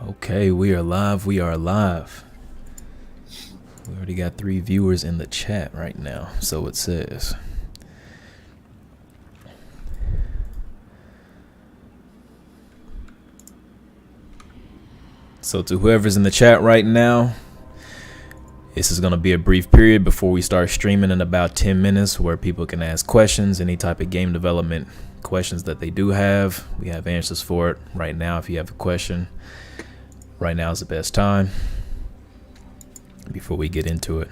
Okay, we are live. We are live. We already got 3 viewers in the chat right now, so it says. So to whoever's in the chat right now, this is going to be a brief period before we start streaming in about 10 minutes where people can ask questions, any type of game development questions that they do have. We have answers for it right now. If you have a question, right now is the best time before we get into it.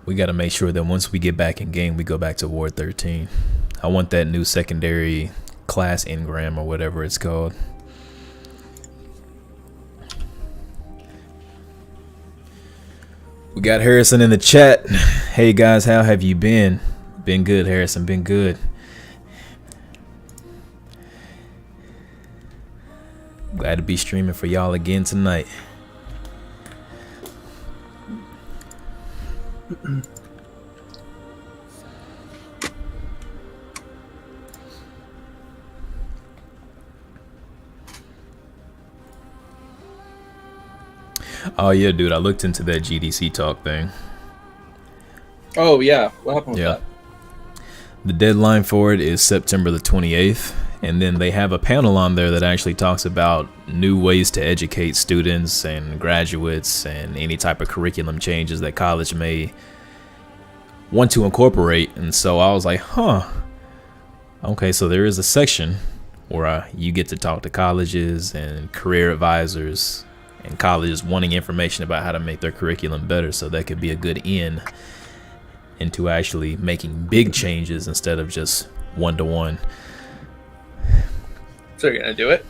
We got to make sure that once we get back in game, we go back to Ward 13. I want that new secondary class engram or whatever it's called. We got Harrison in the chat. Hey guys, how have you been? Been good, Harrison, been good. Glad to be streaming for y'all again tonight. Oh yeah, dude, I looked into that GDC talk thing. Oh yeah, what happened with that? The deadline for it is September the 28th, and then they have a panel on there that actually talks about new ways to educate students and graduates and any type of curriculum changes that college may want to incorporate. And so I was like, okay, so there is a section where you get to talk to colleges and career advisors and colleges wanting information about how to make their curriculum better, so that could be a good in into actually making big changes instead of just one-to-one. So you're gonna do it?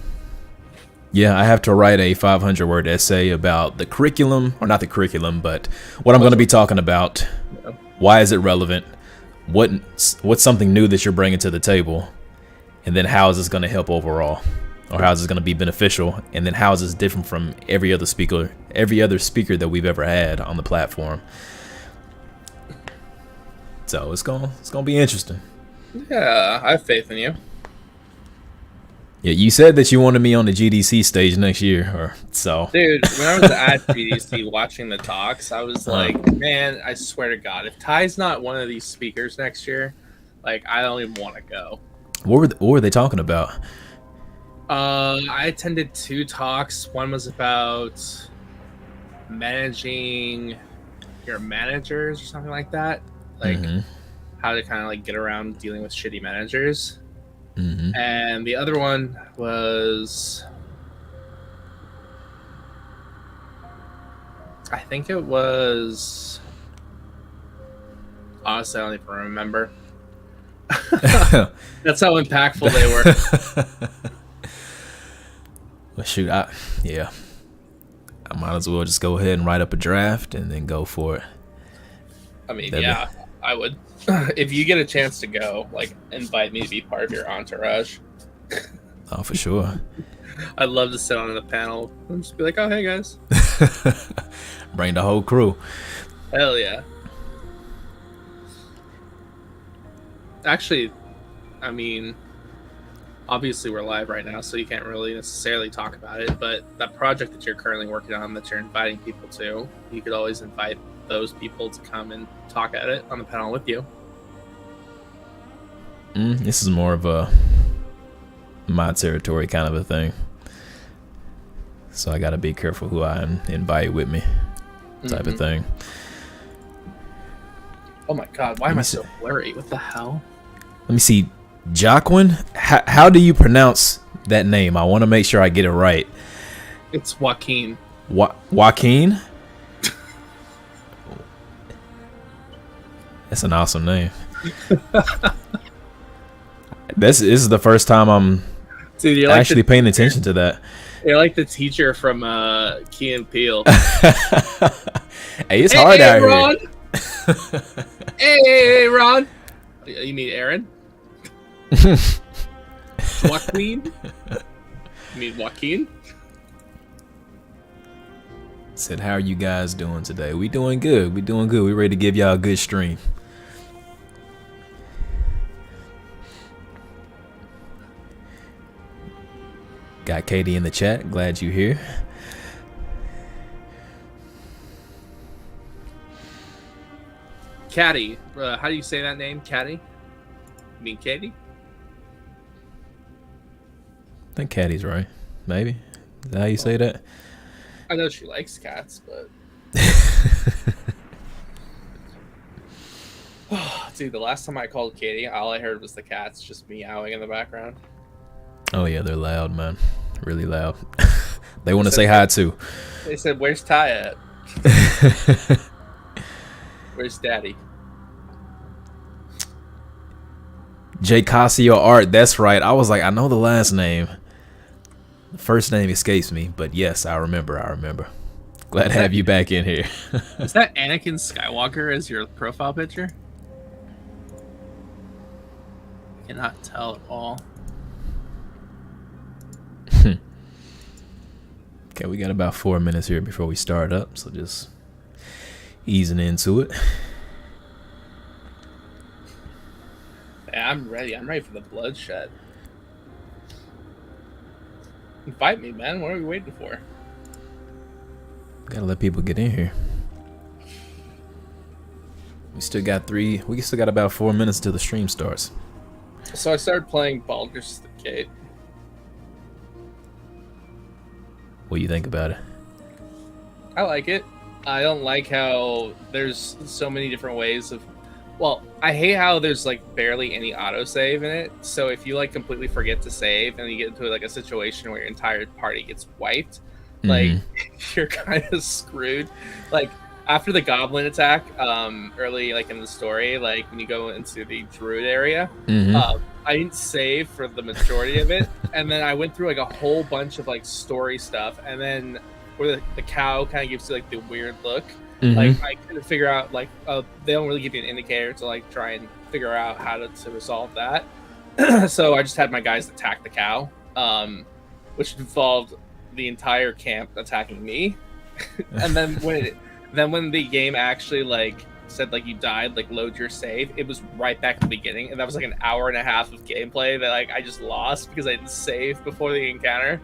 Yeah, I have to write a 500-word essay about the curriculum, or not the curriculum, but what I'm going to be talking about. Yeah. Why is it relevant? What's something new that you're bringing to the table? And then how is this going to help overall? Or how is this going to be beneficial? And then how is this different from every other speaker that we've ever had on the platform? So it's gonna be interesting. Yeah, I have faith in you. Yeah, you said that you wanted me on the GDC stage next year, or so. Dude, when I was at GDC watching the talks, I was like, man, I swear to God, if Ty's not one of these speakers next year, like, I don't even want to go. What were they talking about? I attended 2 talks. One was about managing your managers or something like that. Like, how to kind of like get around dealing with shitty managers. And the other one was, I think it was, honestly, I don't even remember. That's how impactful they were. Well, shoot, I might as well just go ahead and write up a draft and then go for it. I mean, yeah, I would. If you get a chance to go, like, invite me to be part of your entourage. Oh, for sure. I'd love to sit on the panel and just be like, oh, hey, guys. Bring the whole crew. Hell yeah. Actually, I mean, obviously we're live right now, so you can't really necessarily talk about it, but that project that you're currently working on that you're inviting people to, you could always invite those people to come and talk at it on the panel with you. This is more of a my territory kind of a thing, so I gotta be careful who I invite with me, type of thing. Oh my god, why am I so blurry? What the hell? Let me see. Joaquin, how do you pronounce that name? I want to make sure I get it right. It's Joaquin. Joaquin? That's an awesome name. This is the first time I'm actually paying attention to that. You're like the teacher from Key and Peele. Hey, it's hard out Ron. here. Hey, Ron. You mean Aaron? Joaquin? You mean Joaquin? Said, how are you guys doing today? We doing good. We doing good. We ready to give y'all a good stream. Got Katie in the chat. Glad you here. Caddy. How do you say that name? Caddy? You mean Katie? I think Caddy's right. Maybe. Is that how you say that? I know she likes cats, but... Dude, the last time I called Katie, all I heard was the cats just meowing in the background. Oh, yeah, they're loud, man. Really loud. They want to say hi, too. They said, where's Ty at? Where's Daddy? J. Casio Art, that's right. I was like, I know the last name. The first name escapes me, but yes, I remember. Glad to have you back in here. Is that Anakin Skywalker as your profile picture? I cannot tell at all. Okay, we got about 4 minutes here before we start up, so just easing into it. Yeah, I'm ready. I'm ready for the bloodshed. Invite me, man. What are we waiting for? Gotta let people get in here. We still got about 4 minutes till the stream starts. So I started playing Baldur's Gate. What do you think about it? I like it. I don't like how there's so many different ways of... Well, I hate how there's like barely any autosave in it. So if you like completely forget to save and you get into like a situation where your entire party gets wiped, like you're kind of screwed. Like after the goblin attack, early like in the story, like when you go into the druid area, I didn't save for the majority of it, and then I went through like a whole bunch of like story stuff, and then where the cow kind of gives you like the weird look. Like I couldn't figure out like they don't really give you an indicator to like try and figure out how to resolve that. So I just had my guys attack the cow, which involved the entire camp attacking me. And then when the game actually like said like you died, like load your save, it was right back at the beginning, and that was like an hour and a half of gameplay that like I just lost because I didn't save before the encounter.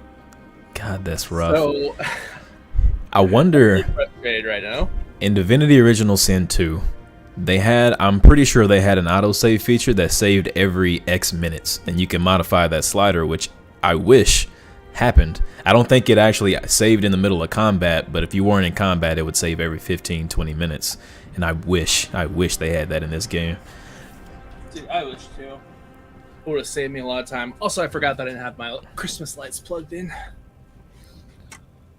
God, that's rough. So I wonder. I'm really frustrated right now. In Divinity Original Sin 2, I'm pretty sure they had an autosave feature that saved every X minutes, and you can modify that slider, which I wish happened. I don't think it actually saved in the middle of combat, but if you weren't in combat, it would save every 15-20 minutes, and I wish they had that in this game. Dude, I wish too. It would have saved me a lot of time. Also, I forgot that I didn't have my Christmas lights plugged in.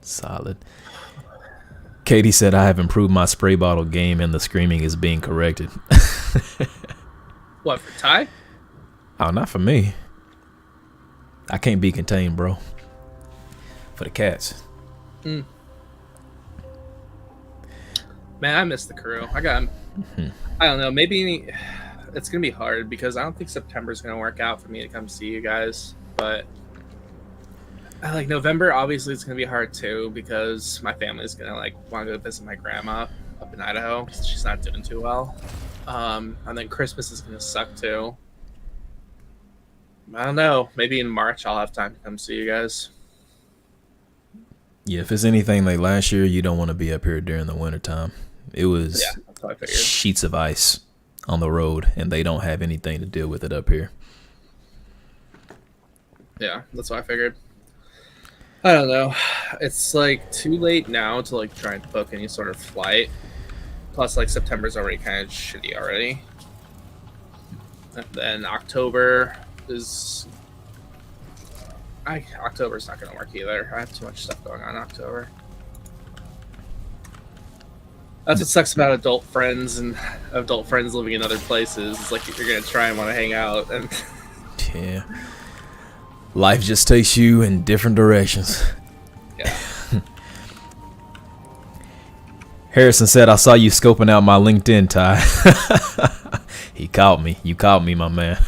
Solid. Katie said, I have improved my spray bottle game and the screaming is being corrected. What, for Ty? Oh, not for me. I can't be contained, bro. For the cats. Man, I miss the crew. I don't know, maybe it's going to be hard because I don't think September's going to work out for me to come see you guys, but like November, obviously it's gonna be hard too because my family's gonna like want to go visit my grandma up in Idaho because she's not doing too well. And then Christmas is gonna suck too. I don't know. Maybe in March I'll have time to come see you guys. Yeah, if it's anything like last year, you don't want to be up here during the wintertime. It was that's what I figured. Sheets of ice on the road, and they don't have anything to deal with it up here. Yeah, that's what I figured. I don't know. It's like too late now to like try and book any sort of flight. Plus, like September's already kind of shitty already. And then October is. October's not gonna work either. I have too much stuff going on in October. That's what sucks about adult friends and adult friends living in other places. It's like you're gonna try and want to hang out and. Yeah. Life just takes you in different directions. Yeah. Harrison said, I saw you scoping out my LinkedIn, Ty. He caught me. You caught me, my man.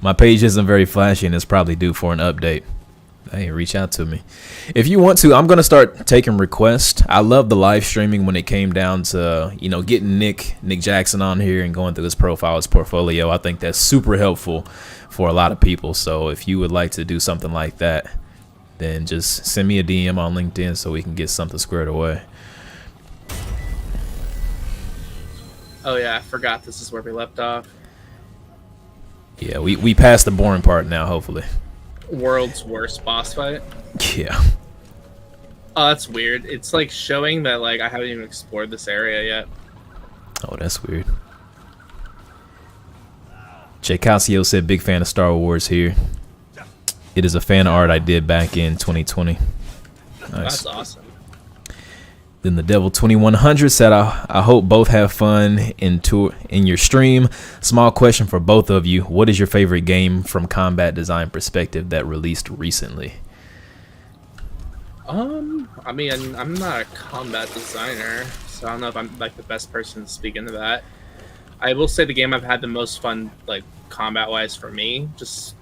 My page isn't very flashy and it's probably due for an update. Hey, reach out to me. If you want to, I'm going to start taking requests. I love the live streaming when it came down to, getting Nick Jackson on here and going through his profile, his portfolio. I think that's super helpful for a lot of people. So if you would like to do something like that, then just send me a DM on LinkedIn so we can get something squared away. Oh, yeah, I forgot this is where we left off. Yeah, we passed the boring part now, hopefully. World's worst boss fight. Yeah. Oh, that's weird. It's like showing that like I haven't even explored this area yet. Oh, that's weird. Jay Casio said, big fan of Star Wars here. It is a fan art I did back in 2020. Nice. That's awesome. Then the Devil 2100 said, I hope both have fun in your stream. Small question for both of you. What is your favorite game from combat design perspective that released recently? I mean, I'm not a combat designer, so I don't know if I'm like the best person to speak into that. I will say the game I've had the most fun, like combat-wise for me, just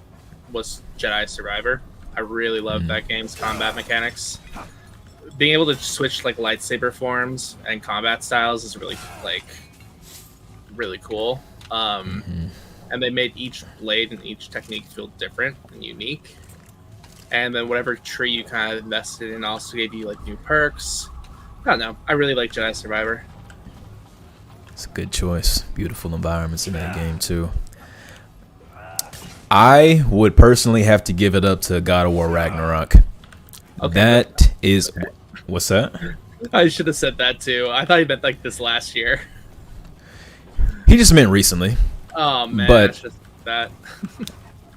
was Jedi Survivor. I really loved that game's combat mechanics. Being able to switch like lightsaber forms and combat styles is really cool. And they made each blade and each technique feel different and unique. And then whatever tree you kind of invested in also gave you like new perks. I don't know. I really like Jedi Survivor. It's a good choice. Beautiful environments in that game too. I would personally have to give it up to God of War Ragnarok. Okay. That is... What's that? I should have said that too. I thought he meant like this last year. He just meant recently. Oh man, but I should have said that.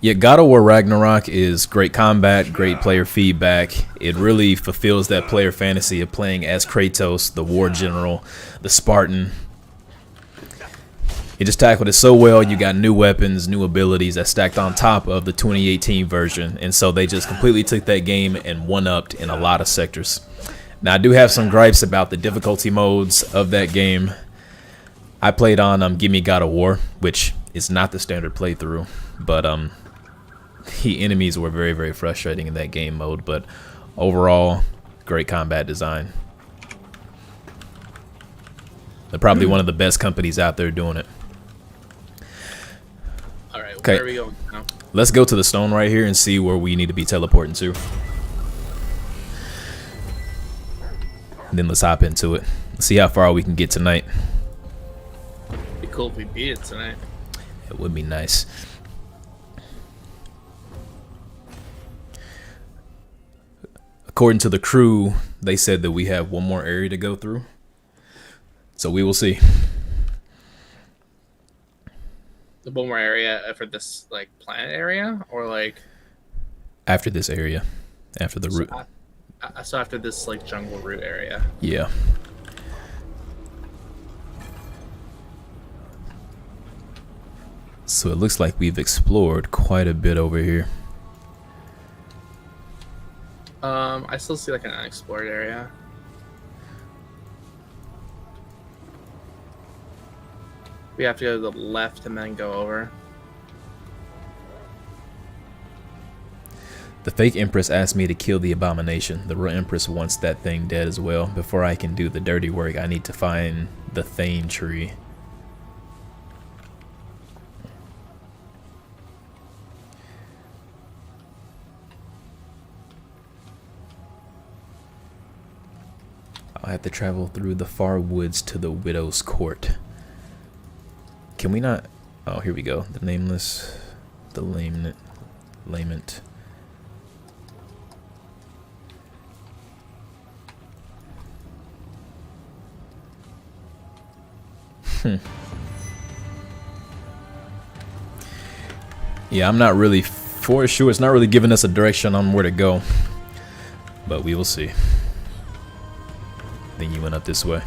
Yeah, God of War Ragnarok is great combat, great player feedback. It really fulfills that player fantasy of playing as Kratos, the war general, the Spartan. You just tackled it so well. You got new weapons, new abilities that stacked on top of the 2018 version. And so they just completely took that game and one-upped in a lot of sectors. Now, I do have some gripes about the difficulty modes of that game. I played on Gimme God of War, which is not the standard playthrough. But the enemies were very, very frustrating in that game mode. But overall, great combat design. They're probably one of the best companies out there doing it. All right, okay. Where are we going now? Let's go to the stone right here and see where we need to be teleporting to. And then let's hop into it. Let's see how far we can get tonight. It'd be cool if we beat it tonight. It would be nice. According to the crew, they said that we have one more area to go through. So we will see. The one more area for this like planet area, or like after this area, after the route. So after this like jungle route area. Yeah. So it looks like we've explored quite a bit over here. I still see like an unexplored area. We have to go to the left and then go over. The fake Empress asked me to kill the abomination. The real Empress wants that thing dead as well. Before I can do the dirty work, I need to find the Thane tree. I'll have to travel through the far woods to the Widow's Court. Can we not? Oh, here we go. The nameless, the lament. Yeah, I'm not really for sure. It's not really giving us a direction on where to go, but we will see. Then you went up this way.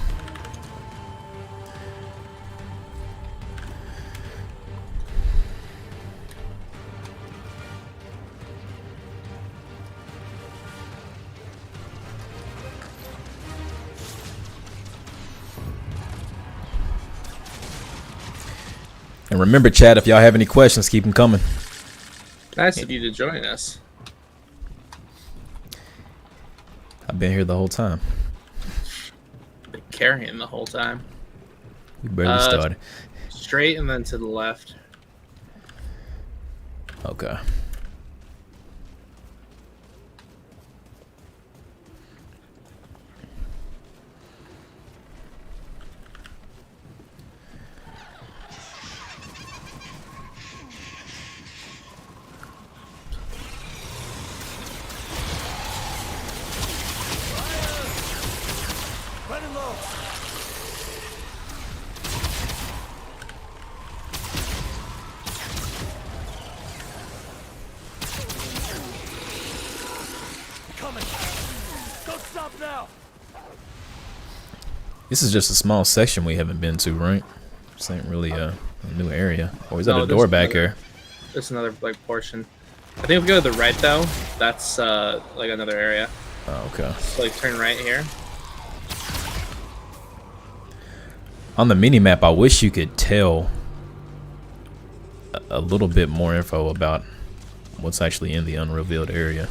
And remember, chat, if y'all have any questions, keep them coming. Nice of you to join us. I've been here the whole time. Been carrying the whole time. We barely started. Straight and then to the left. Okay. This is just a small section we haven't been to, right? This ain't really a new area. Or is that a door back here? There's another like portion. I think if we go to the right though, that's like another area. Oh, okay. So, like turn right here. On the mini map, I wish you could tell a little bit more info about what's actually in the unrevealed area.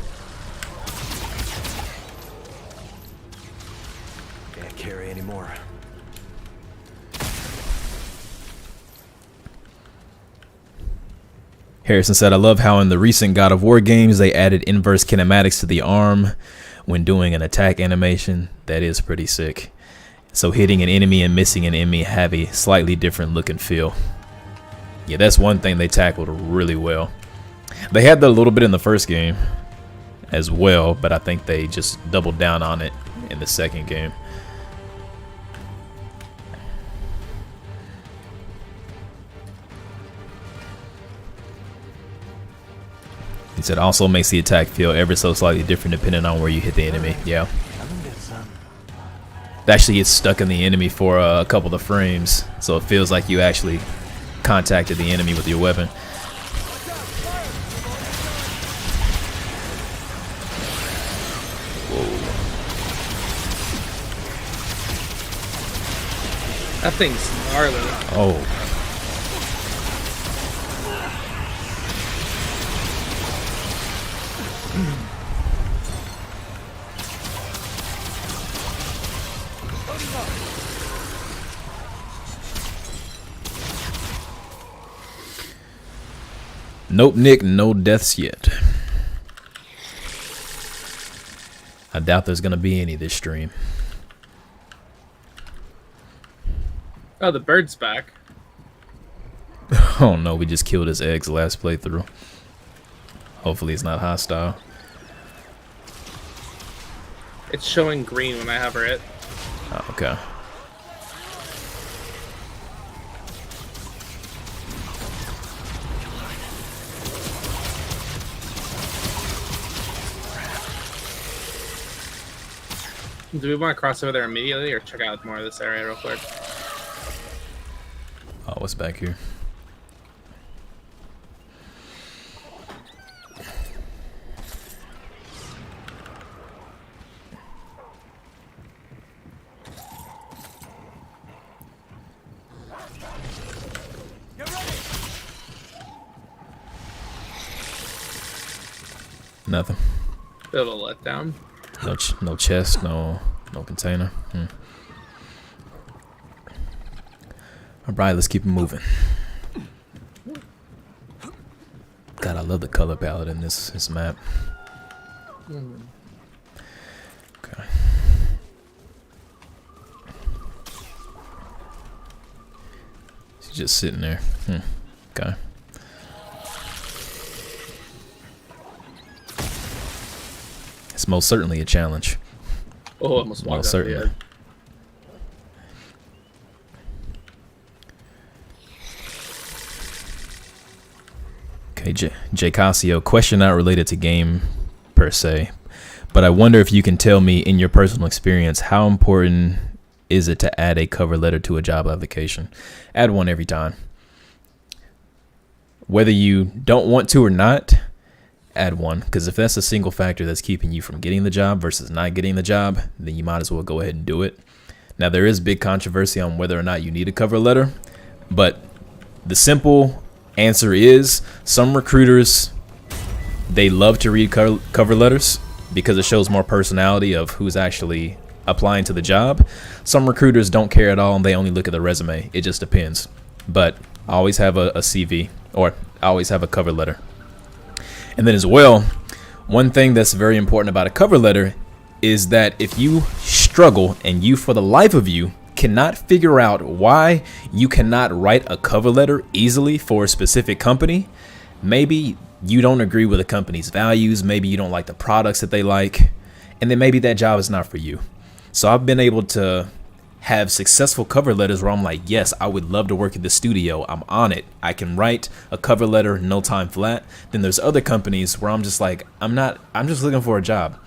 Can't carry anymore. Harrison said, I love how in the recent God of War games they added inverse kinematics to the arm when doing an attack animation. That is pretty sick. So hitting an enemy and missing an enemy have a slightly different look and feel. Yeah, that's one thing they tackled really well. They had that a little bit in the first game as well, but I think they just doubled down on it in the second game. He said also makes the attack feel ever so slightly different depending on where you hit the enemy. Yeah. It actually gets stuck in the enemy for a couple of frames, so it feels like you actually contacted the enemy with your weapon. That thing's gnarly. Oh. Nope, Nick, no deaths yet. I doubt there's gonna be any this stream. Oh, the bird's back. Oh no, we just killed his eggs last playthrough. Hopefully it's not hostile. It's showing green when I hover it. Oh, okay. Do we want to cross over there immediately or check out more of this area real quick? Oh, what's back here? Nothing. Bit of a letdown. No chest, no container. All right, let's keep it moving. God, I love the color palette in this map. Okay. She's just sitting there. Okay. It's most certainly a challenge. Oh, almost walked out certainly. the Okay, J Casio, question not related to game per se, but I wonder if you can tell me in your personal experience how important is it to add a cover letter to a job application? Add one every time. Whether you don't want to or not, add one, because if that's a single factor that's keeping you from getting the job versus not getting the job, then you might as well go ahead and do it. Now, there is big controversy on whether or not you need a cover letter, but The simple answer is some recruiters, they love to read cover letters because it shows more personality of who's actually applying to the job. Some recruiters don't care at all and they only look at the resume. It just depends. But I always have a CV, or I always have a cover letter. And then as well, one thing that's very important about a cover letter is that if you struggle and you, for the life of you, cannot figure out why you cannot write a cover letter easily for a specific company, maybe you don't agree with the company's values, maybe you don't like the products that they like, and then maybe that job is not for you. So I've been able to have successful cover letters where I'm like, yes, I would love to work at the studio. I'm on it. I can write a cover letter, no time flat. Then there's other companies where I'm just like, I'm just looking for a job.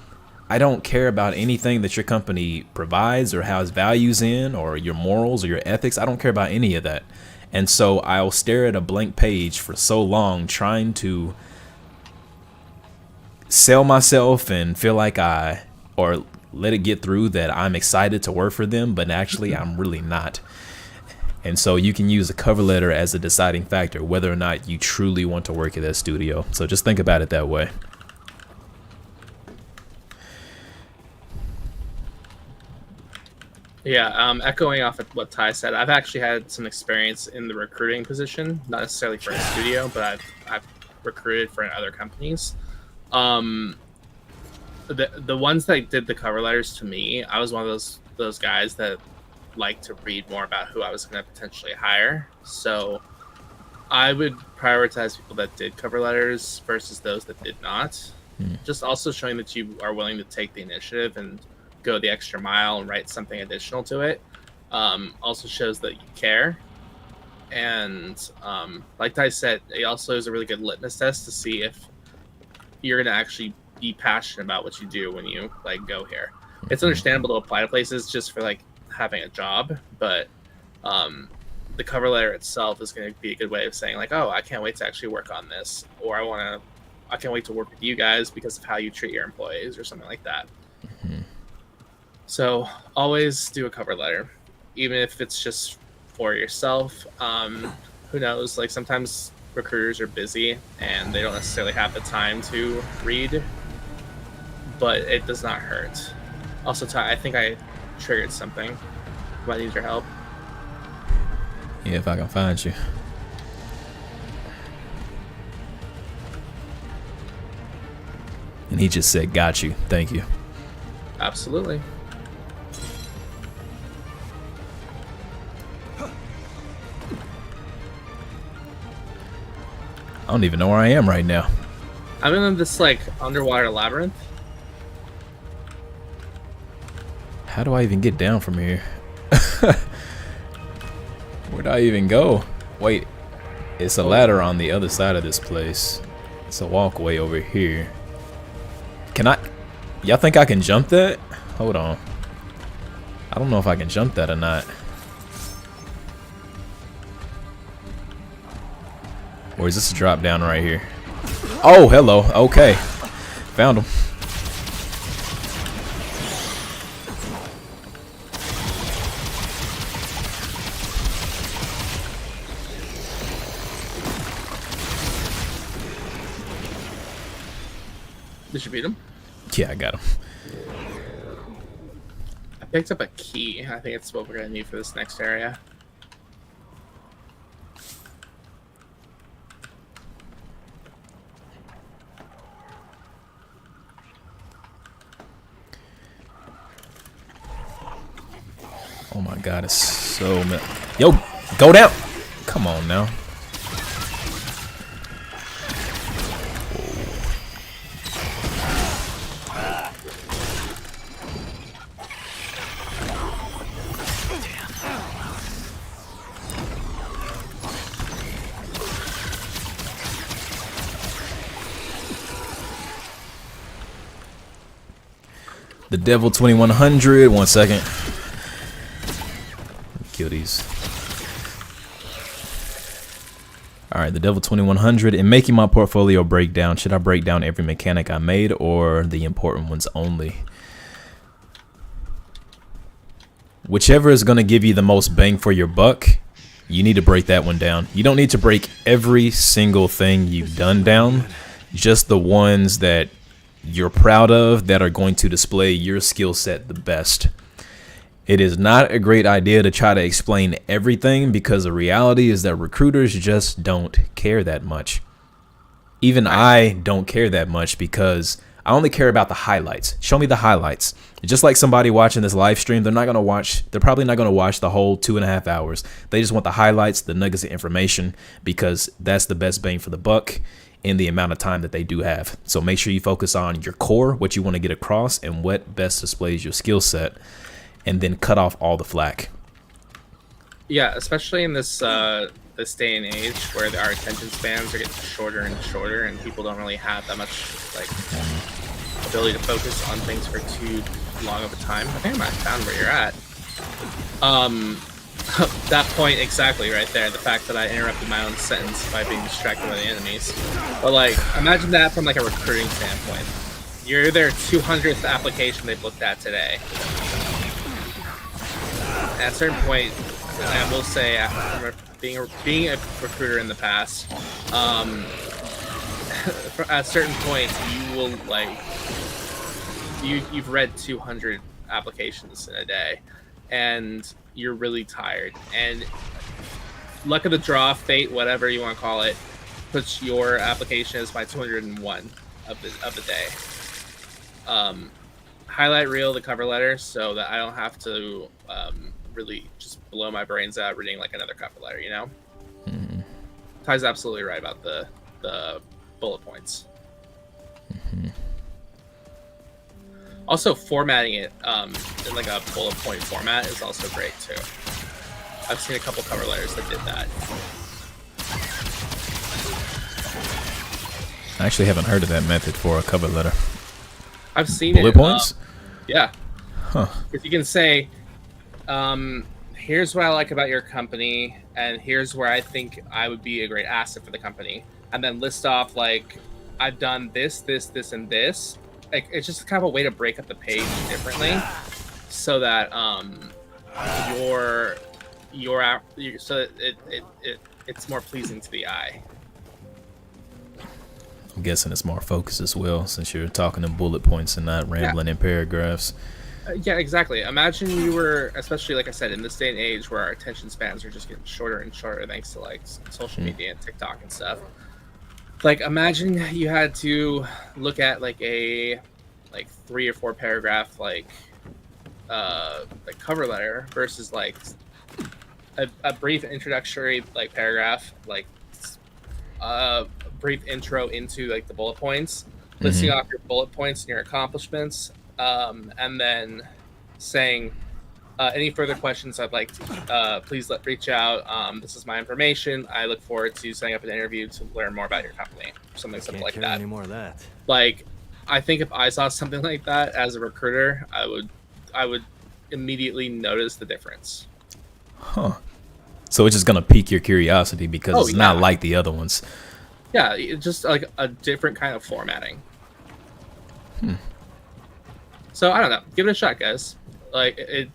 I don't care about anything that your company provides or has values in or your morals or your ethics. I don't care about any of that. And so I'll stare at a blank page for so long trying to sell myself and feel like or let it get through that I'm excited to work for them, but actually I'm really not. And so you can use a cover letter as a deciding factor whether or not you truly want to work at that studio. So just think about it that way. Yeah, echoing off of what Ty said, I've actually had some experience in the recruiting position, not necessarily for a studio, but I've recruited for other companies. The ones that did the cover letters to me, I was one of those guys that liked to read more about who I was going to potentially hire. So I would prioritize people that did cover letters versus those that did not. Just also showing that you are willing to take the initiative and go the extra mile and write something additional to it. Also shows that you care. And like Ty said, it also is a really good litmus test to see if you're going to actually be passionate about what you do when you go here. It's understandable to apply to places just for having a job, but the cover letter itself is going to be a good way of saying oh, I can't wait to actually work on this, or I can't wait to work with you guys because of how you treat your employees or something like that. So always do a cover letter, even if it's just for yourself. Who knows? Sometimes recruiters are busy and they don't necessarily have the time to read, but it does not hurt. Also, Ty, I think I triggered something. Might need your help. Yeah, if I can find you. And he just said, got you. Thank you. Absolutely. I don't even know where I am right now. I'm in this underwater labyrinth. How do I even get down from here? Where do I even go? Wait, it's a ladder on the other side of this place. It's a walkway over here. Y'all think I can jump that? Hold on. I don't know if I can jump that or not. Or is this a drop down right here? Oh, hello. Okay. Found him. Did you beat him? Yeah, I got him. I picked up a key. I think it's what we're going to need for this next area. Oh my god, it's so yo, go down. Come on now. The Devil 2100. 1 second. Kill these. Alright, the Devil 2100. In making my portfolio breakdown, should I break down every mechanic I made or the important ones only? Whichever is going to give you the most bang for your buck, You need to break that one down. You don't need to break every single thing you've done down, just the ones that you're proud of that are going to display your skill set the best. It is not a great idea to try to explain everything, because the reality is that recruiters just don't care that much. Even I don't care that much, because I only care about the highlights. Show me the highlights. Just like somebody watching this live stream, they're probably not going to watch the whole 2.5 hours. They just want the highlights, the nuggets of information, because that's the best bang for the buck in the amount of time that they do have. So make sure you focus on your core, what you want to get across, and what best displays your skill set, and then cut off all the flack. Yeah, especially in this day and age where our attention spans are getting shorter and shorter, and people don't really have that much like ability to focus on things for too long of a time. I think I might have found where you're at. That point exactly right there. The fact that I interrupted my own sentence by being distracted by the enemies. But like, imagine that from like a recruiting standpoint. You're their 200th application they've looked at today. At a certain point, I will say, after being a recruiter in the past, at a certain point, you will like you've read 200 applications in a day, and you're really tired. And luck of the draw, fate, whatever you want to call it, puts your application as my 201 of the day. Highlight reel the cover letter so that I don't have to really just blow my brains out reading like another cover letter, you know? Mm-hmm. Ty's absolutely right about the bullet points. Mm-hmm. Also, formatting it in like a bullet point format is also great too. I've seen a couple cover letters that did that. I actually haven't heard of that method for a cover letter. I've seen bullet points? Yeah. Huh. If you can say, here's what I like about your company, and here's where I think I would be a great asset for the company, and then list off like, I've done this, this, this, and this. Like, it's just kind of a way to break up the page differently, so that so it's more pleasing to the eye. I'm guessing it's more focused as well, since you're talking in bullet points and not rambling in paragraphs. Yeah, exactly. Imagine you were, especially like I said, in this day and age where our attention spans are just getting shorter and shorter thanks to like social media and TikTok and stuff. Like, imagine you had to look at like a 3 or 4 paragraph like cover letter versus like a brief introductory like paragraph, like a brief intro into like the bullet points, listing off your bullet points and your accomplishments, and then saying any further questions I'd like to please reach out. This is my information. I look forward to setting up an interview to learn more about your company. Something simple like that. Any more of that? Like, I think if I saw something like that as a recruiter, I would immediately notice the difference. Huh. So it's just gonna pique your curiosity because it's not like the other ones. Yeah, it's just like a different kind of formatting. So I don't know. Give it a shot, guys. Like, it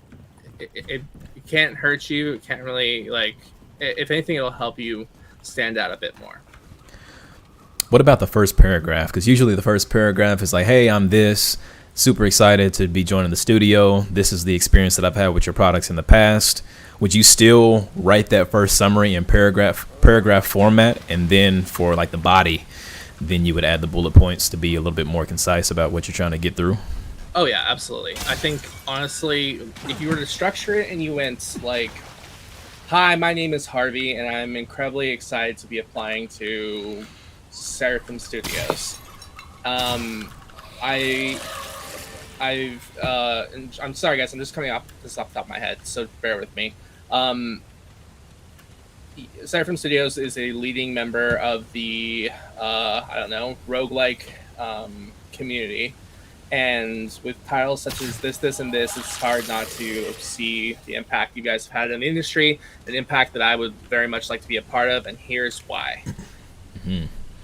can't hurt you. It can't really, like, if anything, it'll help you stand out a bit more. What about the first paragraph? Because usually the first paragraph is like, hey, I'm this, super excited to be joining the studio. This is the experience that I've had with your products in the past. Would you still write that first summary in paragraph format, and then for like the body, then you would add the bullet points to be a little bit more concise about what you're trying to get through? Oh yeah, absolutely. I think honestly, if you were to structure it and you went like, "Hi, my name is Harvey, and I'm incredibly excited to be applying to Seraphim Studios. I'm sorry, guys. I'm just coming off the top of my head, so bear with me. Seraphim Studios is a leading member of the roguelike community, and with titles such as this, and this, it's hard not to see the impact you guys have had in the industry, an impact that I would very much like to be a part of, and here's why."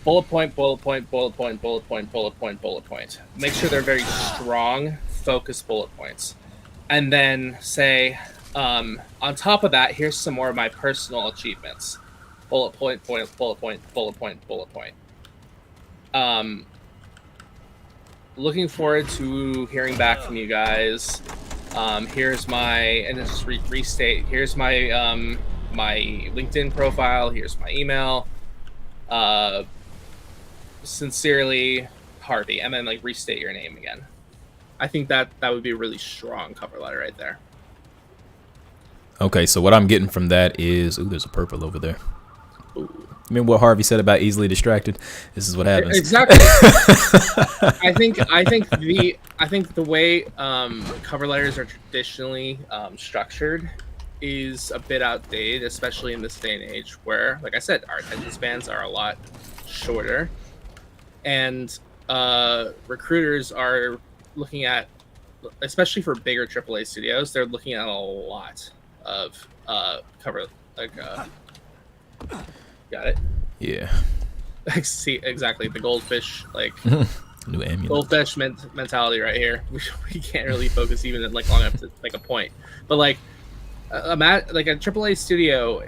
Bullet point, bullet point, bullet point, bullet point, bullet point, bullet point. Make sure they're very strong, focused bullet points. And then say, On top of that, here's some more of my personal achievements. Bullet point, bullet point, bullet point, bullet point. Looking forward to hearing back from you guys. Here's my, and just restate, here's my my LinkedIn profile, here's my email. Sincerely, Harvey, and then like restate your name again. I think that would be a really strong cover letter right there. Okay, so what I'm getting from that is, ooh, there's a purple over there. Ooh. Remember what Harvey said about easily distracted? This is what happens. Exactly. I think the way cover letters are traditionally structured is a bit outdated, especially in this day and age where, like I said, our attention spans are a lot shorter, and recruiters are looking at, especially for bigger AAA studios, they're looking at a lot of cover, like got it? Yeah. See, exactly, the goldfish, like new amulet. Goldfish mentality right here. We can't really focus even at, like, long enough to make a point, but like a AAA studio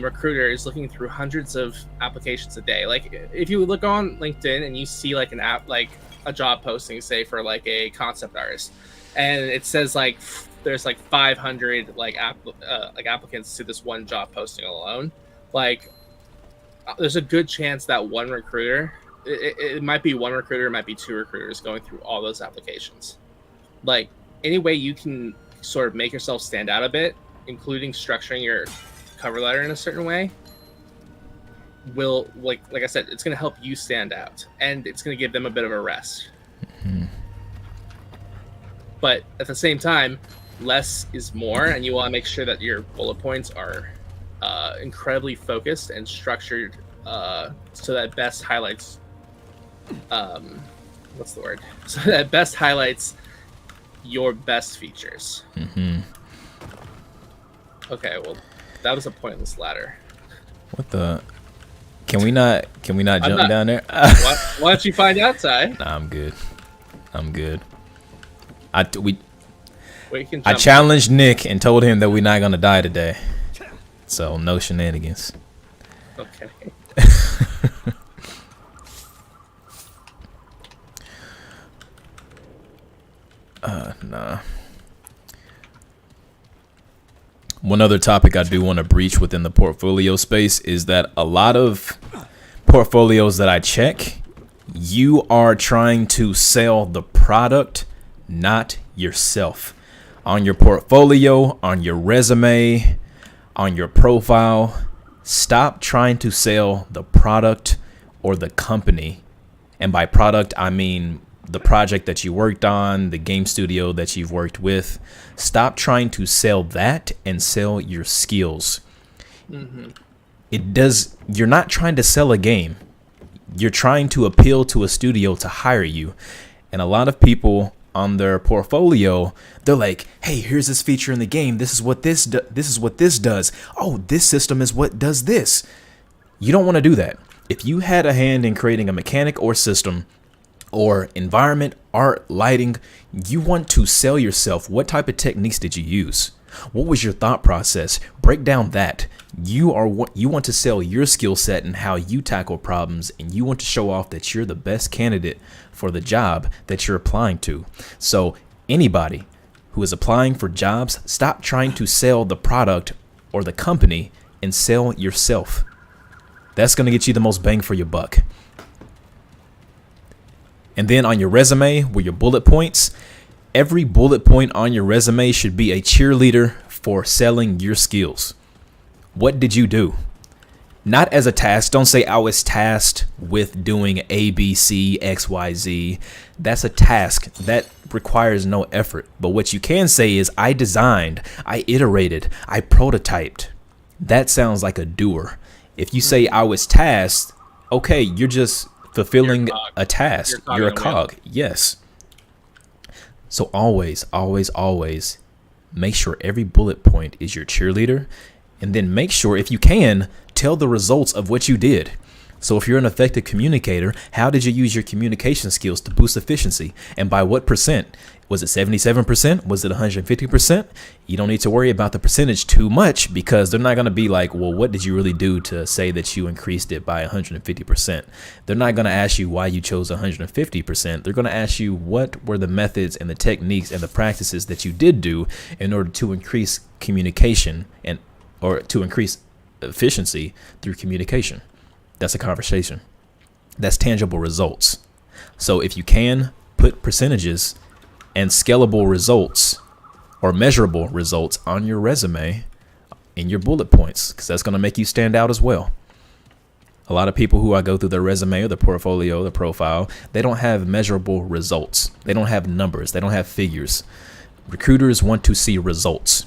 recruiter is looking through hundreds of applications a day. Like if you look on LinkedIn and you see like an app, like a job posting, say for like a concept artist, and it says like there's like 500 like applicants to this one job posting alone, like there's a good chance that one recruiter, it might be one recruiter, it might be two recruiters going through all those applications. Like any way you can sort of make yourself stand out a bit, including structuring your cover letter in a certain way, will, like I said, it's going to help you stand out, and it's going to give them a bit of a rest. Mm-hmm. But at the same time, less is more, and you want to make sure that your bullet points are incredibly focused and structured, so that best highlights so that best highlights your best features. Mm-hmm. Okay, well, that was a pointless ladder. What the? Can we not jump down there? Why don't you find outside? Nah, I'm good. I I challenged Nick and told him that we're not gonna die today. So no shenanigans. Okay. Nah. One other topic I do want to breach within the portfolio space is that a lot of portfolios that I check, you are trying to sell the product, not yourself. On your portfolio, on your resume, on your profile, stop trying to sell the product or the company. And by product, I mean the project that you worked on, the game studio that you've worked with. Stop trying to sell that and sell your skills. Mm-hmm. You're not trying to sell a game. You're trying to appeal to a studio to hire you. And a lot of people on their portfolio, they're like, hey, here's this feature in the game. This is what this does. Oh, this system is what does this. You don't want to do that. If you had a hand in creating a mechanic or system or environment, art, lighting, you want to sell yourself. What type of techniques did you use? What was your thought process? Break down that. You want to sell your skill set and how you tackle problems, and you want to show off that you're the best candidate for the job that you're applying to. So anybody who is applying for jobs, stop trying to sell the product or the company and sell yourself. That's going to get you the most bang for your buck. And then on your resume, with your bullet points, every bullet point on your resume should be a cheerleader for selling your skills. What did you do? Not as a task. Don't say I was tasked with doing A, B, C, X, Y, Z. That's a task that requires no effort. But what you can say is I designed, I iterated, I prototyped. That sounds like a doer. If you say I was tasked, okay, you're just fulfilling a task. You're a cog. Yes. So always make sure every bullet point is your cheerleader, and then make sure, if you can, tell the results of what you did. So if you're an effective communicator, how did you use your communication skills to boost efficiency? And by what percent? Was it 77%? Was it 150%? You don't need to worry about the percentage too much, because they're not going to be like, well, what did you really do to say that you increased it by 150%? They're not going to ask you why you chose 150%. They're going to ask you what were the methods and the techniques and the practices that you did do in order to increase communication or to increase efficiency through communication. That's a conversation. That's tangible results. So if you can put percentages and scalable results or measurable results on your resume in your bullet points, because that's going to make you stand out as well. A lot of people who I go through their resume or their portfolio, their profile, they don't have measurable results. They don't have numbers. They don't have figures. Recruiters want to see results.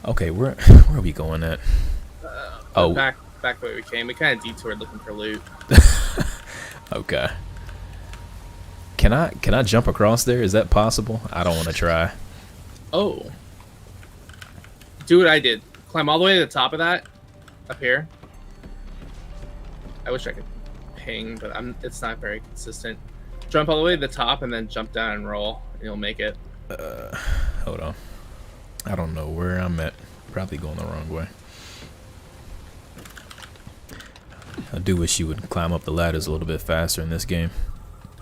Okay, where are we going at? Back the way we came. We kind of detoured looking for loot. Okay. Can I jump across there? Is that possible? I don't want to try. Oh. Do what I did. Climb all the way to the top of that. Up here. I wish I could ping, but it's not very consistent. Jump all the way to the top and then jump down and roll. And you'll make it. Hold on. I don't know where I'm at. Probably going the wrong way. I do wish you would climb up the ladders a little bit faster in this game.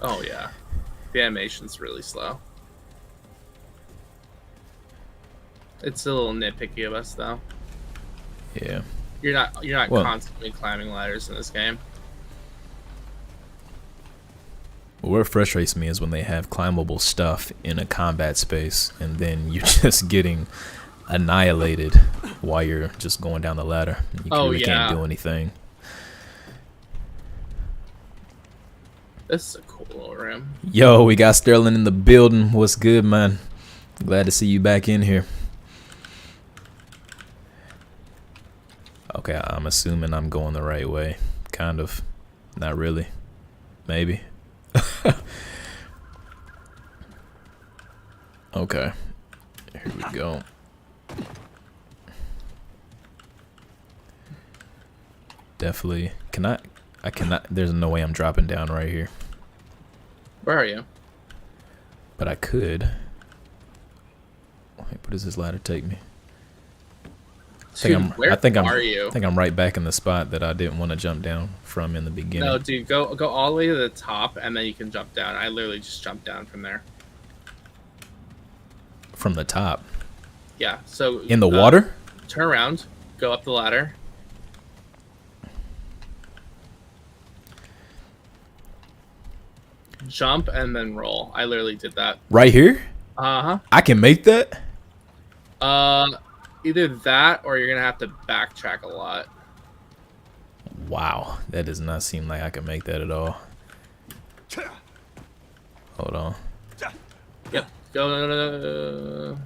Oh yeah. The animation's really slow. It's a little nitpicky of us though. Yeah. You're not constantly climbing ladders in this game. What frustrates me is when they have climbable stuff in a combat space and then you're just getting annihilated while you're just going down the ladder. You really can't do anything. This is a cool little room. Yo, we got Sterling in the building. What's good, man? Glad to see you back in here. Okay, I'm assuming I'm going the right way. Kind of. Not really. Maybe. Okay. Here we go. Definitely. I cannot. There's no way I'm dropping down right here. Where are you? But I could. Wait, where does this ladder take me? I think I'm right back in the spot that I didn't want to jump down from in the beginning. No, dude, go all the way to the top and then you can jump down. I literally just jumped down from there. From the top? Yeah. So in the water? Turn around, go up the ladder. Jump and then roll. I literally did that. Right here? Uh-huh. I can make that? Either that or you're gonna have to backtrack a lot. Wow, that does not seem like I can make that at all. Hold on. Yep. Go.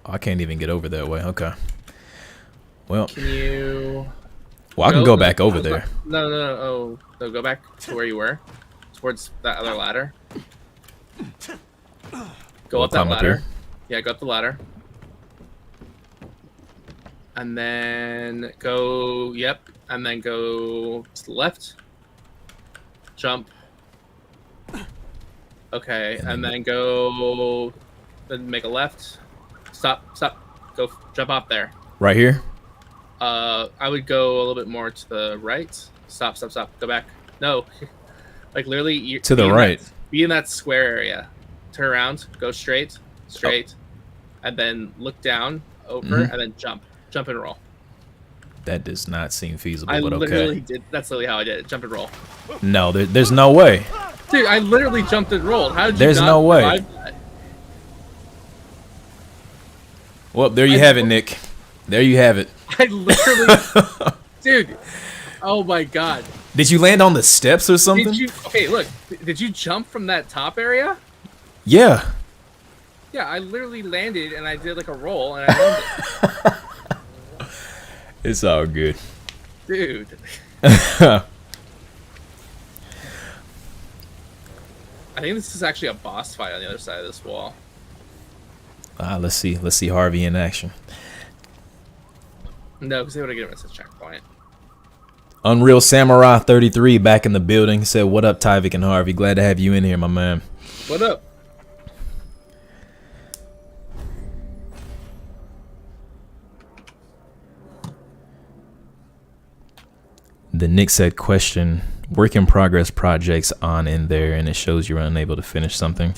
Oh, I can't even get over that way. Okay. Well. Can you? Well, I can go back over there. No. Oh, no. Go back to where you were, towards that other ladder. Go up that ladder. Up here? Yeah, go up the ladder. And then go, yep, and then go to the left. Jump. Okay, and then go, then make a left. Stop. Go, jump off there. Right here? I would go a little bit more to the right. Stop. Go back. No. Like literally. To the right. Be in that square area. Turn around, go straight, and then look down, over, and then jump. Jump and roll. That does not seem feasible, but okay. I literally did. That's literally how I did it. Jump and roll. No, there's no way. Dude, I literally jumped and rolled. How did you There's no way. That? Well, there you have it, Nick. There you have it. I literally... Dude. Oh, my God. Did you land on the steps or something? Okay, look. Did you jump from that top area? Yeah. Yeah, I literally landed and I did like a roll and I landed. It's all good. Dude. I think this is actually a boss fight on the other side of this wall. Let's see Harvey in action. No, because they would have given us a checkpoint. Unreal Samurai 33 back in the building. Said, what up, Tyvic and Harvey? Glad to have you in here, my man. What up? The Nick said, question, work in progress projects on in there, and it shows you're unable to finish something.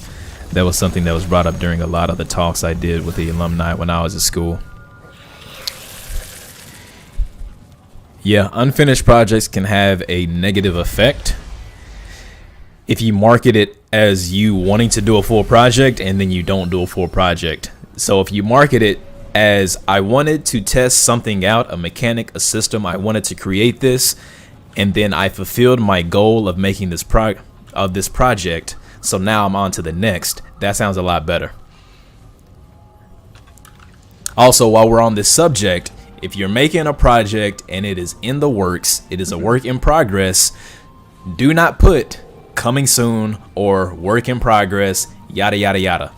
That was something that was brought up during a lot of the talks I did with the alumni when I was at school. Yeah, unfinished projects can have a negative effect if you market it as you wanting to do a full project and then you don't do a full project. So if you market it as I wanted to test something out, a mechanic, a system, I wanted to create this, and then I fulfilled my goal of making this project, so now I'm on to the next. That sounds a lot better. Also, while we're on this subject, if you're making a project and it is in the works, it is a work in progress, do not put coming soon or work in progress, yada, yada, yada.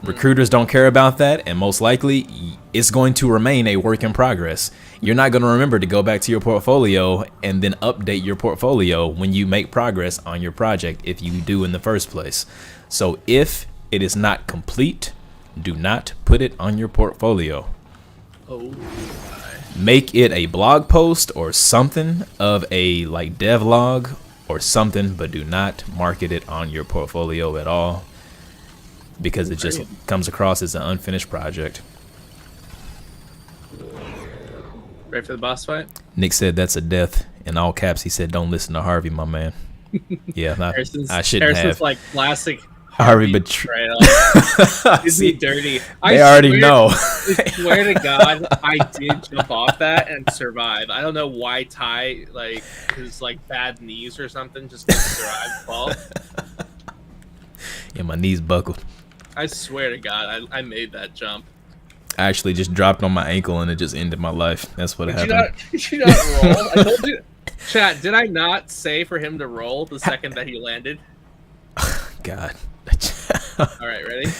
Recruiters don't care about that, and most likely it's going to remain a work in progress. You're not going to remember to go back to your portfolio and then update your portfolio when you make progress on your project, if you do in the first place. So if it is not complete, do not put it on your portfolio. Oh. Make it a blog post or something of a like devlog or something, but do not market it on your portfolio at all, because it just comes across as an unfinished project. Ready for the boss fight? Nick said that's a death. In all caps, he said, don't listen to Harvey, my man. Yeah, I shouldn't have. Like classic Harvey betrayal. Is he dirty? They already know. I swear to God, I did jump off that and survive. I don't know why Ty, like, his like bad knees or something, just didn't survive fall. Yeah, my knees buckled. I swear to God, I made that jump. I actually just dropped on my ankle and it just ended my life. That's what happened. Did you not roll? I told you. Chat, did I not say for him to roll the second that he landed? God. All right, ready?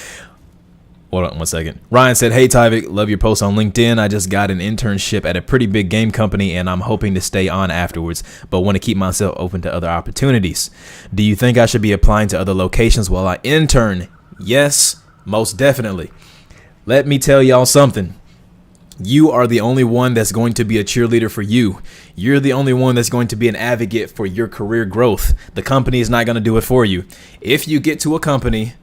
Hold on 1 second. Ryan said, hey, Tyvic, love your post on LinkedIn. I just got an internship at a pretty big game company and I'm hoping to stay on afterwards, but want to keep myself open to other opportunities. Do you think I should be applying to other locations while I intern? Yes, most definitely. Let me tell y'all something. You are the only one that's going to be a cheerleader for you. You're the only one that's going to be an advocate for your career growth. The company is not going to do it for you. If you get to a company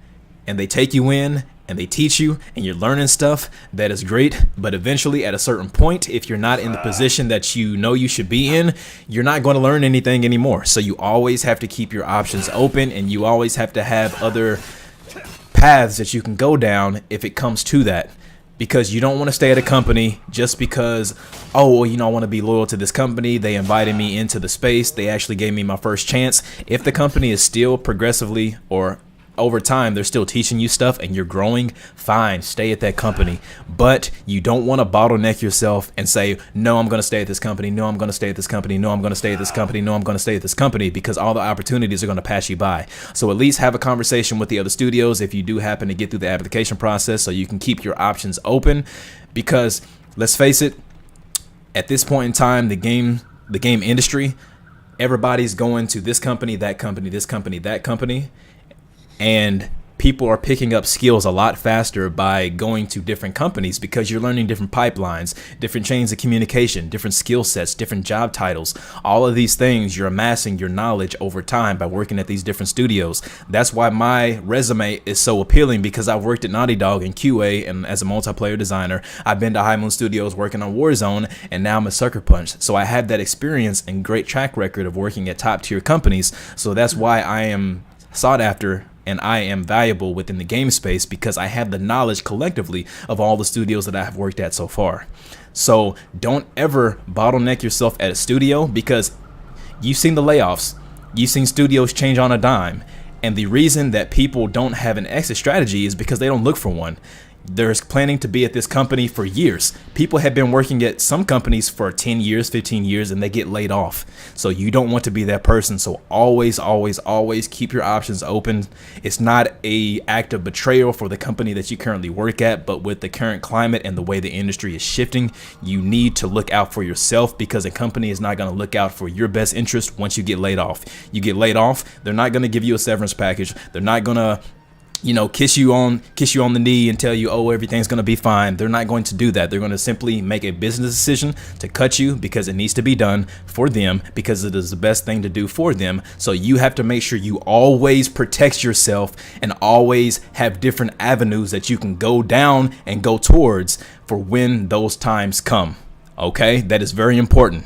and they take you in and they teach you and you're learning stuff, that is great. But eventually at a certain point, if you're not in the position that you know you should be in, you're not going to learn anything anymore. So you always have to keep your options open, and you always have to have other paths that you can go down if it comes to that. Because you don't want to stay at a company just because, oh, well, you know, I want to be loyal to this company. They invited me into the space. They actually gave me my first chance. If the company is still progressively or over time, they're still teaching you stuff and you're growing, fine, stay at that company. But you don't want to bottleneck yourself and say, no, I'm going to stay at this company. No, I'm going to stay at this company. No, I'm going to stay at this company. No, I'm going to stay at this company, because all the opportunities are going to pass you by. So at least have a conversation with the other studios if you do happen to get through the application process, so you can keep your options open. Because let's face it, at this point in time, the game industry, everybody's going to this company, that company, this company, that company. And people are picking up skills a lot faster by going to different companies, because you're learning different pipelines, different chains of communication, different skill sets, different job titles. All of these things, you're amassing your knowledge over time by working at these different studios. That's why my resume is so appealing, because I've worked at Naughty Dog in QA and as a multiplayer designer. I've been to High Moon Studios working on Warzone, and now I'm at Sucker Punch. So I have that experience and great track record of working at top tier companies. So that's why I am sought after and I am valuable within the game space, because I have the knowledge collectively of all the studios that I have worked at so far. So don't ever bottleneck yourself at a studio, because you've seen the layoffs. You've seen studios change on a dime. And the reason that people don't have an exit strategy is because they don't look for one. They're planning to be at this company for years. People have been working at some companies for 10 years, 15 years, and they get laid off. So you don't want to be that person. So always, always, always keep your options open. It's not an act of betrayal for the company that you currently work at, but with the current climate and the way the industry is shifting, you need to look out for yourself, because a company is not going to look out for your best interest once you get laid off. You get laid off, they're not going to give you a severance package. They're not going to kiss you on the knee and tell you, oh, everything's going to be fine. They're not going to do that. They're going to simply make a business decision to cut you because it needs to be done for them, because it is the best thing to do for them. So you have to make sure you always protect yourself and always have different avenues that you can go down and go towards for when those times come. Okay, that is very important.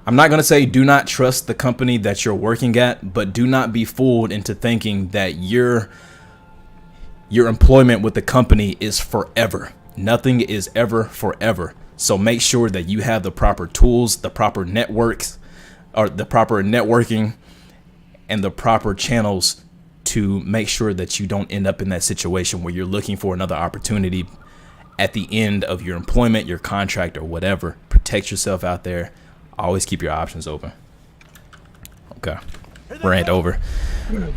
I'm not going to say do not trust the company that you're working at, but do not be fooled into thinking that your employment with the company is forever. Nothing is ever forever. So make sure that you have the proper tools, the proper networks, or the proper networking and the proper channels to make sure that you don't end up in that situation where you're looking for another opportunity at the end of your employment, your contract, or whatever. Protect yourself out there. Always keep your options open. Okay, rant over.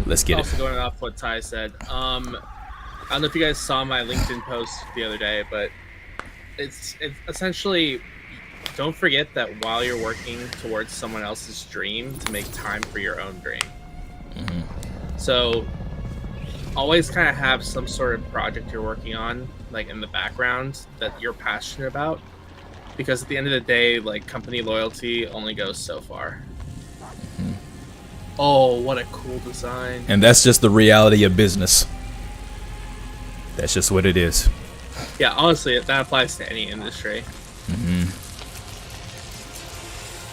Let's get also it. Going off what Ty said, I don't know if you guys saw my LinkedIn post the other day, but it's essentially, don't forget that while you're working towards someone else's dream, to make time for your own dream. So always kind of have some sort of project you're working on, like in the background, that you're passionate about. Because at the end of the day, like, company loyalty only goes so far. Oh, what a cool design. And that's just the reality of business. That's just what it is. Yeah, honestly, that applies to any industry.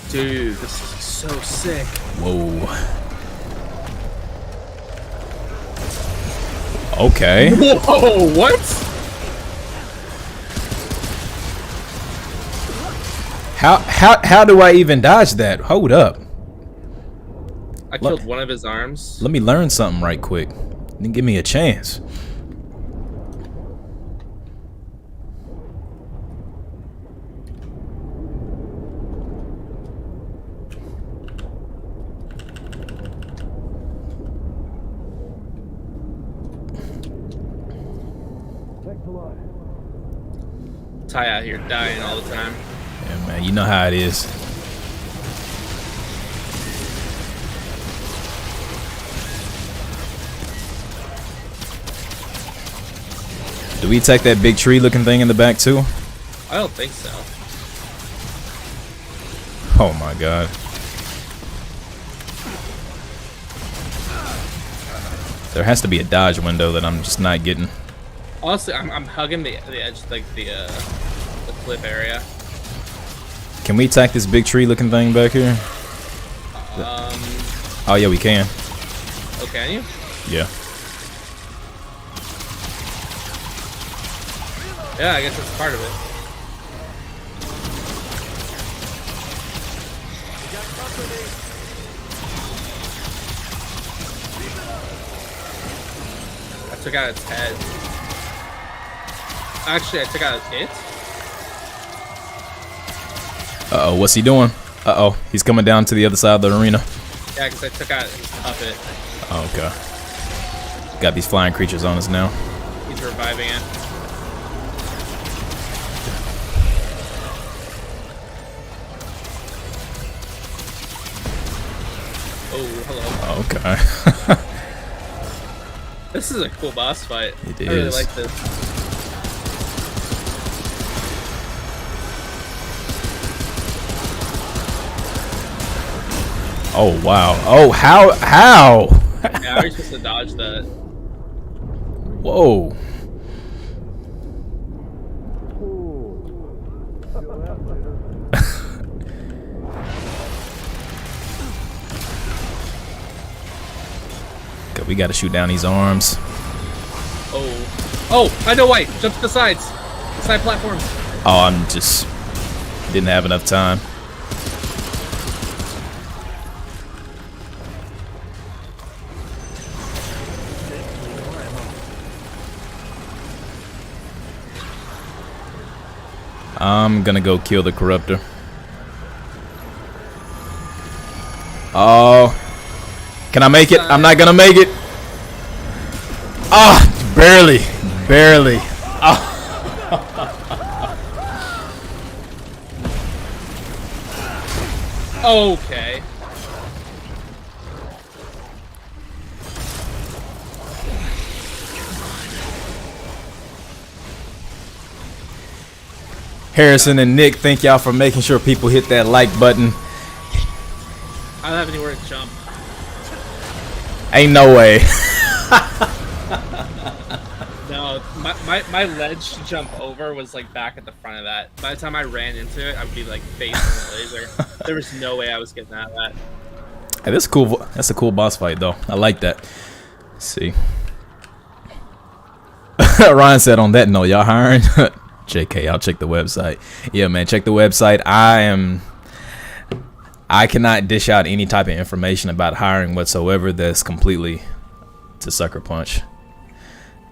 Dude, this is so sick. Whoa. Okay. Whoa, what? How do I even dodge that? Hold up. I killed one of his arms. Let me learn something right quick. Then give me a chance. Ty out here dying all the time. Yeah, man, you know how it is. Do we take that big tree looking thing in the back too? I don't think so. Oh my god. There has to be a dodge window that I'm just not getting. Honestly, I'm hugging the edge, like the cliff area. Can we attack this big tree looking thing back here? Oh yeah, we can. Oh, can you? Yeah. Yeah, I guess that's part of it. I took out its head. Actually, I took out it. Uh-oh, what's he doing? Uh-oh, he's coming down to the other side of the arena. Yeah, because I took out his puppet. Oh, okay. Got these flying creatures on us now. He's reviving it. Oh, hello. Okay. This is a cool boss fight. It I really is. like this. Oh wow. Oh, how? Yeah, I was supposed to dodge that. Whoa. Okay, we gotta shoot down these arms. Oh. Oh, I know why. Jump to the sides. Side platforms. Oh, I'm just didn't have enough time. I'm gonna go kill the corruptor. Oh, can I make it? I'm not gonna make it. Ah, barely. Oh. Okay. Harrison and Nick, thank y'all for making sure people hit that like button. I don't have anywhere to jump. Ain't no way. No, my ledge to jump over was like back at the front of that. By the time I ran into it, I would be like facing the laser. There was no way I was getting out of that. Hey, that's cool. That's a cool boss fight, though. I like that. Let's see. Ryan said, on that note, y'all hiring? JK, I'll check the website. Yeah, man, check the website. I cannot dish out any type of information about hiring whatsoever that's completely to Sucker Punch.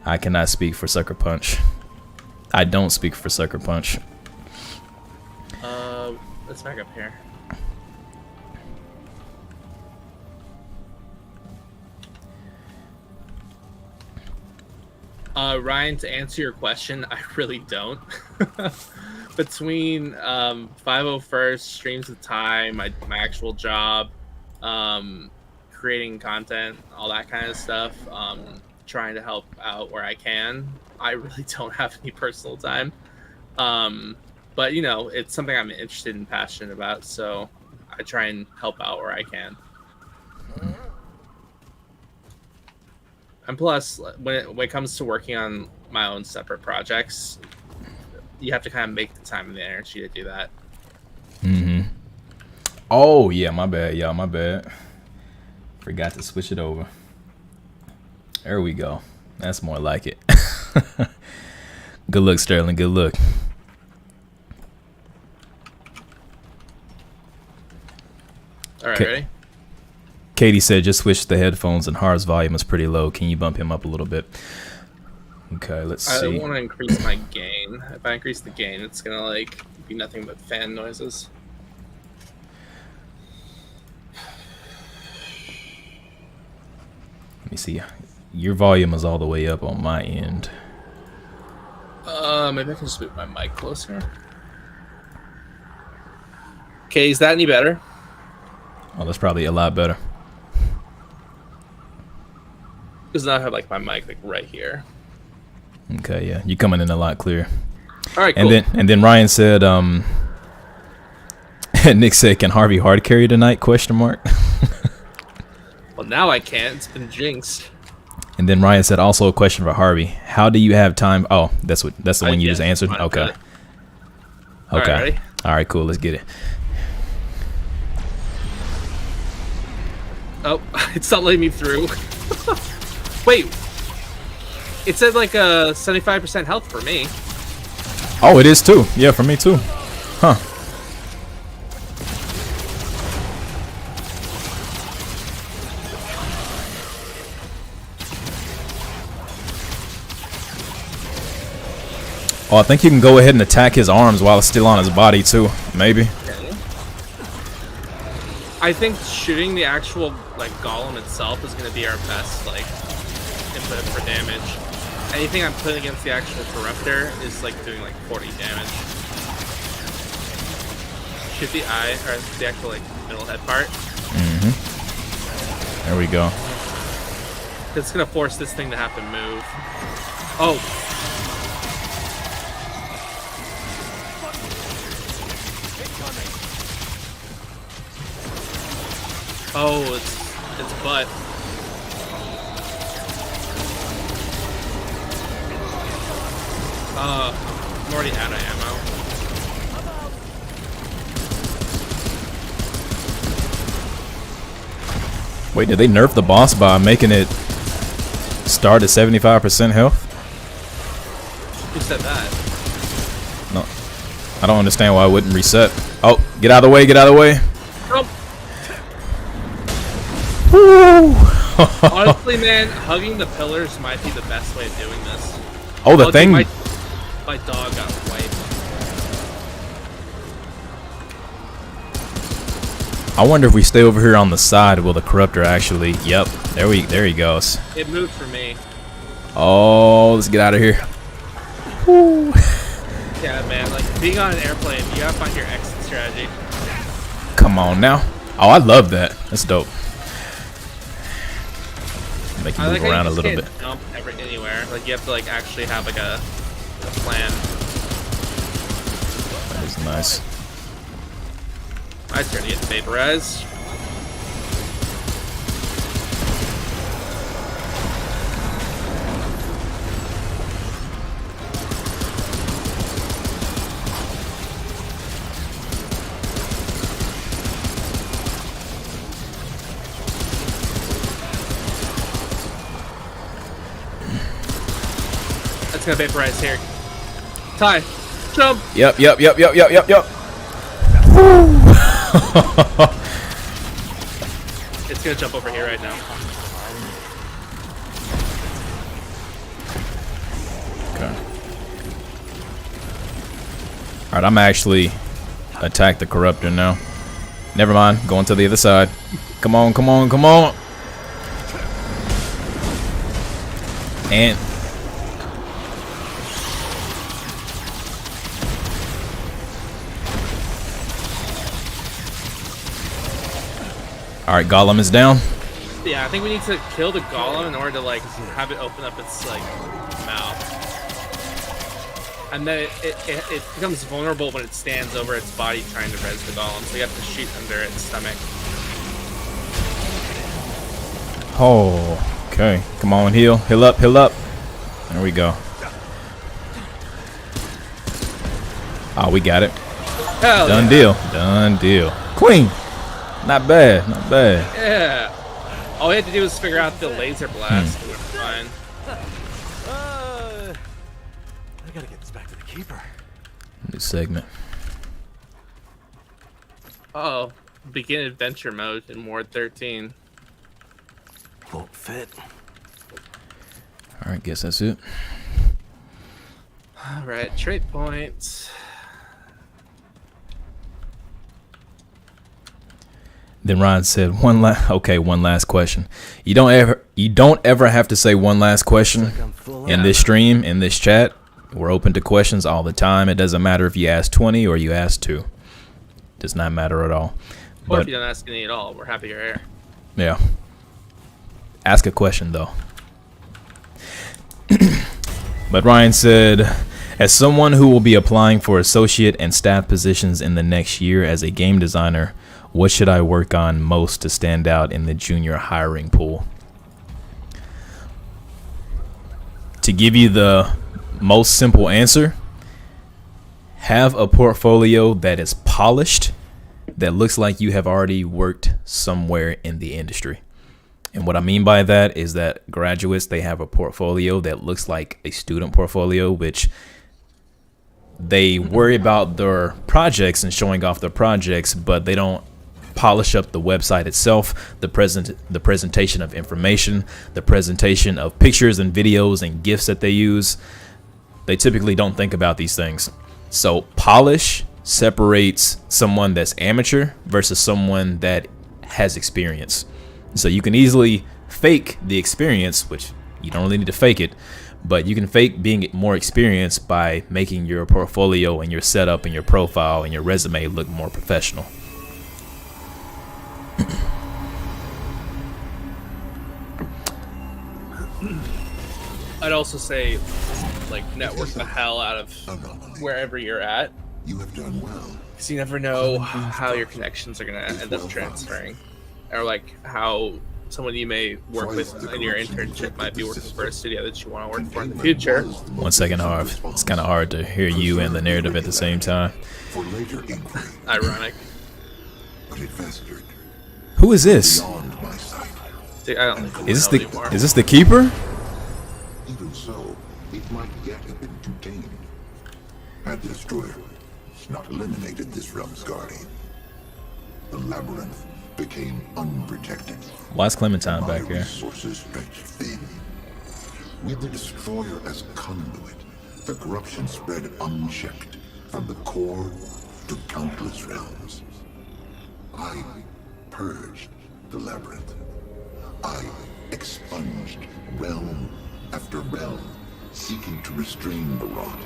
I cannot speak for Sucker Punch. I don't speak for Sucker Punch. Let's back up here. Ryan, to answer your question, I really don't. Between 501st, streams of time, my actual job, creating content, all that kind of stuff, trying to help out where I can, I really don't have any personal time. But, you know, it's something I'm interested and passionate about, so I try and help out where I can. And plus, when it comes to working on my own separate projects, you have to kind of make the time and the energy to do that. Mm-hmm. Oh, yeah, my bad, y'all, my bad. Forgot to switch it over. There we go. That's more like it. Good look, Sterling, good look. All right, ready? Katie said, just switch the headphones and Harv's volume is pretty low. Can you bump him up a little bit? Okay, let's see. I want to increase my gain. If I increase the gain, it's going to like be nothing but fan noises. Let me see. Your volume is all the way up on my end. Maybe I can just move my mic closer. Okay, is that any better? Oh, that's probably a lot better. Because now I have like my mic like right here. Okay, yeah, you're coming in a lot clearer. All right, cool. And then Ryan said, Nick said, "Can Harvey hard carry tonight?" Question mark. Well, now I can't. It's been jinxed. And then Ryan said, also a question for Harvey: how do you have time? Oh, that's the one you just answered. Okay. Okay. All right, ready? All right, cool. Let's get it. Oh, it's not letting me through. Wait, it said like a 75% health for me. Oh, it is too. Yeah, for me too. Huh. Oh, I think you can go ahead and attack his arms while it's still on his body too. Maybe. Okay. I think shooting the actual like golem itself is going to be our best like input for damage. Anything I'm putting against the actual corruptor is like doing like 40 damage. Shoot the eye or the actual like middle head part. Mm-hmm. There we go. It's gonna force this thing to have to move. Oh. Oh, it's butt. I'm already out of ammo. Wait, did they nerf the boss by making it start at 75% health? Who said that? No, I don't understand why it wouldn't reset. Oh, get out of the way! Get out of the way! Oh. Honestly, man, hugging the pillars might be the best way of doing this. Oh, the thing. My dog got wiped. I wonder if we stay over here on the side, will the corruptor actually? Yep, there he goes. It moved for me. Oh, let's get out of here. Woo. Yeah, man. Like being on an airplane, you gotta find your exit strategy. Come on now. Oh, I love that. That's dope. Make you move around a little bit. Jump anywhere. Like you have to like actually have like a plan. That is nice. My turn to get vaporized. That's gonna vaporize here. Ty, jump! Yep. It's gonna jump over here right now. Okay. Alright, I'm actually attack the corruptor now. Never mind, going to the other side. Come on. And alright, Golem is down. Yeah, I think we need to kill the golem in order to like have it open up its like mouth, and then it becomes vulnerable when it stands over its body trying to res the golem. So you have to shoot under its stomach. Oh, okay. Come on, heal up. There we go. Oh, we got it. Hell Done deal. Queen. Not bad. Yeah. All we had to do was figure out the laser blast. We're fine. I gotta get this back to the keeper. New segment. Oh, begin adventure mode in Ward 13. Won't fit. Alright, guess that's it. All right, trait points. Then Ryan said, one last question. You don't ever have to say one last question in this stream, in this chat. We're open to questions all the time. It doesn't matter if you ask 20 or you ask 2. Does not matter at all. Or if you don't ask any at all, we're happy you're here. Yeah. Ask a question though. But Ryan said, as someone who will be applying for associate and staff positions in the next year as a game designer, what should I work on most to stand out in the junior hiring pool? To give you the most simple answer, have a portfolio that is polished, that looks like you have already worked somewhere in the industry. And what I mean by that is that graduates, they have a portfolio that looks like a student portfolio, which they worry about their projects and showing off their projects, but they don't polish up the website itself, the presentation of information, the presentation of pictures and videos and GIFs that they use. They typically don't think about these things. So polish separates someone that's amateur versus someone that has experience. So you can easily fake the experience, which you don't really need to fake it, but you can fake being more experienced by making your portfolio and your setup and your profile and your resume look more professional. I'd also say, like, network the hell out of wherever you're at. You have done well. Because you never know how your connections are going to end up transferring. Or, like, how someone you may work with in your internship might be working for a studio that you want to work for in the future. 1 second, Harv. It's kind of hard to hear you and the narrative at the same time. For later inquiry, Ironic. but it festered Who is this? beyond my sight. See, I don't think Is we'll this know anymore. the keeper? Even so, it might yet have been contained. Had the destroyer not eliminated this realm's guardian, the labyrinth became unprotected. Why is Clementine back My here? resources stretched thin. With the destroyer as conduit, the corruption spread unchecked from the core to countless realms. I purged the labyrinth. I expunged realm after realm, seeking to restrain the rot.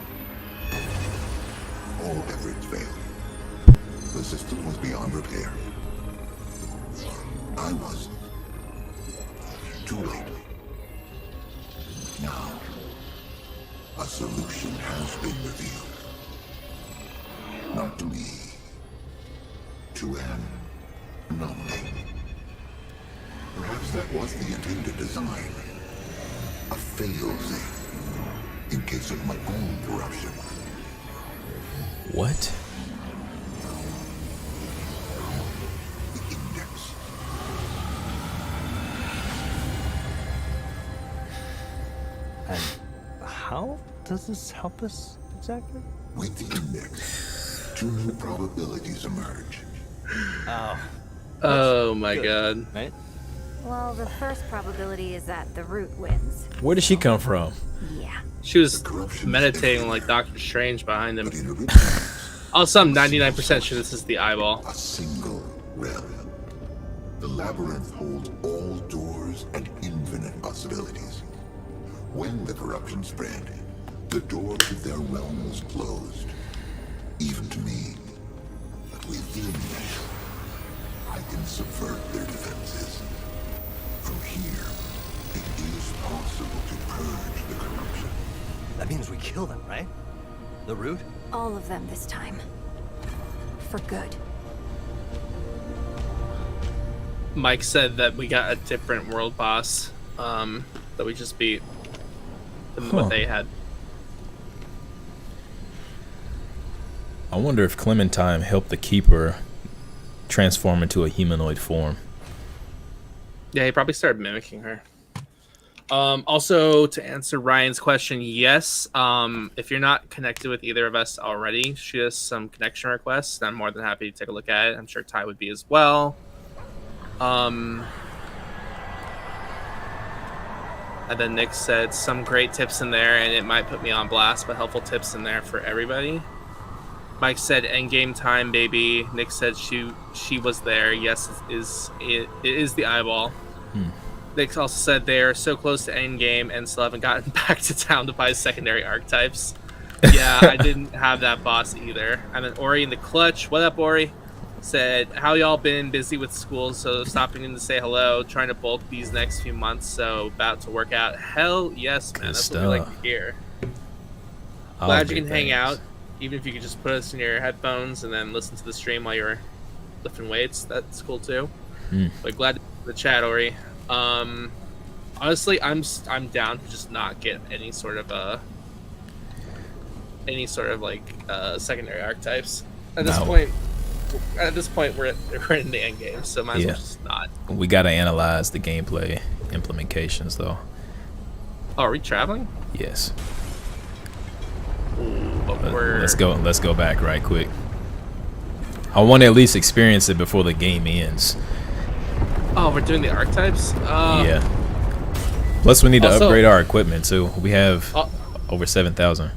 All efforts failed. The system was beyond repair. I was too late. Now, a solution has been revealed. Not to me, to an anomaly. Perhaps that was the intended design. A fail-safe, in case of my own corruption. What? The index. And how does this help us exactly? With the index, 2 new probabilities emerge. Oh my god. Right? Well, the first probability is that the root wins. Where did she come from? Yeah. She was Corruption meditating like Doctor Strange behind him. But in original, Also, I'm 99% sure this is the eyeball. a single realm. The labyrinth holds all doors and infinite possibilities. When the corruption spread, the door to their realm was closed. Even to me. But within them, I can subvert their defenses. From here, it is possible to purge the corruption. That means we kill them, right? The root? All of them this time. For good. Mike said that we got a different world boss that we just beat than what they had. I wonder if Clementine helped the Keeper transform into a humanoid form. Yeah, he probably started mimicking her. Also, to answer Ryan's question, yes. If you're not connected with either of us already, shoot us some connection requests. I'm more than happy to take a look at it. I'm sure Ty would be as well. And then Nick said some great tips in there, and it might put me on blast, but helpful tips in there for everybody. Mike said endgame time, baby. Nick said she was there. Yes, it is the eyeball. Nick also said they're so close to endgame and still haven't gotten back to town to buy secondary archetypes. Yeah, I didn't have that boss either. And then Ori in the clutch. What up, Ori? Said, how y'all been? Busy with school, so stopping in to say hello. Trying to bulk these next few months, so about to work out. Hell yes, man. That's what we like to hear. Glad you can hang out. Even if you could just put us in your headphones and then listen to the stream while you're lifting weights, that's cool too. But glad to the chat, Ori. Honestly, I'm down to just not get any sort of like secondary archetypes at this point. At this point, we're in the end game, so might as well just not. We gotta analyze the gameplay implementations, though. Oh, are we traveling? Yes. Ooh, but we're... Let's go back right quick. I want to at least experience it before the game ends. Oh, we're doing the archetypes? Yeah. Plus, we need to upgrade our equipment too. We have over 7,000.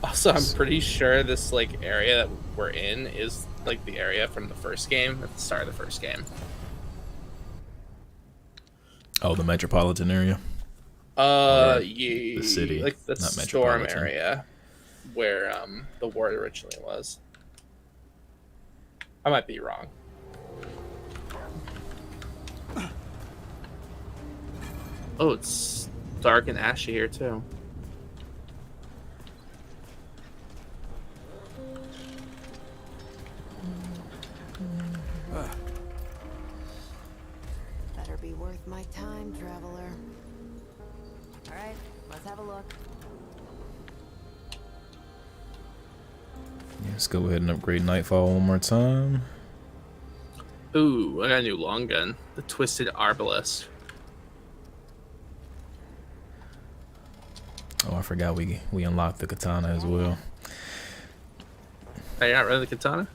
Also, I'm pretty sure this like area that we're in is like the area from the first game, at the start of the first game. Oh, the metropolitan area. Yeah, the city, like the not storm metropolitan. area where the ward originally was. I might be wrong. Oh, it's dark and ashy here too. Better be worth my time, traveler. All right, let's have a look. Let's go ahead and upgrade Nightfall one more time. Ooh, I got a new long gun. The Twisted Arbalest. Oh, I forgot we unlocked the katana as well. Are you not running the katana?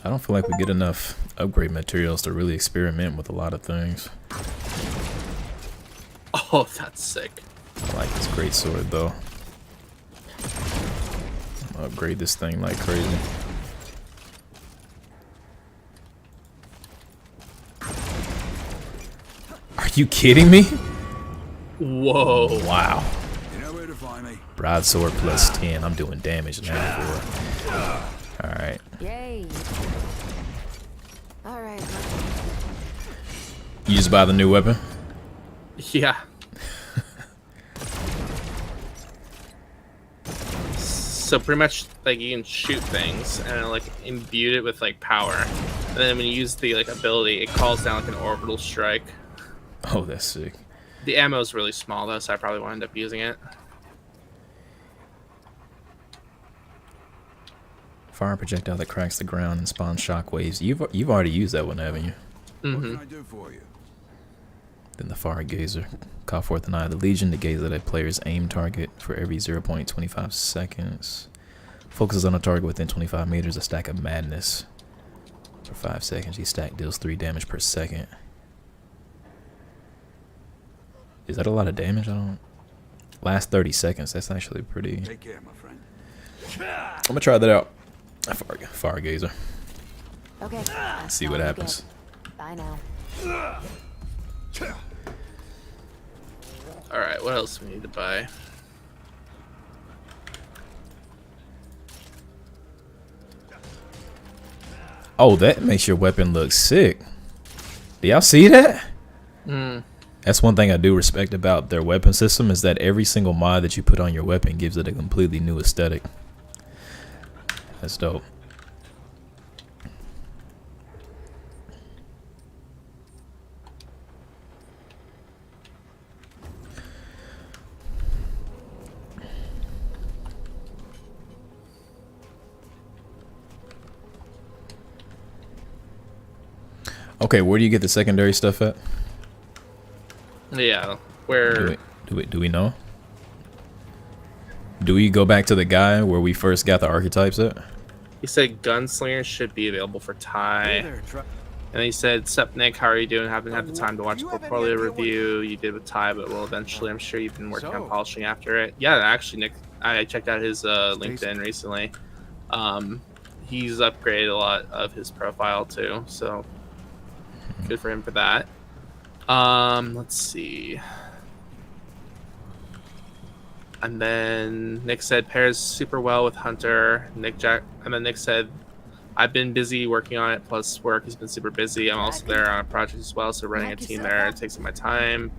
I don't feel like we get enough upgrade materials to really experiment with a lot of things. Oh, that's sick. I like this great sword though. I'm gonna upgrade this thing like crazy. you kidding me? Whoa. Wow. You know where to find me. Broadsword plus 10. I'm doing damage now. Alright. Yay. All right. You just buy the new weapon? Yeah. So pretty much like you can shoot things and like imbue it with like power. And then when you use the like ability, it calls down like an orbital strike. Oh, that's sick. The ammo is really small though, so I probably won't end up using it. Fire projectile that cracks the ground and spawns shockwaves. You've already used that one, haven't you? What can I do for you? Then the fire gazer. Call forth an eye of the Legion to gaze at a player's aim target for every 0.25 seconds. Focuses on a target within 25 meters. A stack of madness. For 5 seconds, each stack deals 3 damage per second. Is that a lot of damage? I don't. Last 30 seconds. That's actually pretty. Take care, my friend. I'm gonna try that out. Fire gazer. Okay. See what happens. Bye now. Alright, what else do we need to buy? Oh, that makes your weapon look sick. Do y'all see that? That's one thing I do respect about their weapon system, is that every single mod that you put on your weapon gives it a completely new aesthetic. That's dope. Okay, where do you get the secondary stuff at? Yeah, where... Do we know? Do we go back to the guy where we first got the archetypes at? He said Gunslinger should be available for Ty. And he said, "Sup Nick, how are you doing? Haven't had the time to watch the portfolio review you did with Ty, but will eventually. I'm sure you've been working on polishing after it." Yeah, actually, Nick, I checked out his LinkedIn recently. He's upgraded a lot of his profile too, so good for him for that. Let's see. And then Nick said pairs super well with Hunter. And then Nick said, "I've been busy working on it, plus work has been super busy. I'm also there on a project as well, so running a team there takes up my time."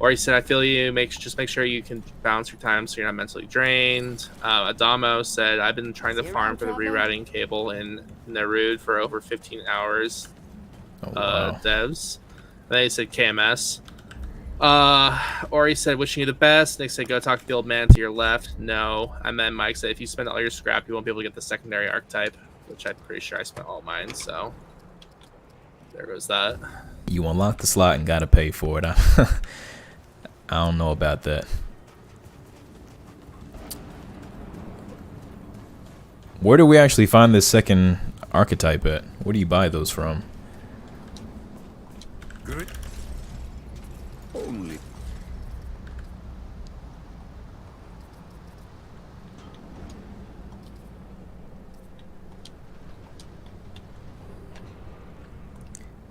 Or he said, "I feel you. Just make sure you can balance your time so you're not mentally drained." Adamo said, "I've been trying to farm for the rerouting cable in Nerud for over 15 hours." Oh, wow. Devs. And then he said KMS. Or he said, "Wishing you the best." Nick said, "Go talk to the old man to your left." No. And then Mike said, "If you spend all your scrap, you won't be able to get the secondary archetype," which I'm pretty sure I spent all mine, so there goes that. You unlock the slot and gotta pay for it. I don't know about that. Where do we actually find this second archetype at? Where do you buy those from? Good. Only.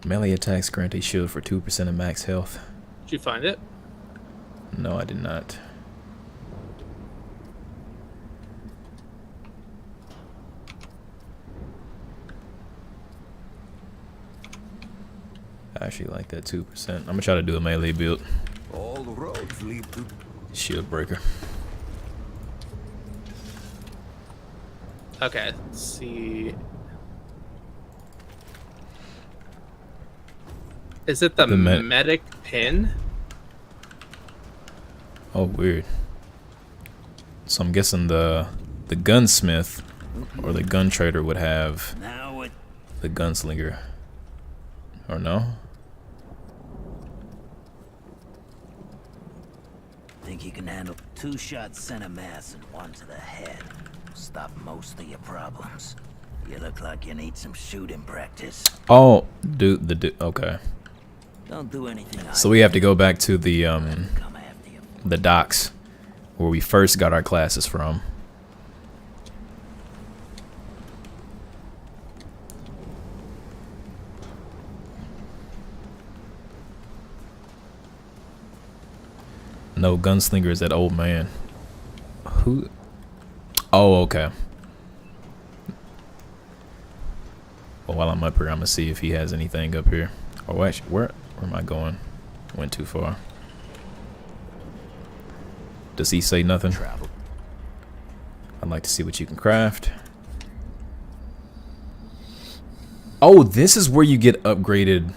Melee attacks grant a shield for 2% of max health. Did you find it? No, I did not. I actually like that 2%. I'm gonna try to do a melee build. All roads lead to. Shield breaker. Okay, let's see. Is it the medic pin? Oh, weird. So I'm guessing the gunsmith or the gun trader would have the gunslinger. Or no? Think you can handle 2 shots center mass and 1 to the head. Stop most of your problems. You look like you need some shooting practice. Oh, okay. Don't do anything. So we have to go back to the docks where we first got our classes from. No, gunslinger is that old man. Who? Oh, okay. Well, while I'm up here, I'm gonna see if he has anything up here. Oh, actually, where am I going? Went too far. Does he say nothing? Travel. I'd like to see what you can craft. Oh, this is where you get upgraded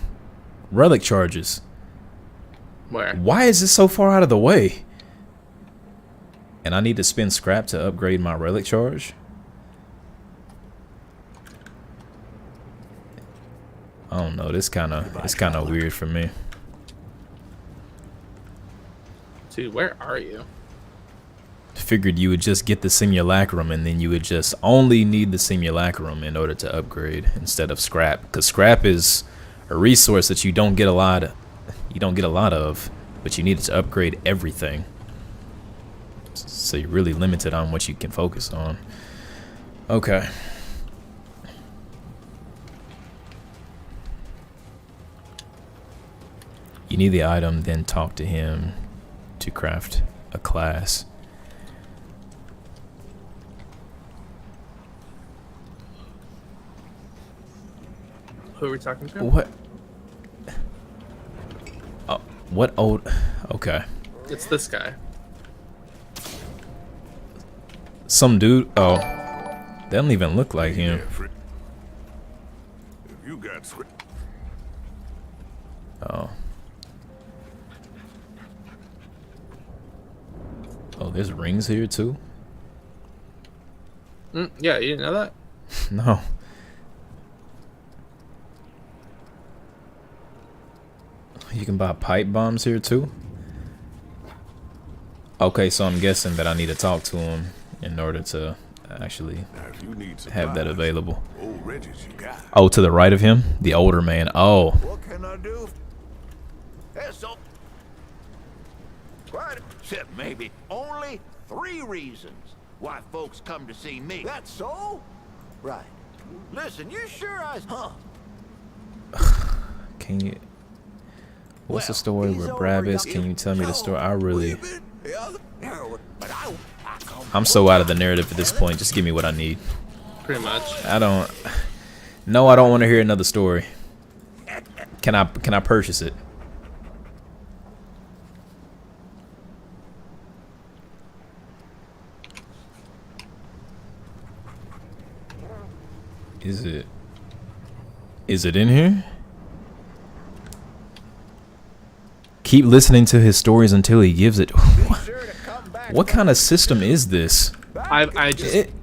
relic charges. Where? Why is this so far out of the way? And I need to spend scrap to upgrade my relic charge? I don't know. It's kind of weird for me. Dude, where are you? Figured you would just get the simulacrum and then you would just only need the simulacrum in order to upgrade instead of scrap, because scrap is a resource that you don't get a lot of, but you need it to upgrade everything, so you're really limited on what you can focus on. Okay, you need the item, then talk to him to craft a class. Who are we talking to? What? Oh, what old? Okay. It's this guy. Some dude. Oh, they don't even look like him. If you got script. Oh. Oh, there's rings here too? Yeah, you didn't know that? No. You can buy pipe bombs here too? Okay, so I'm guessing that I need to talk to him in order to actually Now, if you need have that supplies, available. Old Reggie's you got. Oh, to the right of him? The older man. Oh. What can I do? There's so quite except maybe only 3 reasons why folks come to see me. That's so? Right. Listen, you sure Can you... What's the Well, story he's with over Brabus? here. Can you tell me the story? I really... But I'm so out of the narrative at this point. Just give me what I need. Pretty much. I don't... No, I don't want to hear another story. Can I purchase it? Is it in here? Keep listening to his stories until he gives it. What kind of system is this? I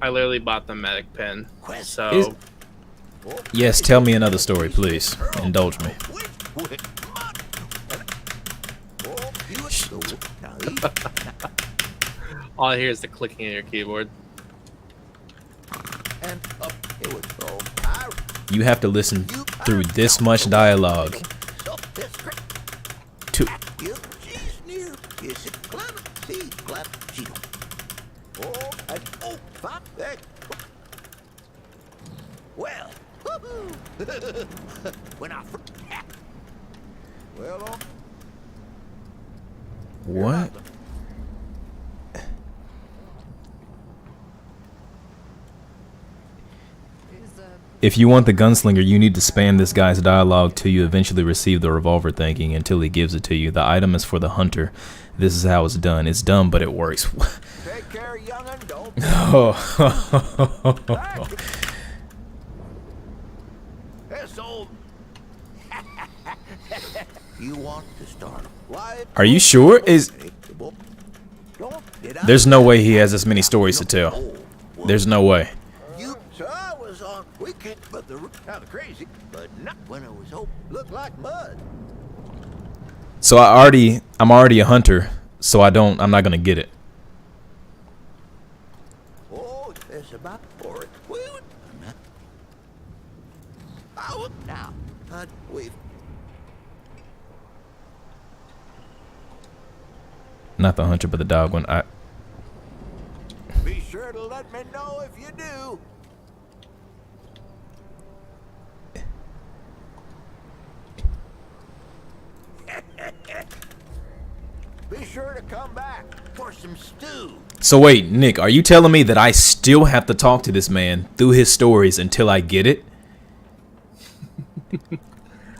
literally bought the medic pin. So Yes, tell me another story, please. Indulge me. all I hear is the clicking of your keyboard. You have to listen through this much dialogue to... Well, when I What? If you want the gunslinger, you need to spam this guy's dialogue till you eventually receive the revolver thanking until he gives it to you. The item is for the hunter. This is how it's done. It's dumb, but it works. take care, young'un, don't Oh. This old you want to start life? Are you sure? There's no way he has this many stories to tell. There's no way. So I was on weekend, but the kind of crazy, but not when it was open. Looked like mud. So I'm already a hunter, so I'm not gonna get it. Oh, it's about for it. I would now. We've Not the hunter, but the dog one. be sure to let me know if you do. Be sure to come back for some stew. So wait, Nick, are you telling me that I still have to talk to this man through his stories until I get it?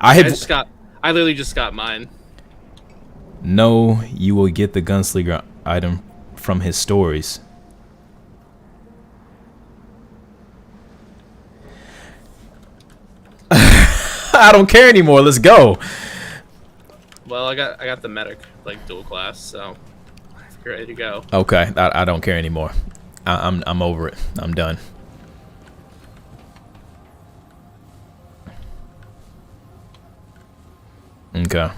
I literally just got mine. No, you will get the gunslinger item from his stories. I don't care anymore. Let's go. Well, I got the medic like dual class, so you're ready to go. Okay, I don't care anymore. I'm over it. I'm done. Okay.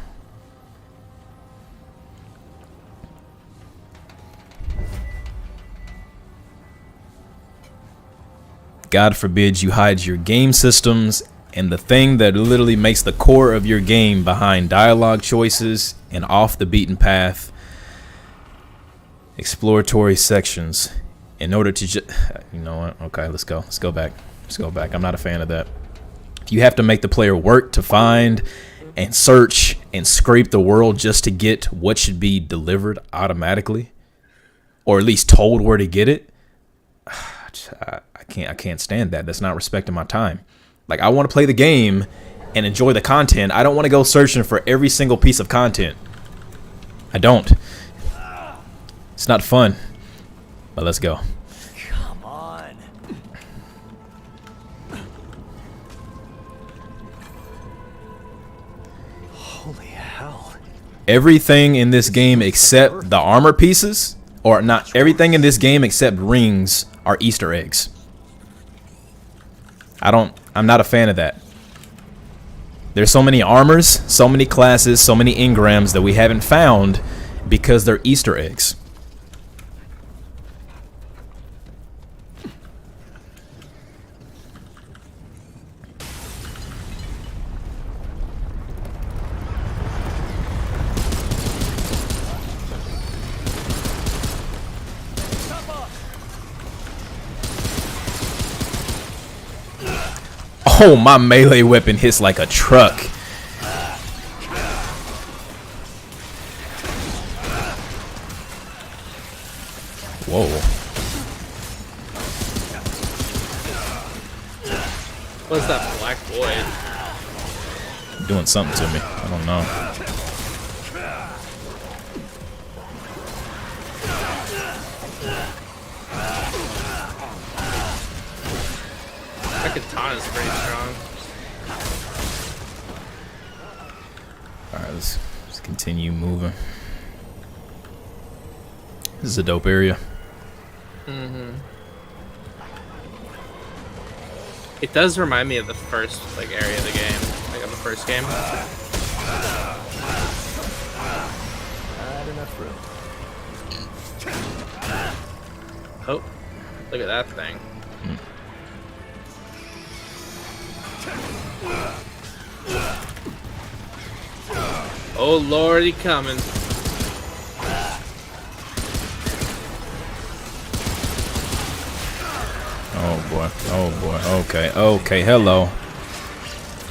God forbid you hide your game systems and the thing that literally makes the core of your game behind dialogue choices and off the beaten path exploratory sections in order to just, you know what? Okay, let's go back. I'm not a fan of that. If you have to make the player work to find and search and scrape the world just to get what should be delivered automatically, or at least told where to get it, I can't stand that. That's not respecting my time. Like, I want to play the game and enjoy the content. I don't want to go searching for every single piece of content. I don't. It's not fun. But let's go. Come on. Holy hell. Everything in this game except the armor pieces, or not everything in this game except rings, are Easter eggs. I'm not a fan of that. There's so many armors, so many classes, so many engrams that we haven't found because they're Easter eggs. Oh, my melee weapon hits like a truck. Whoa. What's that black void? Doing something to me. I don't know. That katana's pretty strong. Alright, let's continue moving. This is a dope area. It does remind me of the first area of the game, like of the first game. Not enough room. Oh, look at that thing. Oh Lord, he coming. Oh boy. Oh boy. Okay. Okay. Hello.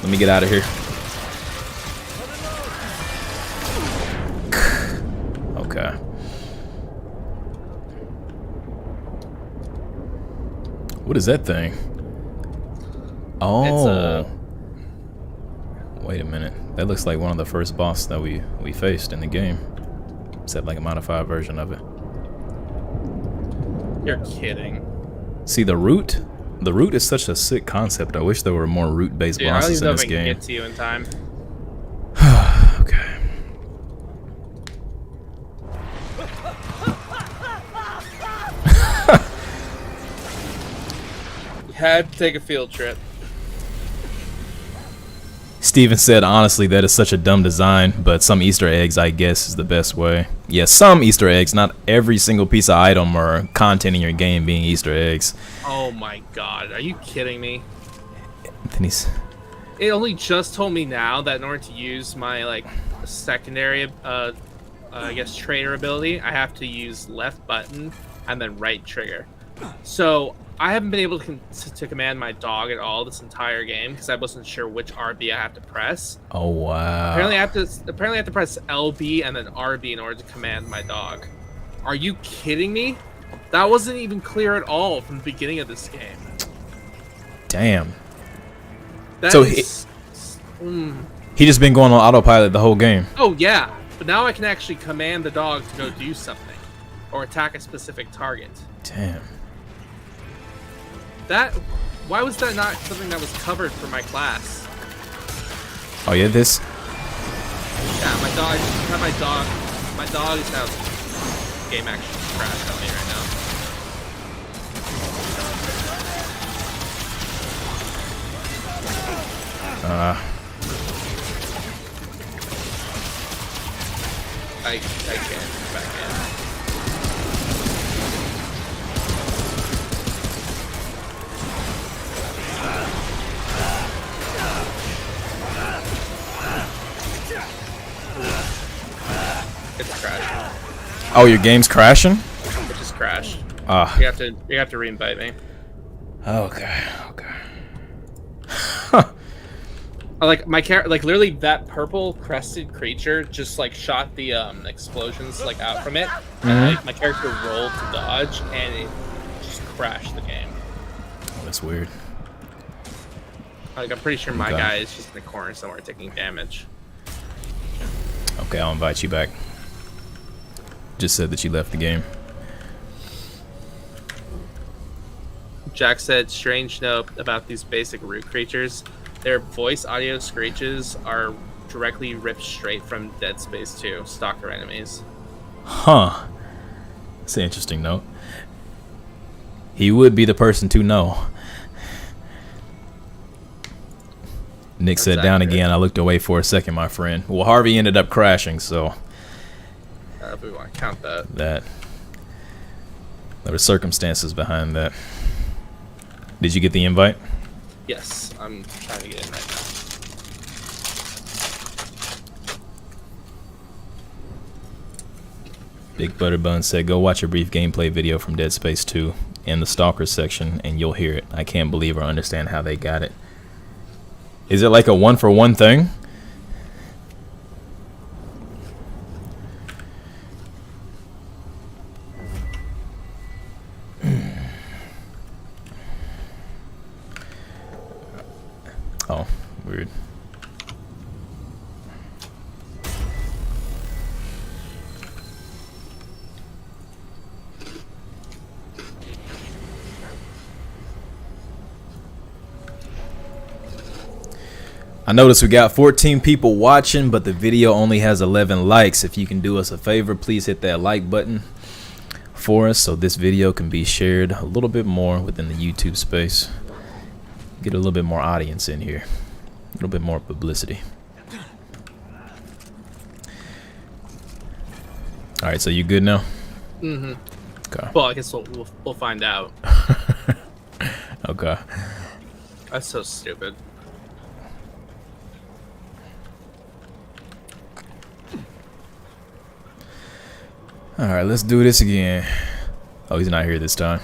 Let me get out of here. Okay. What is that thing? Oh. Wait a minute. That looks like one of the first boss that we faced in the game. Except like a modified version of it. You're kidding. See, the root? The root is such a sick concept. I wish there were more root-based bosses in this game. I don't even know if I can get to you in time. Okay. You had to take a field trip. Steven said, honestly, that is such a dumb design, but some Easter eggs, I guess, is the best way. Yeah, some Easter eggs, not every single piece of item or content in your game being Easter eggs. Oh my god, are you kidding me? Anthony's... It only just told me now that in order to use my, secondary, I guess, trader ability, I have to use left button and then right trigger. So, I haven't been able to command my dog at all this entire game because I wasn't sure which RB I have to press. Oh wow. Apparently I have to press LB and then RB in order to command my dog. Are you kidding me? That wasn't even clear at all from the beginning of this game. Damn. That So is, he just been going on autopilot the whole game. Oh yeah, but now I can actually command the dog to go do something or attack a specific target. Damn. Why was that not something that was covered for my class? Oh yeah, this. Yeah, my dog is now game actually crashed on me right now. I can't get back in. It's crashing. Oh, your game's crashing? It just crashed. Ah. You have to re-invite me. Okay. Like my character, like literally that purple crested creature just like shot the explosions like out from it. And, like, my character rolled to dodge and it just crashed the game. Oh, that's weird. Like I'm pretty sure my Okay. guy is just in the corner somewhere taking damage. Okay, I'll invite you back. Just said that you left the game. Jack said, strange note about these basic root creatures. Their voice audio screeches are directly ripped straight from Dead Space 2 stalker enemies. Huh. That's an interesting note. He would be the person to know. Nick That's said down accurate. again. I looked away for a second, my friend. Well, Harvey ended up crashing, so If we want to count that. there were circumstances behind that. Did you get the invite? Yes, I'm trying to get in right now. Big Butterbun said, go watch a brief gameplay video from Dead Space 2 in the Stalker section, and you'll hear it. I can't believe or understand how they got it. Is it like a one-for-one thing? Oh, weird. I noticed we got 14 people watching, but the video only has 11 likes. If you can do us a favor, please hit that like button for us so this video can be shared a little bit more within the YouTube space. Get a little bit more audience in here. A little bit more publicity. Alright, so you good now? Mm-hmm. Okay. Well, I guess we'll find out. Okay. That's so stupid. Alright, let's do this again. Oh, he's not here this time.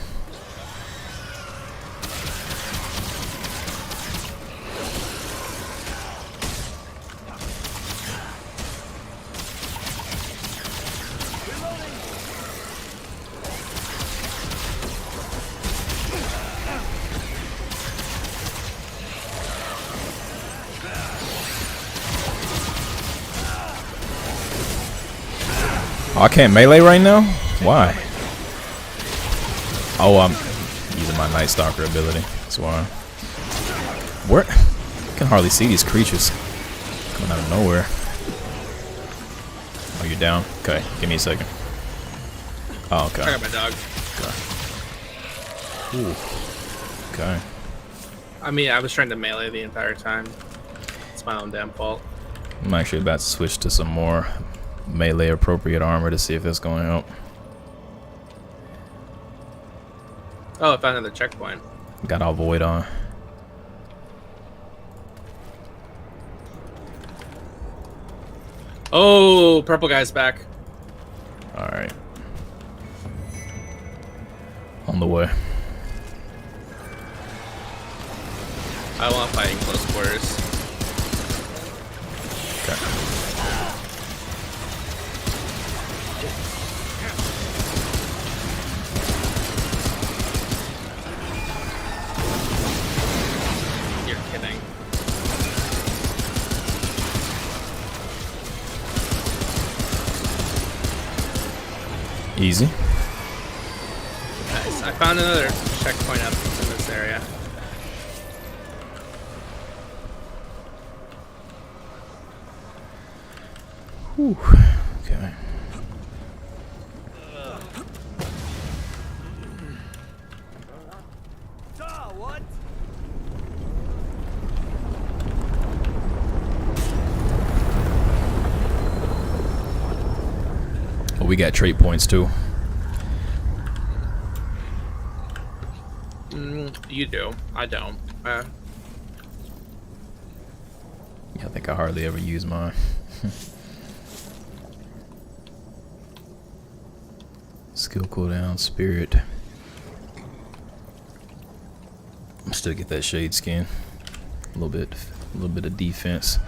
Oh, I can't melee right now? Why? Oh, I'm using my Night Stalker ability. That's why. Where? I can hardly see these creatures coming out of nowhere. Oh, you're down? Okay, give me a second. Oh, okay. I got my dog. Okay. Ooh. Okay. I mean, I was trying to melee the entire time. It's my own damn fault. I'm actually about to switch to some more melee appropriate armor to see if that's going to help. Oh, I found another checkpoint. Got all void on. Oh, purple guy's back. Alright. On the way. I want fighting close quarters. You're kidding. Easy. Nice. I found another checkpoint up in this area. Whew. Okay. What? Oh, we got trait points too. You do. I don't. Yeah, I think I hardly ever use mine. Skill cooldown, spirit. Still get that shade skin. A little bit of defense.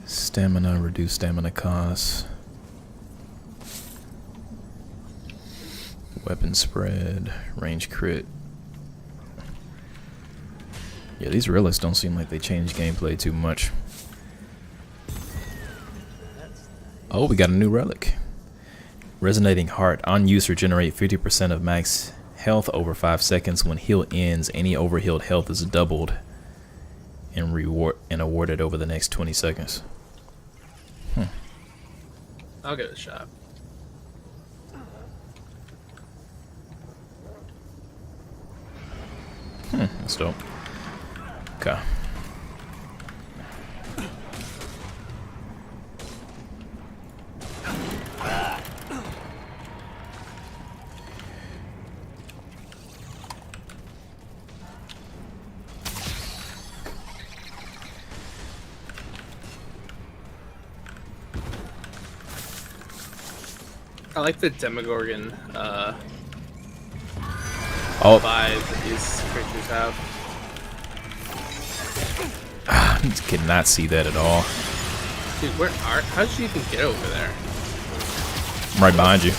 Stamina, reduce stamina costs. Weapon spread, range crit. Yeah, these relics don't seem like they change gameplay too much. Oh, we got a new relic. Resonating Heart. On use, regenerate 50% of max health over 5 seconds. When heal ends, any overhealed health is doubled and awarded over the next 20 seconds. I'll give it a shot. That's dope. Okay. I like the Demogorgon Oh, vibe that these creatures have. I could not see that at all. Dude, how did you even get over there? I'm right behind you.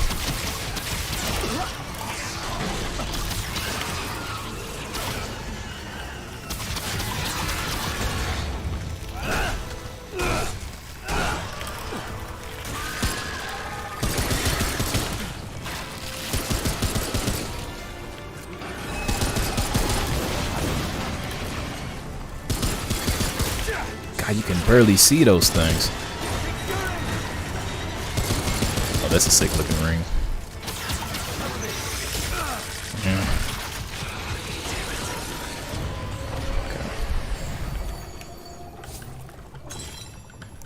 God, you can barely see those things. Oh, that's a sick looking ring. Yeah.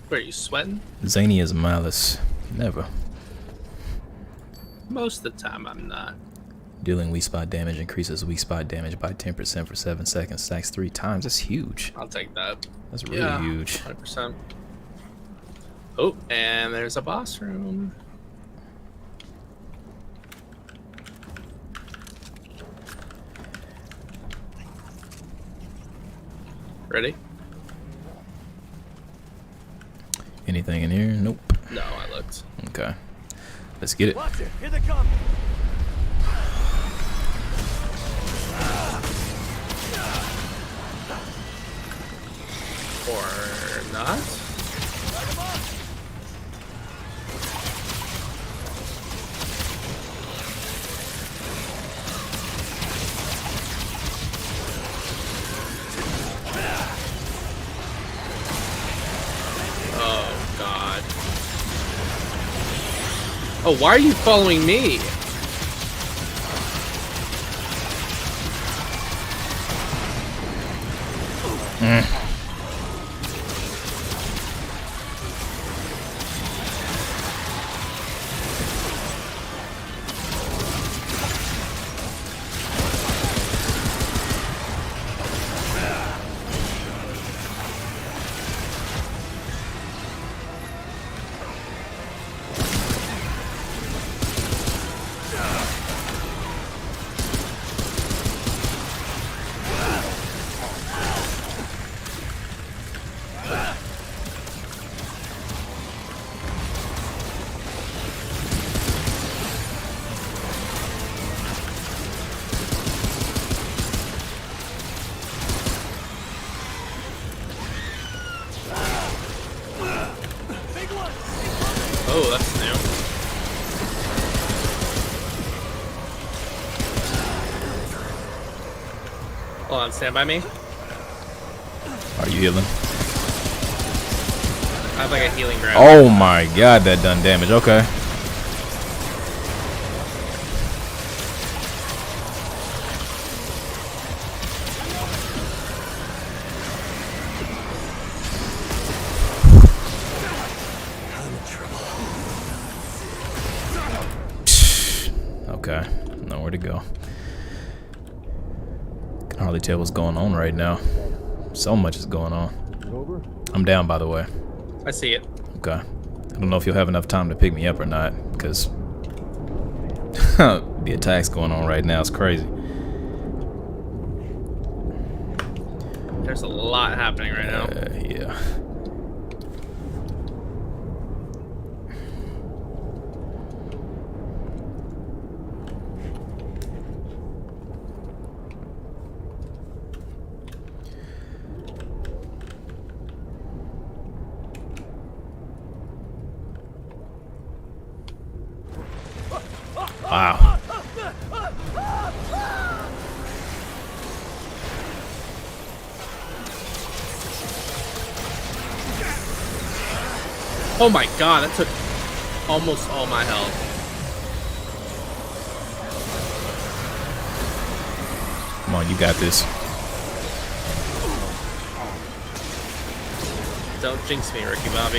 Where are you sweating? Zany as Malice. Never. Most of the time, I'm not. Dealing weak spot damage increases weak spot damage by 10% for 7 seconds. Stacks 3 times. That's huge. I'll take that. That's really huge. 100%. Oh, and there's a boss room. Ready? Anything in here? Nope. No, I looked. Okay. Let's get it. Watch it. Here they come. Or not? Oh, God. Oh, why are you following me? Oh, that's new. Hold on, stand by me. Are you healing? I have like a healing grab. Oh my god, that done damage. Okay. Okay, nowhere to go. Can hardly tell what's going on right now. So much is going on. I'm down, by the way. I see it. Okay. I don't know if you'll have enough time to pick me up or not, because the attack's going on right now. It's crazy. There's a lot happening right now. Yeah. Wow. Oh my god, that took almost all my health. Come on, you got this. Don't jinx me, Ricky Bobby.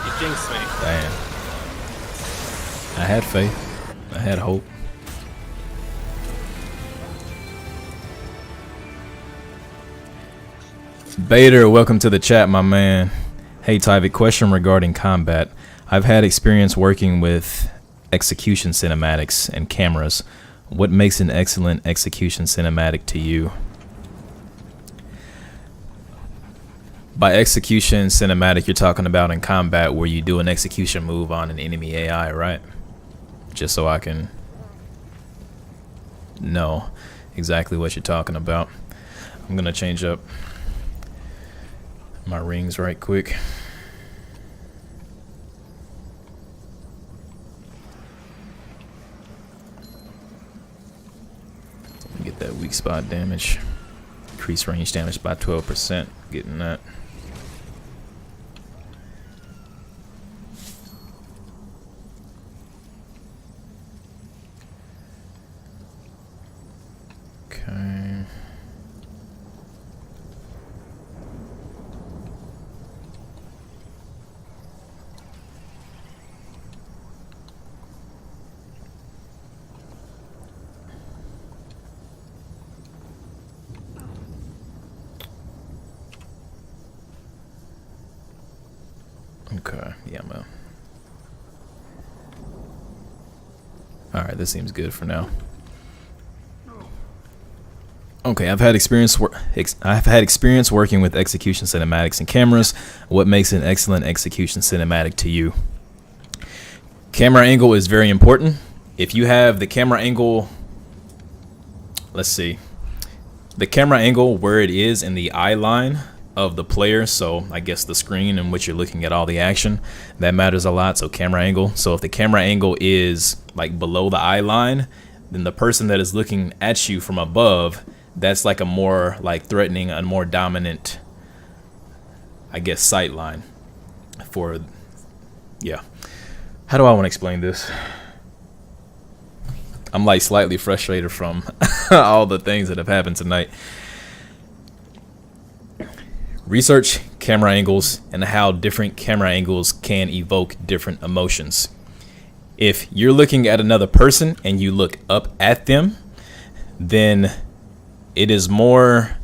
You jinxed me. Damn. I had faith. I had hope. Bader, welcome to the chat, my man. Hey, Tyvic, question regarding combat. I've had experience working with execution cinematics and cameras. What makes an excellent execution cinematic to you? By execution cinematic, you're talking about in combat where you do an execution move on an enemy AI, right? Just so I can know exactly what you're talking about. I'm gonna change up my rings right quick. Get that weak spot damage. Increase range damage by 12%. Getting that. Okay. Okay, yeah, man. Alright, this seems good for now. Okay, I've had experience working with execution cinematics and cameras. What makes an excellent execution cinematic to you? Camera angle is very important. If you have the camera angle, let's see, the camera angle where it is in the eye line of the player, so I guess the screen in which you're looking at all the action, that matters a lot. So camera angle. So if the camera angle is like below the eye line, then the person that is looking at you from above, that's like a more like threatening, a more dominant, I guess, sight line for, yeah. How do I want to explain this? I'm like slightly frustrated from all the things that have happened tonight. Research camera angles and how different camera angles can evoke different emotions. If you're looking at another person and you look up at them, then it is more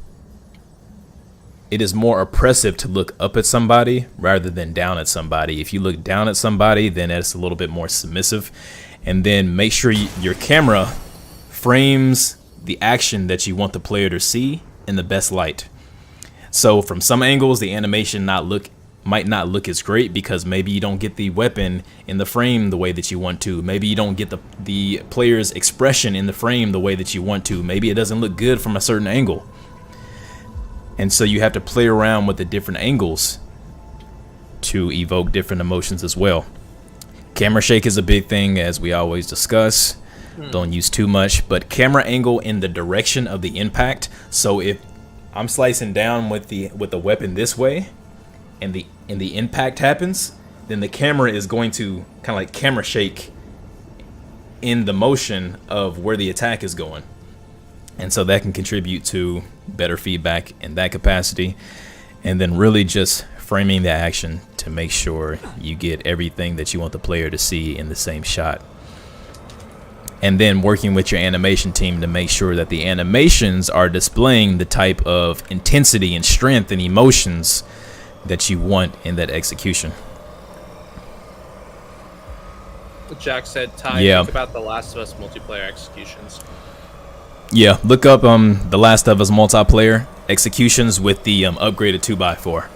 oppressive to look up at somebody rather than down at somebody. If you look down at somebody, then it's a little bit more submissive. And then make sure your camera frames the action that you want the player to see in the best light. So from some angles, the animation might not look as great because maybe you don't get the weapon in the frame the way that you want to. Maybe you don't get the player's expression in the frame the way that you want to. Maybe it doesn't look good from a certain angle. And so you have to play around with the different angles to evoke different emotions as well. Camera shake is a big thing, as we always discuss. Don't use too much, but camera angle in the direction of the impact. So if I'm slicing down with the weapon this way, and the impact happens, then the camera is going to kind of like camera shake in the motion of where the attack is going, and so that can contribute to better feedback in that capacity. And then really just framing the action to make sure you get everything that you want the player to see in the same shot. And then working with your animation team to make sure that the animations are displaying the type of intensity and strength and emotions that you want in that execution. Jack said, Ty, Yeah. think about the Last of Us multiplayer executions. Yeah, look up The Last of Us multiplayer executions with the upgraded 2x4.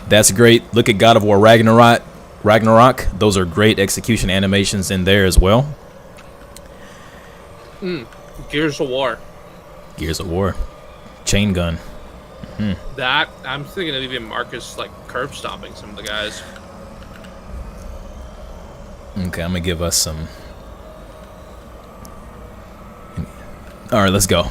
That's great. Look at God of War Ragnarok. Those are great execution animations in there as well. Gears of War. Gears of War. Chain gun. That, I'm thinking of even Marcus, like, curb stomping some of the guys. Okay, I'm gonna give us some. All right, let's go.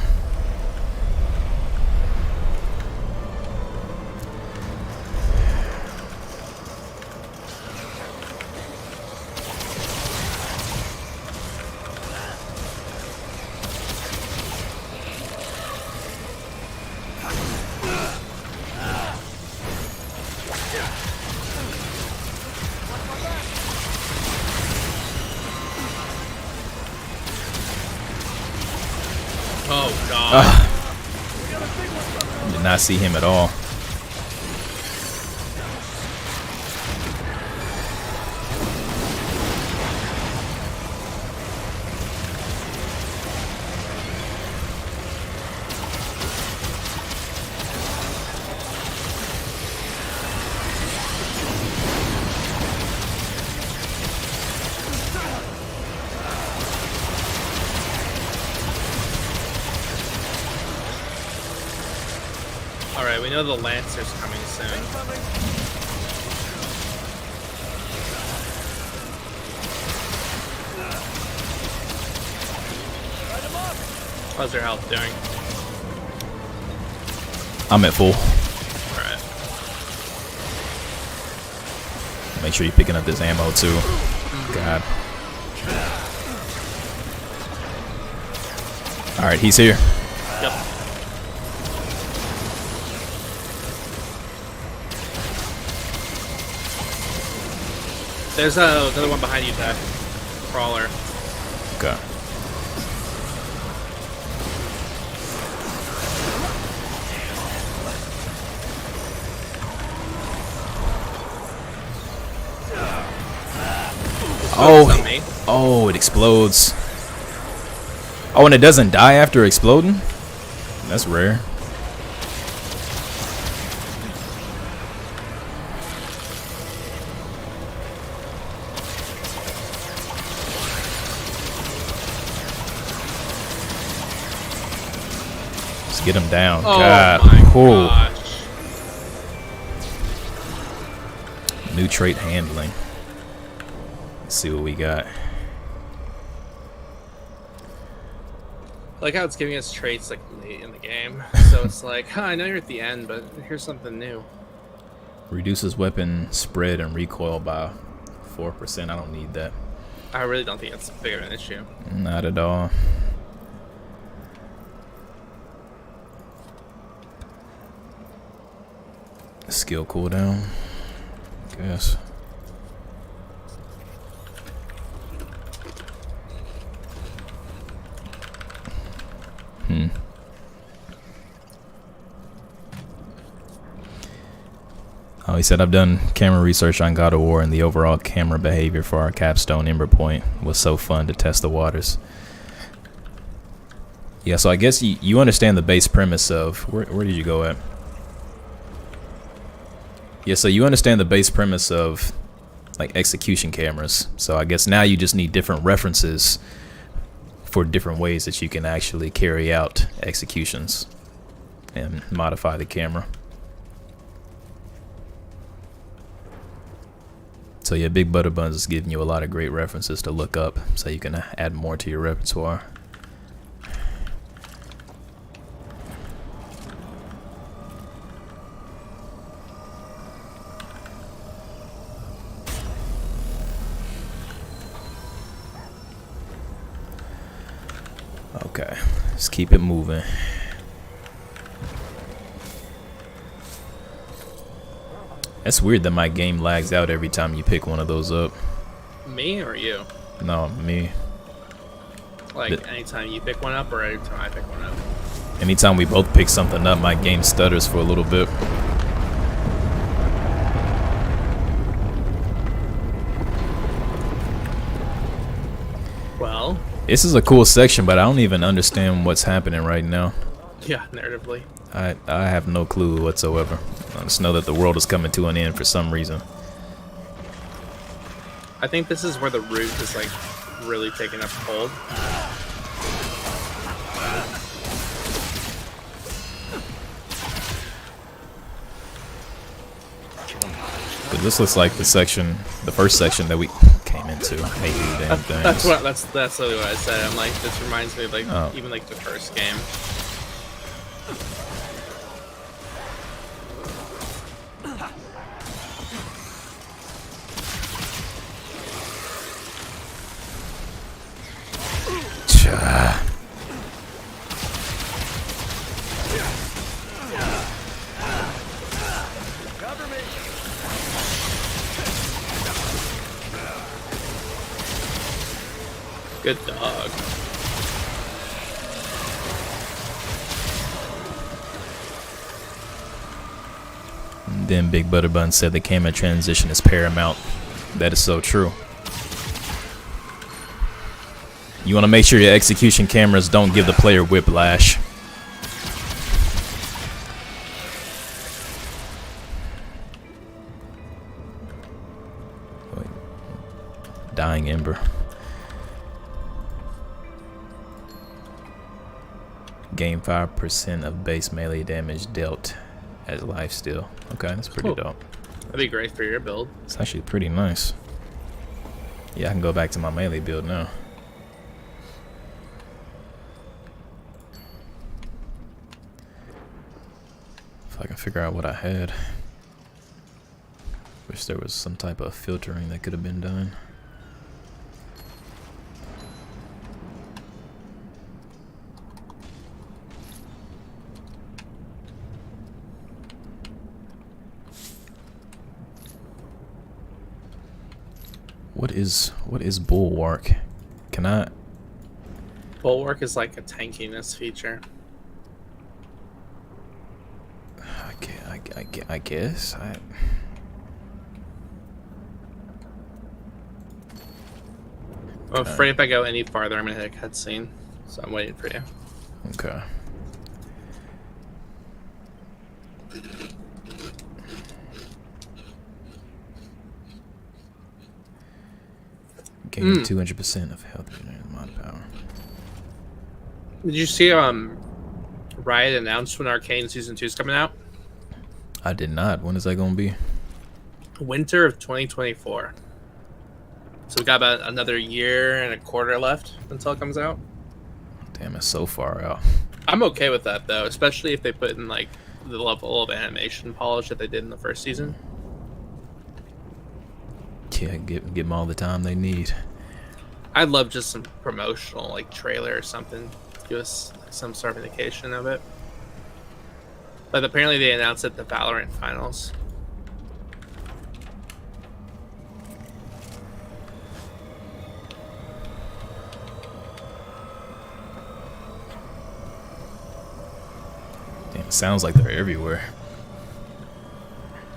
Oh, God. Did not see him at all. Alright, we know the Lancer's coming soon. How's your health doing? I'm at full. Alright. Make sure you're picking up this ammo too. God. All right, he's here. Yep. There's another one behind you, Ty. Crawler. Okay. On me. Oh, it explodes. Oh, and it doesn't die after exploding? That's rare. Let's get him down. Oh God. my Whoa. gosh. New trait handling. Let's see what we got. I like how it's giving us traits like late in the game. So it's like, huh, I know you're at the end, but here's something new. Reduces weapon spread and recoil by 4%. I don't need that. I really don't think it's big of an issue. Not at all. Skill cooldown. Guess. Oh, he said, I've done camera research on God of War, and the overall camera behavior for our capstone Ember Point was so fun to test the waters. Yeah, so I guess you understand the base premise of... Where did you go at? Yeah, so you understand the base premise of like execution cameras. So I guess now you just need different references for different ways that you can actually carry out executions and modify the camera. So yeah, Big Butter Buns is giving you a lot of great references to look up so you can add more to your repertoire. Okay, let's keep it moving. It's weird that my game lags out every time you pick one of those up. Me or you? No, me. Like anytime you pick one up or anytime I pick one up? Anytime we both pick something up, my game stutters for a little bit. Well, This is a cool section, but I don't even understand what's happening right now. yeah, narratively. I have no clue whatsoever. I just know that the world is coming to an end for some reason. I think this is where the root is like really taking up hold. But this looks like the first section that we came into. I hate these damn things. That's literally what I said. I'm like, this reminds me of like even like the first game. Good dog. And then Big Butter Bun said the camera transition is paramount. That is so true. You want to make sure your execution cameras don't give the player whiplash. Wait. Dying Ember. Gain 5% of base melee damage dealt as lifesteal. Okay, that's pretty Cool. dope. That'd be great for your build. It's actually pretty nice. Yeah, I can go back to my melee build now. If I can figure out what I had. Wish there was some type of filtering that could have been done. What is Bulwark? Can I? Bulwark is like a tankiness feature. I guess. I'm afraid if I go any farther, I'm gonna hit a cutscene. So I'm waiting for you. Okay. Gain 200% of health and mod power. Did you see Riot announced when Arcane Season 2 is coming out? I did not. When is that gonna be? Winter of 2024. So we got about another year and a quarter left until it comes out. Damn, it's so far out. I'm okay with that though, especially if they put in like the level of animation polish that they did in the first season. Yeah, give them all the time they need. I'd love just some promotional like trailer or something. Give us some sort of indication of it. But apparently they announced it at the Valorant finals. Damn, it sounds like they're everywhere.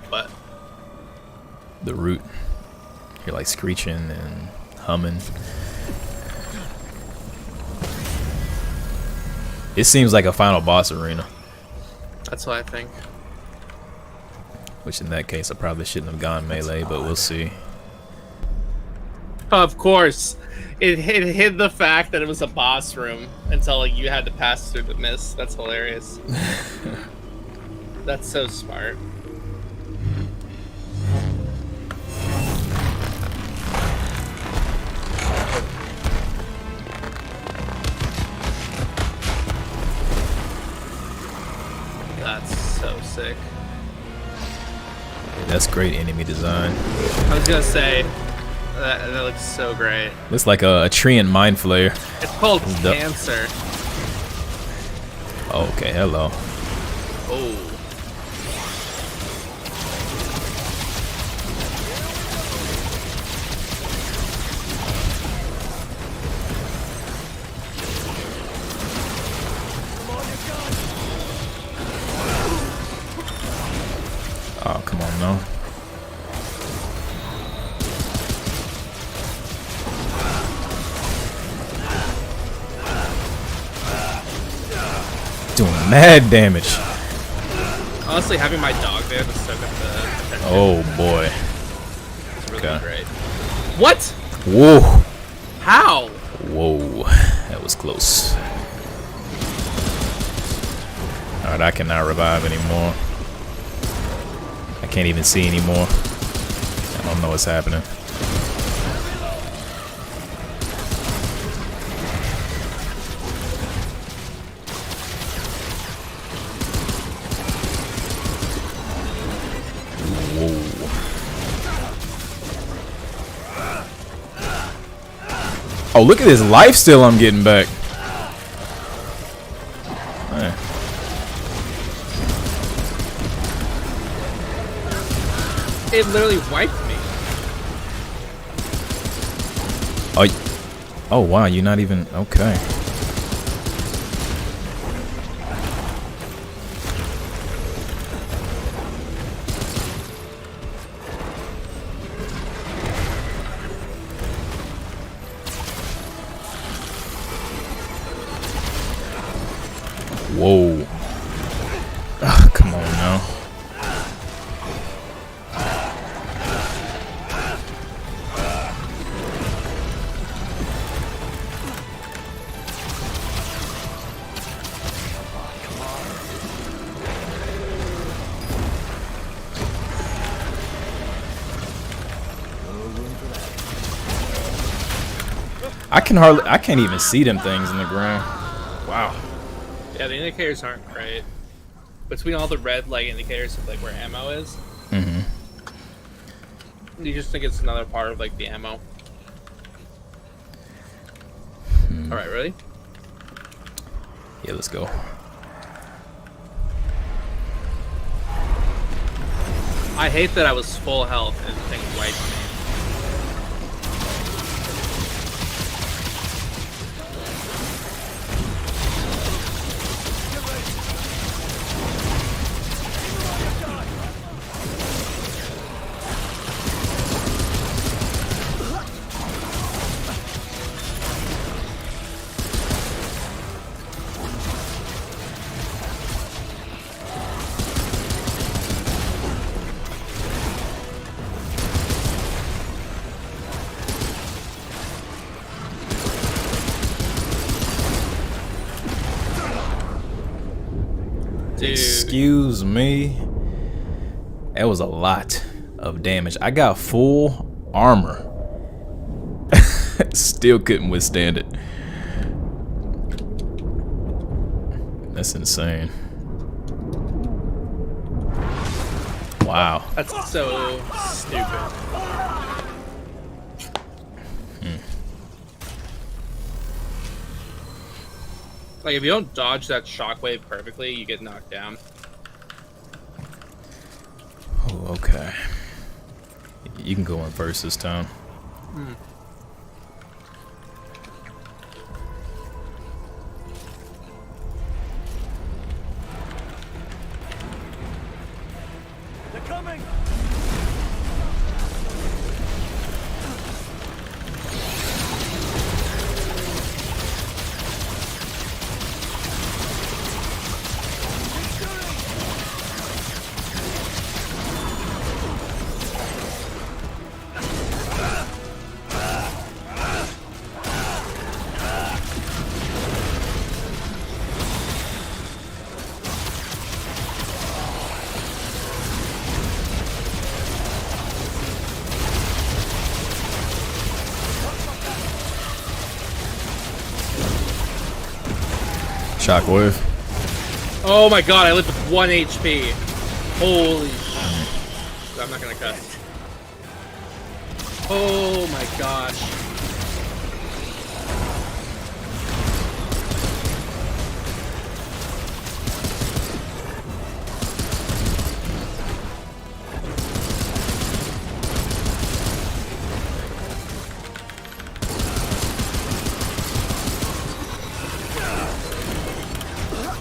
But The root. You're like screeching and humming. It seems like a final boss arena. that's what I think. Which in that case I probably shouldn't have gone melee, but we'll see. Of course. It hid the fact that it was a boss room until like, you had to pass through the mist. That's hilarious. That's so smart. sick. That's great enemy design. I was gonna say that looks so great. Looks like a Treant Mind Flayer. It's called the- Cancer. Okay, hello. Oh. Oh, come on, no. Doing mad damage. Honestly, having my dog there to soak up the attention Oh boy. is really Okay. great. What? Whoa. How? Whoa. That was close. Alright, I cannot revive anymore. I can't even see anymore. I don't know what's happening. Whoa. Oh, look at this life steal I'm getting back. Man. It literally wiped me. Oh wow, you're not even okay. Whoa. Ah, come on now. I can't even see them things in the ground. Wow. Yeah, the indicators aren't great. Between all the red light indicators of like where ammo is, you just think it's another part of like the ammo. All right, ready? Yeah, let's go. I hate that I was full health and the thing wiped me. Dude. Excuse me. That was a lot of damage. I got full armor. Still couldn't withstand it. That's insane. Wow. That's so stupid. Like, if you don't dodge that shockwave perfectly, you get knocked down. Oh, okay. You can go in first this time. They're coming! Shockwave. Oh my god, I lived with 1 HP. Holy shit. I'm not gonna cut. Oh my gosh.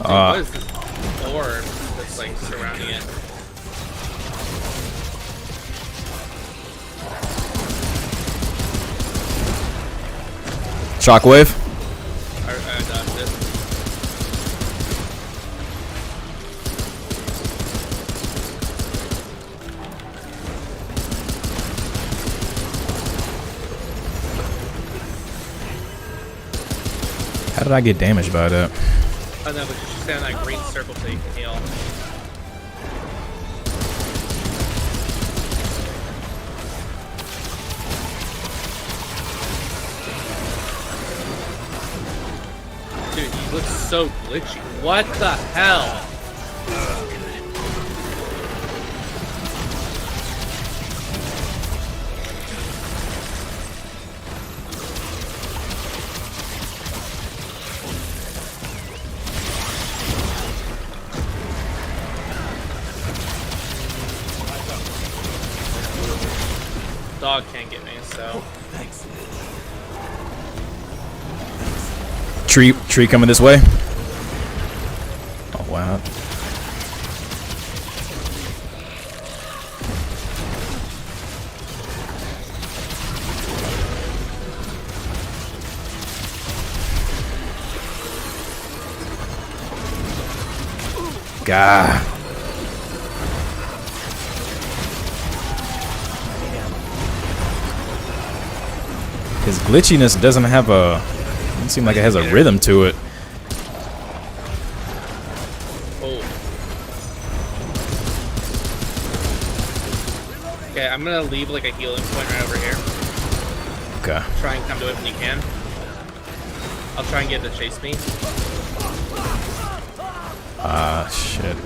What is this orb that's like surrounding it? Shockwave. I dodged it. How did I get damaged by that? Oh no, but you should stay on that green circle so you can heal. Dude, he looks so glitchy. What the hell? Dog can't get me, so. Thanks. Tree coming this way. Oh wow. God. His glitchiness doesn't have a. Doesn't seem like it has a rhythm to it. Oh. Okay, I'm gonna leave like a healing point right over here. Okay. Try and come to it when you can. I'll try and get it to chase me. Ah, shit.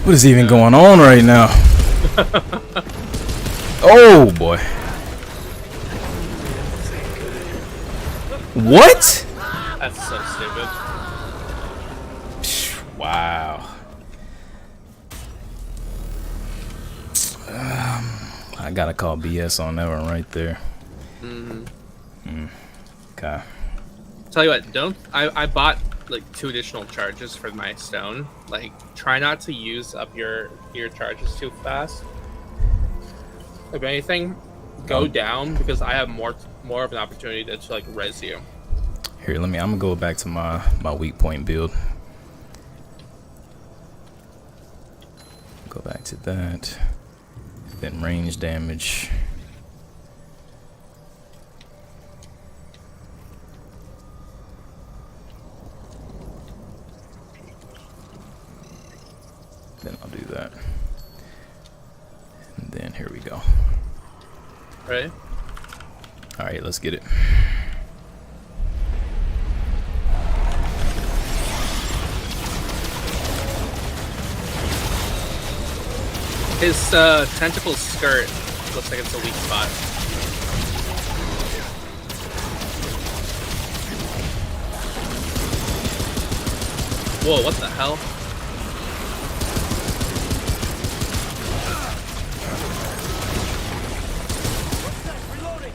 What is even going on right now? Oh boy. What? That's so stupid. Wow. I gotta call BS on that one right there. Okay. Tell you what, don't I bought like 2 additional charges for my stone. Like, try not to use up your charges too fast. If anything, go down because I have more of an opportunity to like res you. Here, I'm gonna go back to my weak point build. Go back to that. Then range damage. Then I'll do that. And then here we go. Right? Alright, let's get it. His tentacle skirt looks like it's a weak spot. Whoa, what the hell? Reloading.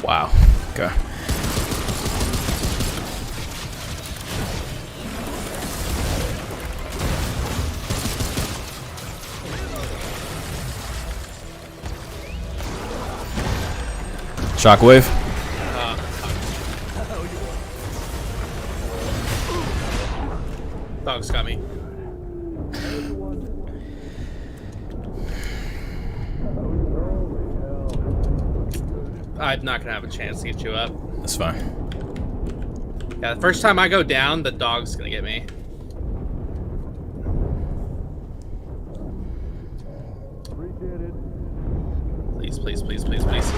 Wow. Okay. Shockwave. Dog's got me. I'm not gonna have a chance to get you up. That's fine. Yeah, the first time I go down, the dog's gonna get me. Please, please, please, please, please.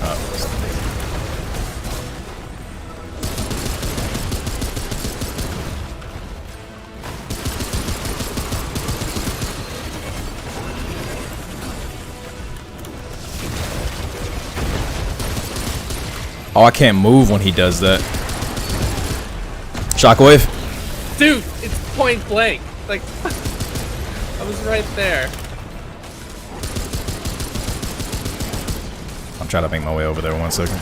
Oh. Oh, I can't move when he does that. Shockwave. Dude, it's point blank. Like, I was right there. I'm trying to make my way over there 1 second. I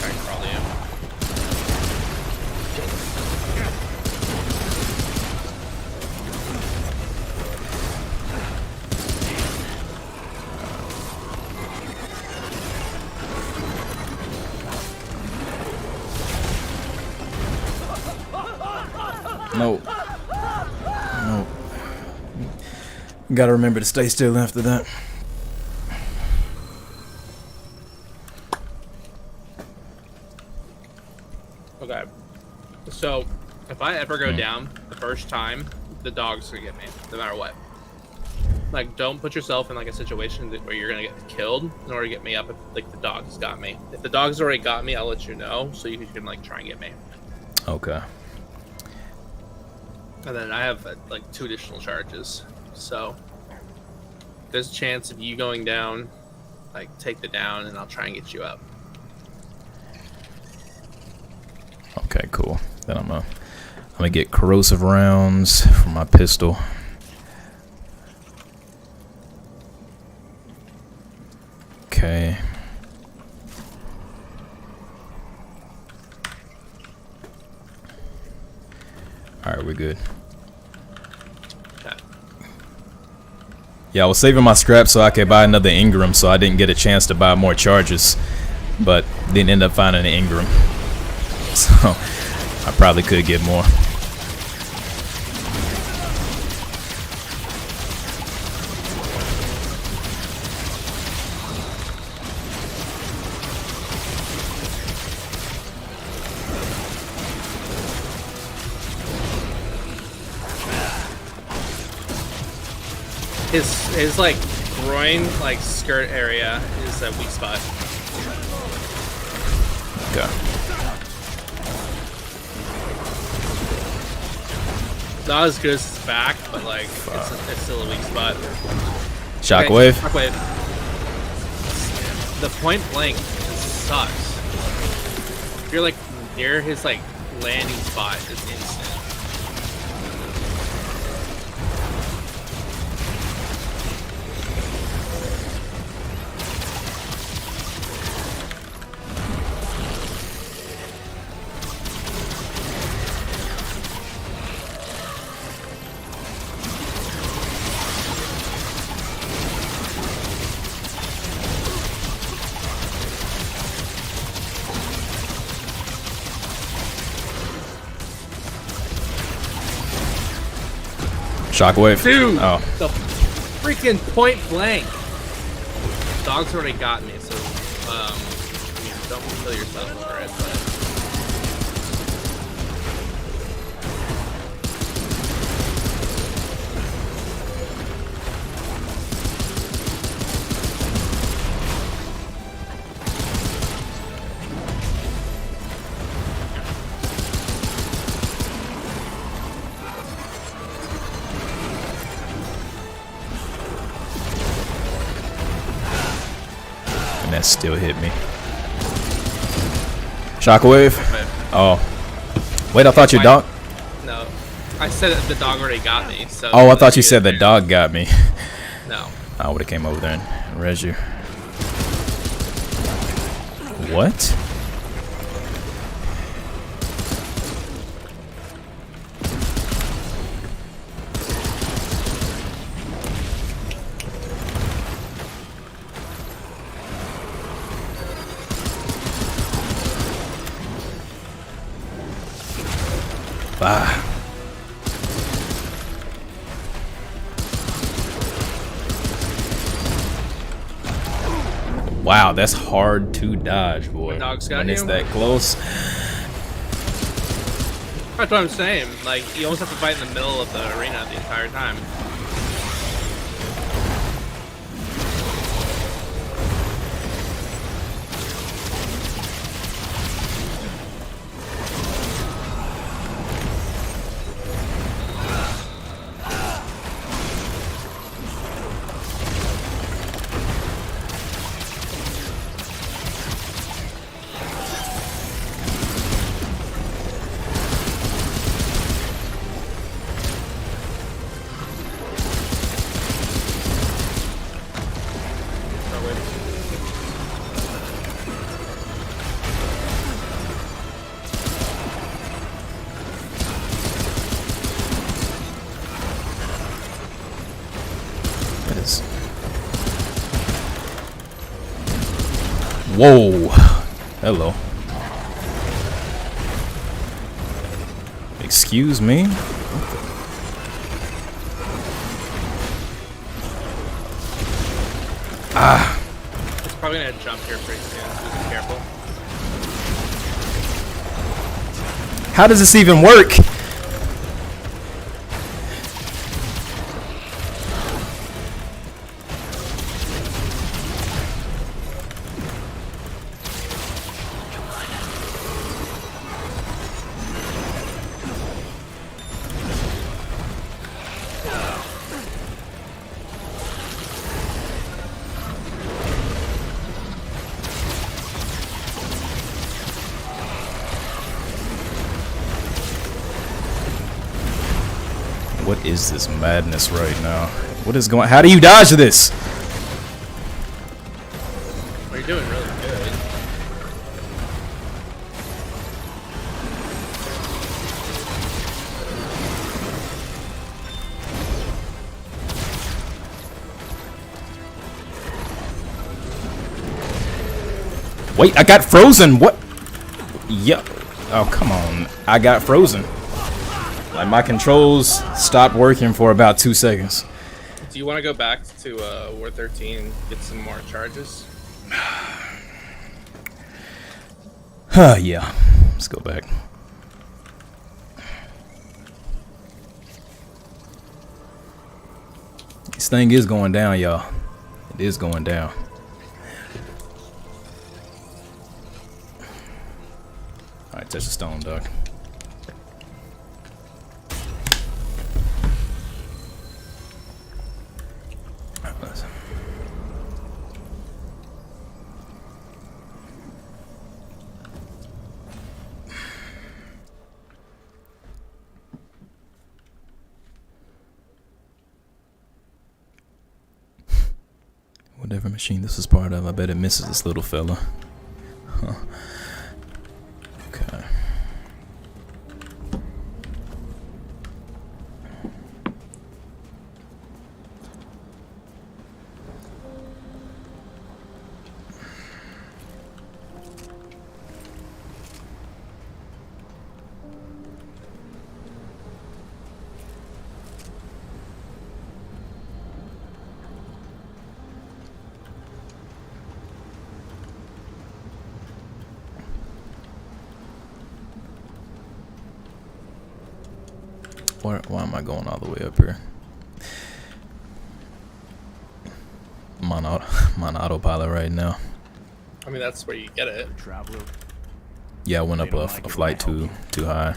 can probably am. No. No. Gotta remember to stay still after that. Okay. So, if I ever go down the first time, the dog's gonna get me, no matter what. Like, don't put yourself in like a situation where you're gonna get killed in order to get me up if like the dog's got me. If the dog's already got me, I'll let you know so you can like try and get me. Okay. And then I have like 2 additional charges. So there's a chance of you going down, like take the down and I'll try and get you up. Okay, cool. Then I'm gonna get corrosive rounds for my pistol. Okay. Alright, we're good. Okay. Yeah, I was saving my scraps so I could buy another Ingram, so I didn't get a chance to buy more charges. But didn't end up finding an Ingram. So I probably could get more. His like groin, like skirt area is a weak spot. Okay. Not as good as his back, but like it's still a weak spot. Shockwave. Okay, shockwave. The point blank just sucks. If you're like near his like landing spot, it's instant. Shockwave. Dude, Oh. the freaking point blank. Dog's already got me, so I mean, don't kill yourself over it. That still hit me. Shockwave. Oh. Wait, I thought your dog. No, I said that the dog already got me. So. Oh, I thought you said the dog got me. No. I would have came over there and res you. What? Ah. Wow, that's hard to dodge, boy. The dog's got when you? it's that close. That's what I'm saying. Like, you almost have to fight in the middle of the arena the entire time. That is. Whoa. Hello. Excuse me? Ah. It's probably gonna jump here pretty soon, so be careful. How does this even work? What is this madness right now? What is going? How do you dodge this? Well, you're doing really good. Wait, I got frozen. What? Yeah. Oh, come on. I got frozen. Like, my controls stopped working for about 2 seconds. Do you want to go back to War 13 and get some more charges? Yeah. Let's go back. This thing is going down, y'all. It is going down. Alright, touch the stone, dog. Whatever machine this is part of, I bet it misses this little fella. Huh. Okay. Why am I going all the way up here? I'm on autopilot right now. I mean, that's where you get it. Yeah, I went up a flight too high.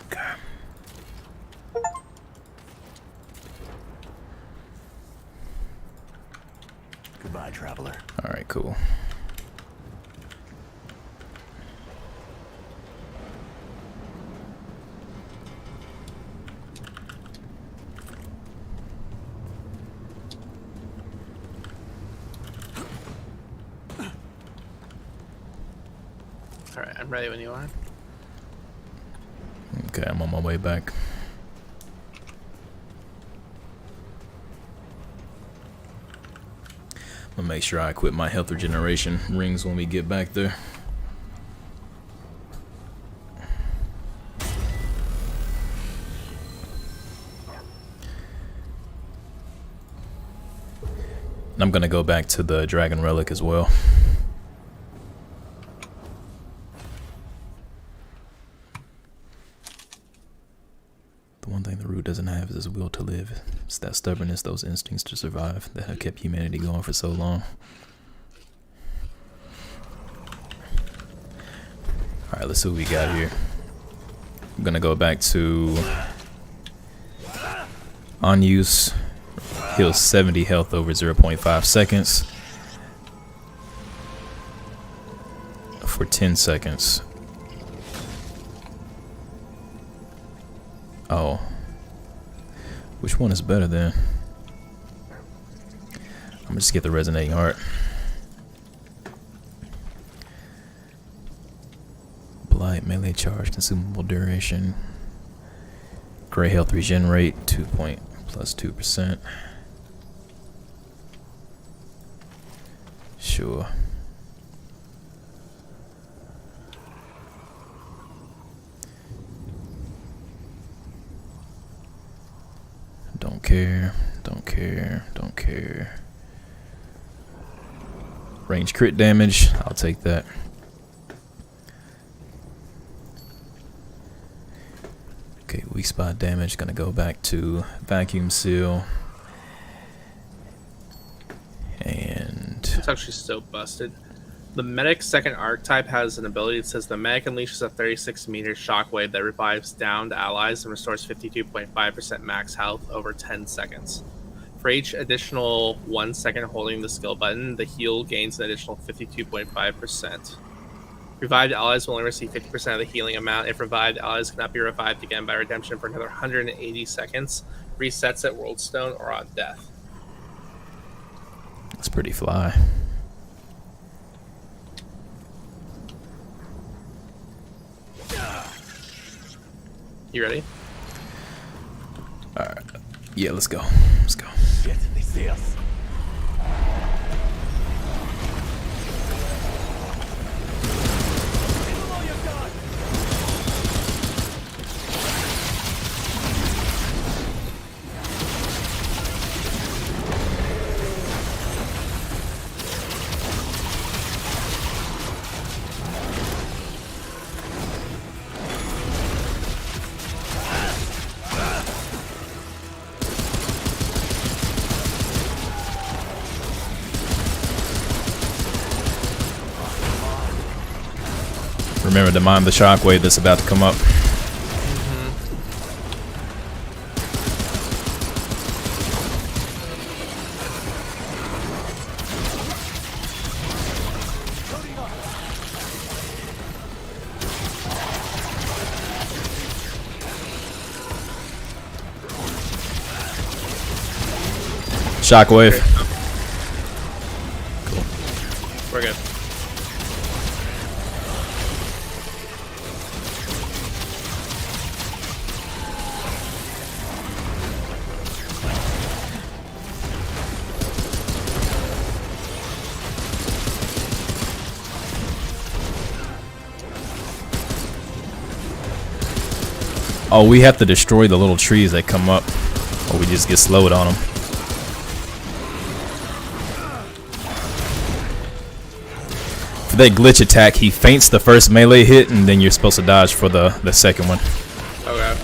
Okay. my traveler. All right, cool. All right, I'm ready when you are. Okay, I'm on my way back. I'm gonna make sure I equip my health regeneration rings when we get back there. And I'm gonna go back to the dragon relic as well. The one thing the root doesn't have is his will to live. It's that stubbornness, those instincts to survive that have kept humanity going for so long. Alright, let's see what we got here. I'm gonna go back to on use. Heals 70 health over 0.5 seconds for 10 seconds. Oh. Which one is better then? I'm gonna just get the resonating heart. Blight, melee charge, consumable duration. Gray health regenerate, plus 2%. Sure. Don't care, don't care, don't care. Range crit damage, I'll take that. Okay, weak spot damage, gonna go back to vacuum seal. And It's actually so busted. The medic second archetype has an ability that says the medic unleashes a 36 meter shockwave that revives downed allies and restores 52.5% max health over 10 seconds. For each additional 1 second holding the skill button, the heal gains an additional 52.5%. Revived allies will only receive 50% of the healing amount. If revived allies cannot be revived again by redemption for another 180 seconds, resets at World Stone or on death. that's pretty fly. You ready? Alright. Yeah, let's go. Let's go. Shit, they see us. Below your guard. Remember to mine the shockwave that's about to come up. Shockwave. Cool. We're good. Oh, we have to destroy the little trees that come up, or we just get slowed on them. For that glitch attack, he feints the first melee hit, and then you're supposed to dodge for the second one. Okay.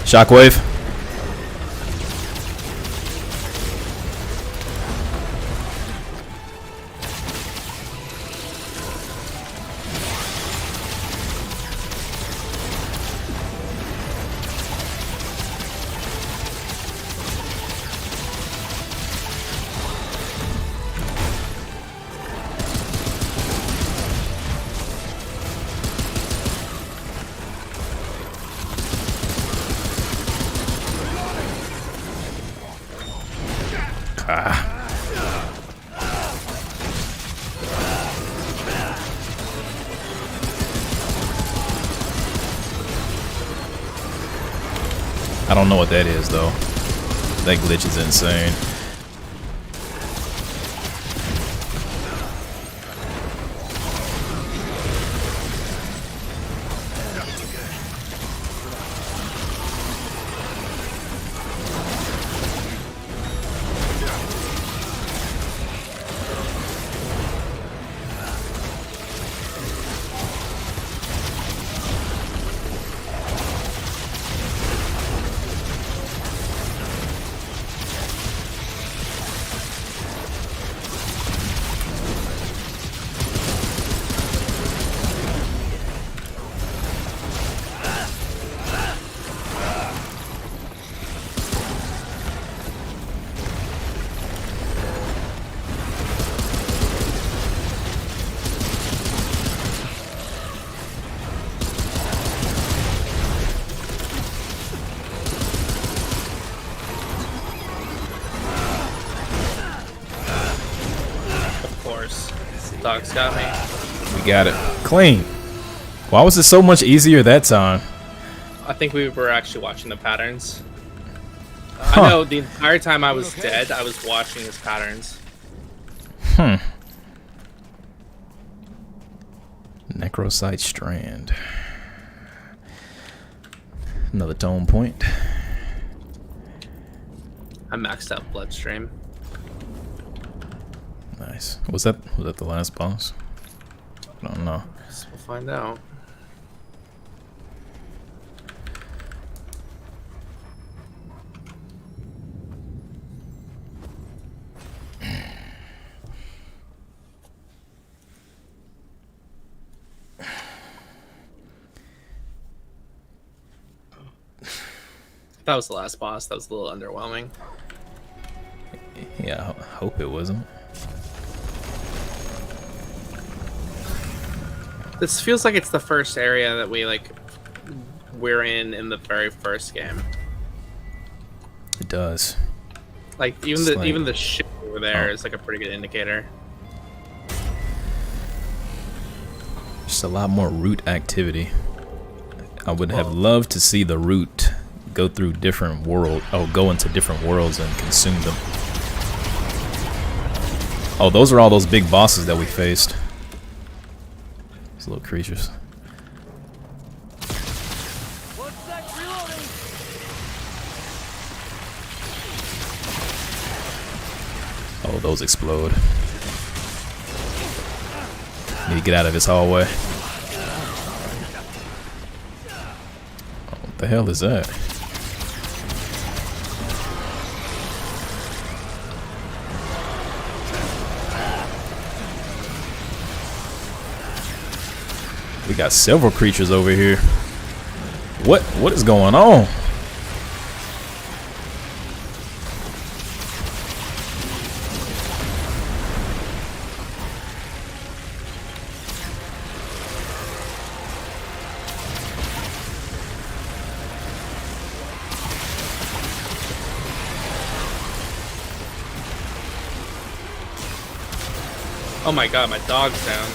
Shockwave. I don't know what that is though. That glitch is insane. Dog's got me. We got it. Clean. Why was it so much easier that time? I think we were actually watching the patterns. Huh. I know the entire time I was dead, I was watching his patterns. Necrocyte strand. Another tone point. I maxed out Bloodstream. Nice. Was that the last boss? I don't know. Guess we'll find out. That was the last boss. That was a little underwhelming. Yeah, I hope it wasn't. This feels like it's the first area that we're in the very first game. It does. Like It's like- even the shit over there Oh. is like a pretty good indicator. Just a lot more root activity. I would have loved to see the root go through different go into different worlds and consume them. Oh, those are all those big bosses that we faced. These little creatures. Oh, those explode. Need to get out of this hallway. Oh, what the hell is that? We got several creatures over here. What is going on? Oh my god, my dog's down.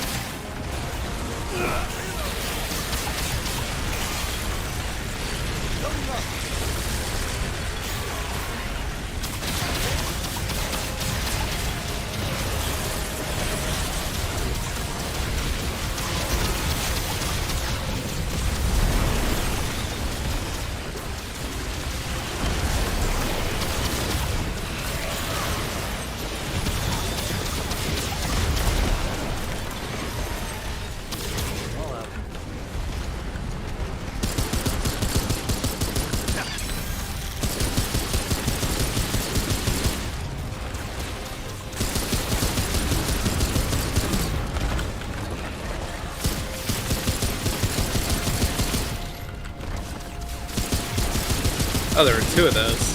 Oh, there were two of those.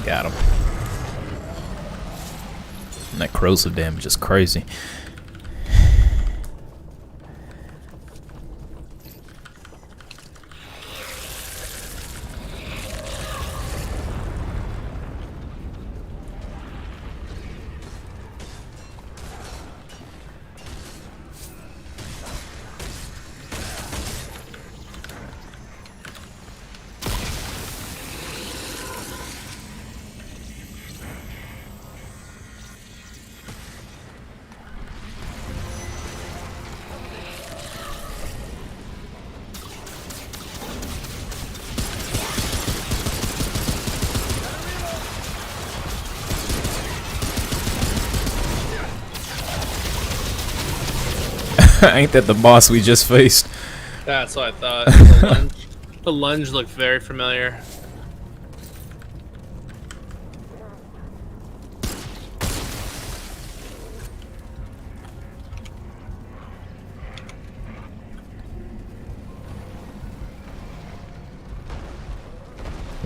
Got him. And that corrosive damage is crazy. Ain't that the boss we just faced? That's what I thought. The lunge looked very familiar.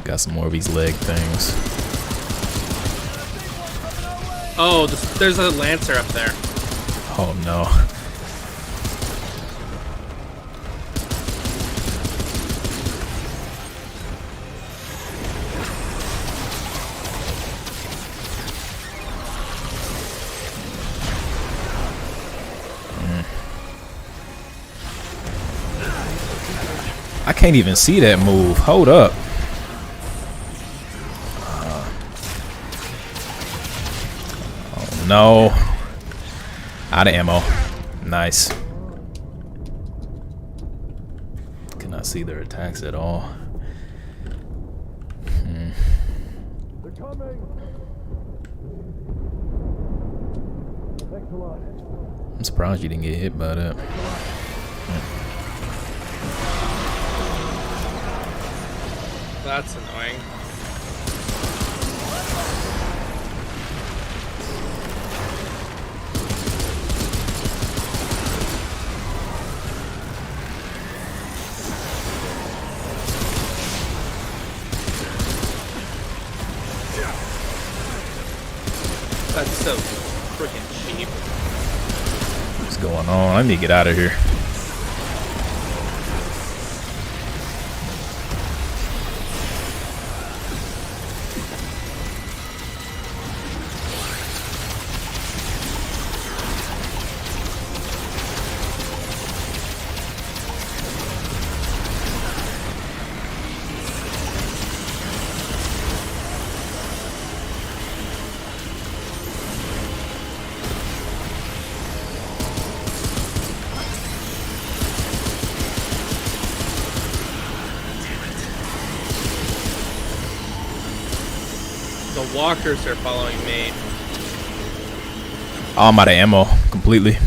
Got some more of these leg things. Oh, there's a lancer up there. Oh no. I can't even see that move. Hold up. Oh no. Out of ammo. Nice. Cannot see their attacks at all. They're coming. Thanks a lot. I'm surprised you didn't get hit by that. That's annoying. That's so freaking cheap. What's going on? I need to get out of here. The walkers are following me. Oh, I'm out of ammo completely.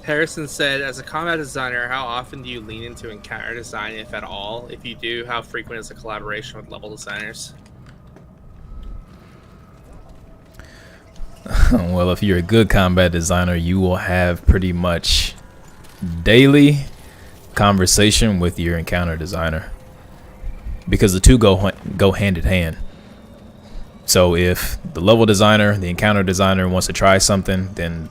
Harrison said, as a combat designer, how often do you lean into encounter design, if at all? If you do, how frequent is the collaboration with level designers? Well, if you're a good combat designer, you will have pretty much daily conversation with your encounter designer, because the two go hand in hand. So if the level designer, the encounter designer wants to try something, then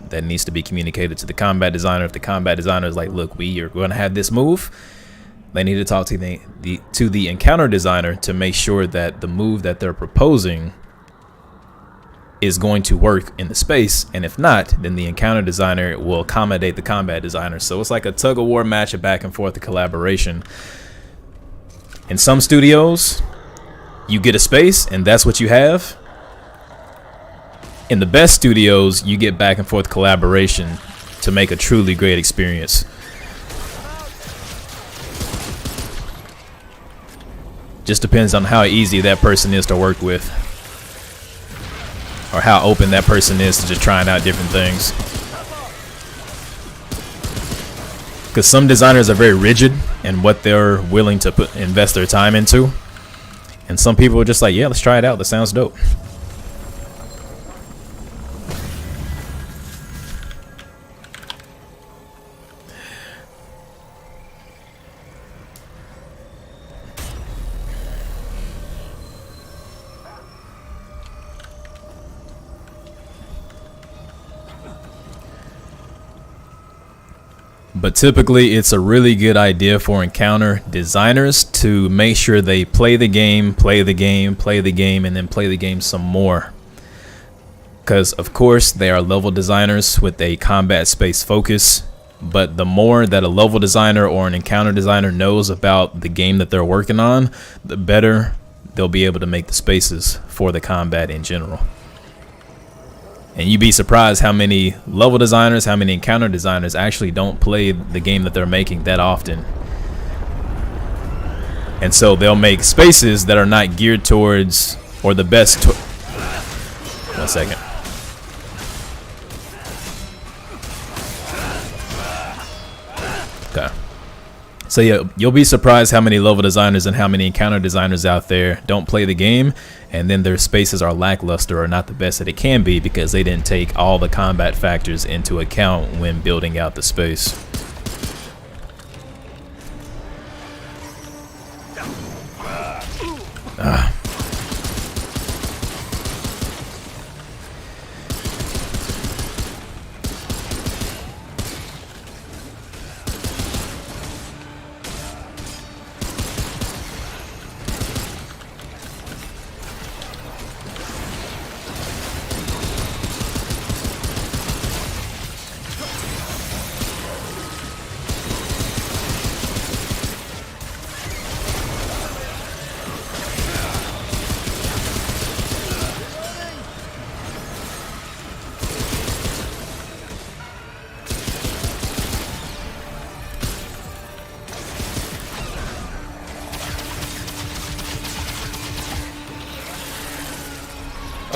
that needs to be communicated to the combat designer. If the combat designer is like, look, we are going to have this move, they need to talk to the encounter designer to make sure that the move that they're proposing is going to work in the space. And if not, then the encounter designer will accommodate the combat designer. So it's like a tug of war match, a back and forth, a collaboration. In some studios, you get a space and that's what you have. In the best studios, you get back and forth collaboration to make a truly great experience. Just depends on how easy that person is to work with, or how open that person is to just trying out different things. because some designers are very rigid in what they're willing to invest their time into, and some people are just like, yeah, let's try it out, that sounds dope. But typically, it's a really good idea for encounter designers to make sure they play the game, and then play the game some more. Because, of course, they are level designers with a combat space focus. But the more that a level designer or an encounter designer knows about the game that they're working on, the better they'll be able to make the spaces for the combat in general. And you'd be surprised how many level designers, how many encounter designers actually don't play the game that they're making that often. And so they'll make spaces that are not geared towards, or the best. 1 second. Okay. So yeah, you'll be surprised how many level designers and how many encounter designers out there don't play the game, and then their spaces are lackluster or not the best that it can be because they didn't take all the combat factors into account when building out the space.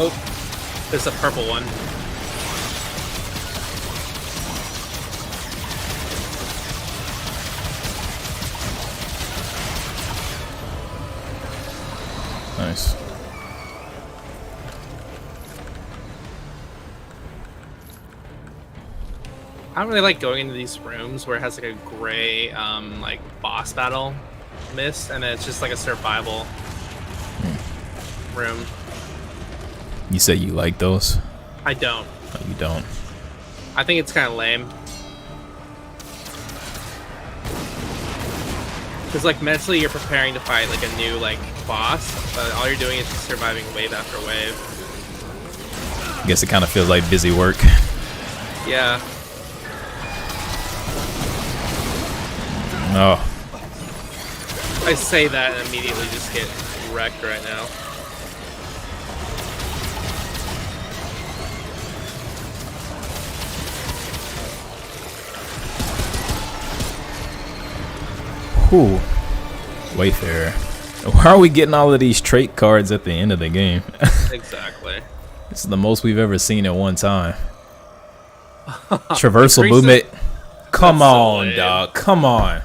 Oh, there's a purple one. Nice. I don't really like going into these rooms where it has like a gray, like boss battle mist, and then it's just like a survival room. You say you like those? I don't. No, you don't. I think it's kind of lame. Because like mentally you're preparing to fight like a new like boss, but all you're doing is just surviving wave after wave. I guess it kind of feels like busy work. Yeah. Oh. I say that and immediately just get wrecked right now. Whew. Wayfarer. Why are we getting all of these trait cards at the end of the game? Exactly. This is the most we've ever seen at one time. Traversal movement. Come on, dog. Come on.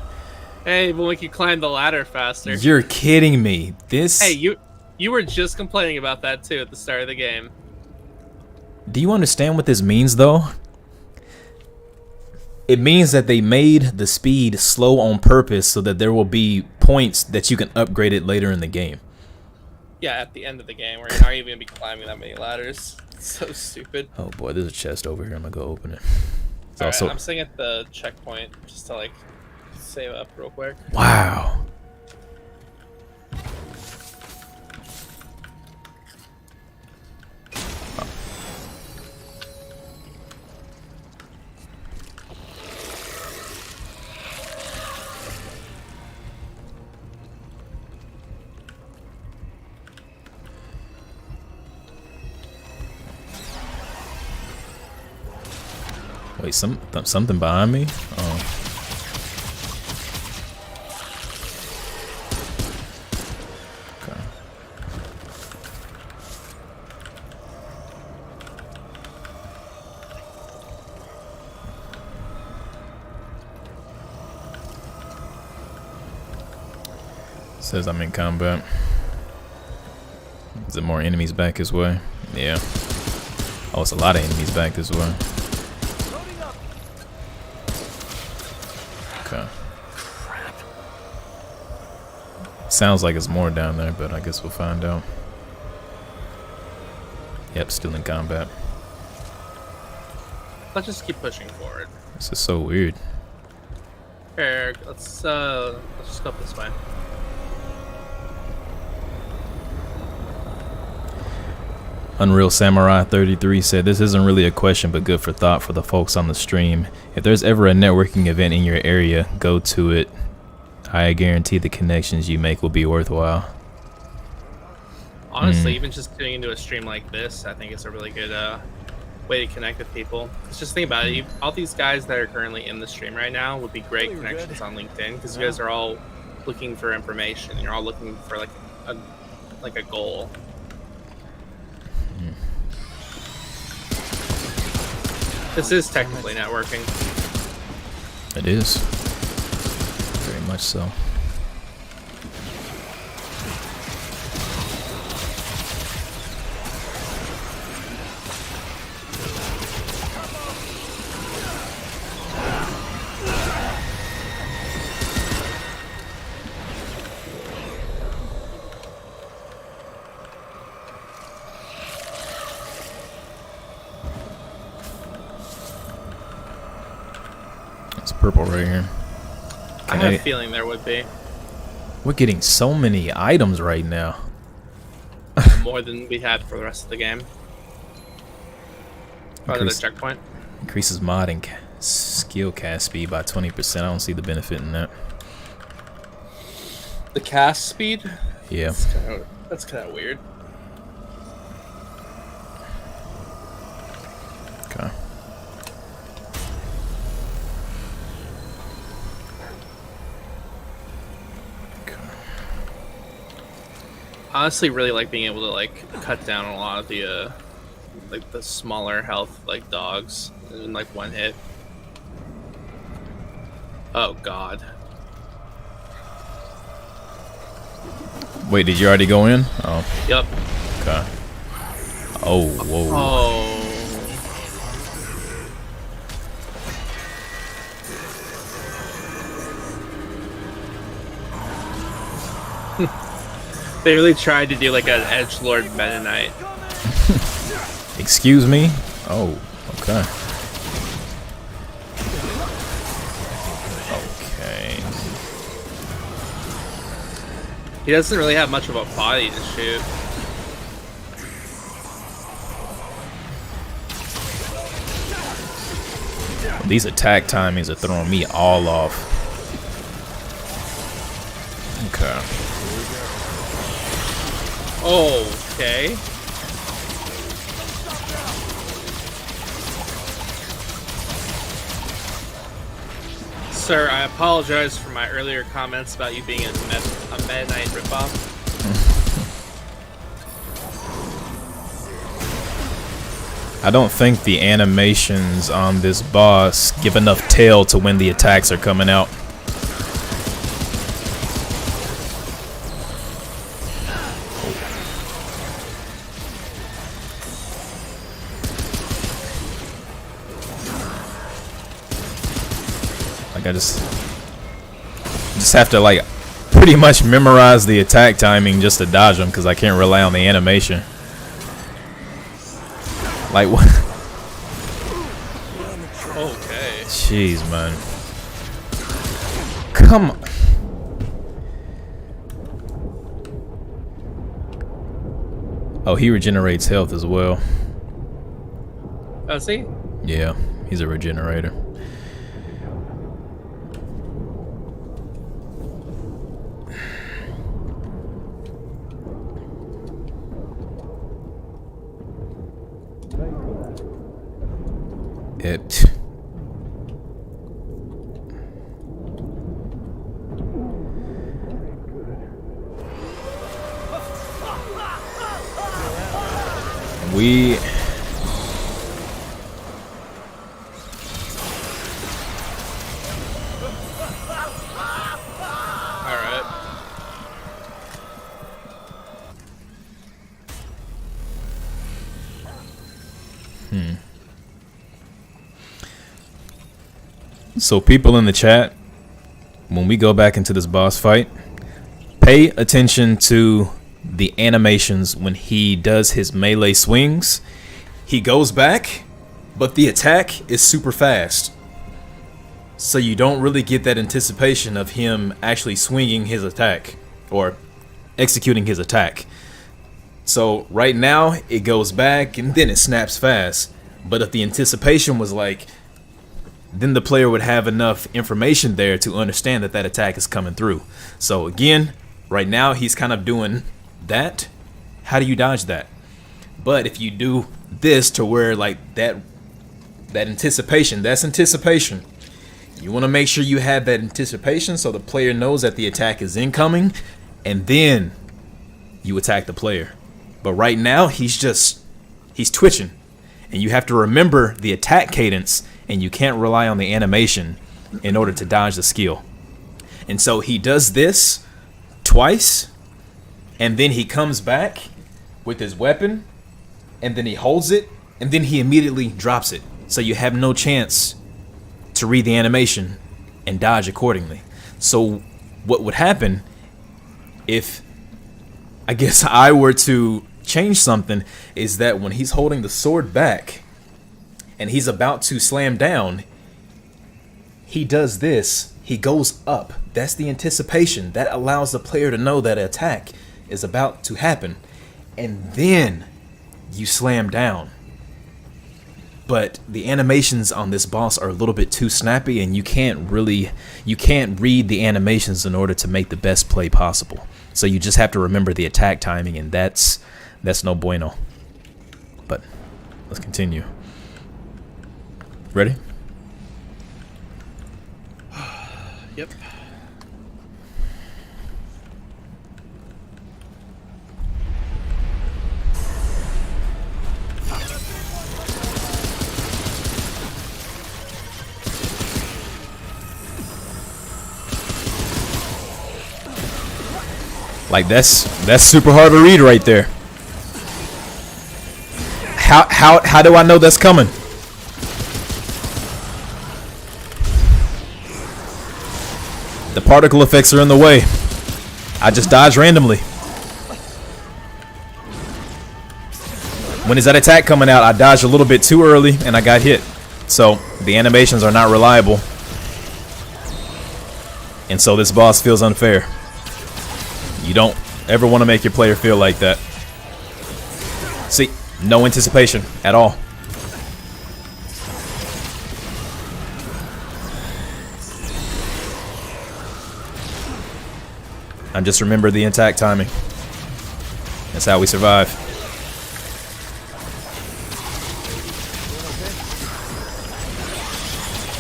Hey, we'll make you climb the ladder faster. You're kidding me. This. Hey, you were just complaining about that too at the start of the game. Do you understand what this means, though? It means that they made the speed slow on purpose so that there will be points that you can upgrade it later in the game. Yeah, at the end of the game where you're not even gonna be climbing that many ladders. It's so stupid. Oh boy, there's a chest over here. I'm gonna go open it. It's All also... right, I'm sitting at the checkpoint just to like save up real quick. Wow. Wait, something behind me? Oh. Okay. Says I'm in combat. Is there more enemies back this way? Yeah. Oh, it's a lot of enemies back this way. Okay. Sounds like it's more down there, but I guess we'll find out. Yep, still in combat. Let's just keep pushing forward. This is so weird. Here, let's just go up this way. Unreal Samurai 33 said, this isn't really a question but good for thought for the folks on the stream. If there's ever a networking event in your area, go to it. I guarantee the connections you make will be worthwhile. Honestly, even just tuning into a stream like this, I think it's a really good way to connect with people. Just think about it. All these guys that are currently in the stream right now would be great connections on LinkedIn because you guys are all looking for information. You're all looking for like a goal. This is technically networking. It is. Very much so. It's purple right here. I have a feeling there would be. We're getting so many items right now. More than we had for the rest of the game. Another checkpoint. Increases mod and skill cast speed by 20%. I don't see the benefit in that. The cast speed? Yeah. That's kind of weird. Okay. I honestly really like being able to like cut down a lot of the like the smaller health like dogs in like one hit. Oh god. Wait, did you already go in? Oh. Yep. Okay. Oh, whoa. Oh. They really tried to do like an edgelord Meta Knight. Excuse me? Oh, okay. Okay. He doesn't really have much of a body to shoot. These attack timings are throwing me all off. Okay. Okay. Sir, I apologize for my earlier comments about you being a Meta Knight ripoff. I don't think the animations on this boss give enough tail to when the attacks are coming out. Like I just have to like pretty much memorize the attack timing just to dodge them because I can't rely on the animation. Like what? Okay. Jeez, man. Come on. Oh, he regenerates health as well. Oh, see? Yeah, he's a regenerator. It. We. So people in the chat, when we go back into this boss fight, pay attention to the animations when he does his melee swings. He goes back, but the attack is super fast. So you don't really get that anticipation of him actually swinging his attack or executing his attack. So right now it goes back and then it snaps fast. But if the anticipation was like, then the player would have enough information there to understand that that attack is coming through. So again, right now he's kind of doing that. How do you dodge that? But if you do this to where like that anticipation, that's anticipation. You want to make sure you have that anticipation so the player knows that the attack is incoming, and then you attack the player. But right now he's twitching, and you have to remember the attack cadence, and you can't rely on the animation in order to dodge the skill. And so he does this twice, and then he comes back with his weapon, and then he holds it, and then he immediately drops it. So you have no chance to read the animation and dodge accordingly. So what would happen if, I guess, I were to change something, is that when he's holding the sword back and he's about to slam down, he does this. He goes up. That's the anticipation. That allows the player to know that an attack is about to happen. And then you slam down. But the animations on this boss are a little bit too snappy, and you can't read the animations in order to make the best play possible. So you just have to remember the attack timing, and that's no bueno. But let's continue. Ready? Yep. Like that's super hard to read right there. How do I know that's coming? The particle effects are in the way. I just dodge randomly. When is that attack coming out, I dodged a little bit too early and I got hit. So the animations are not reliable. And so this boss feels unfair. You don't ever want to make your player feel like that. See, no anticipation at all. I just remember the attack timing. That's how we survive.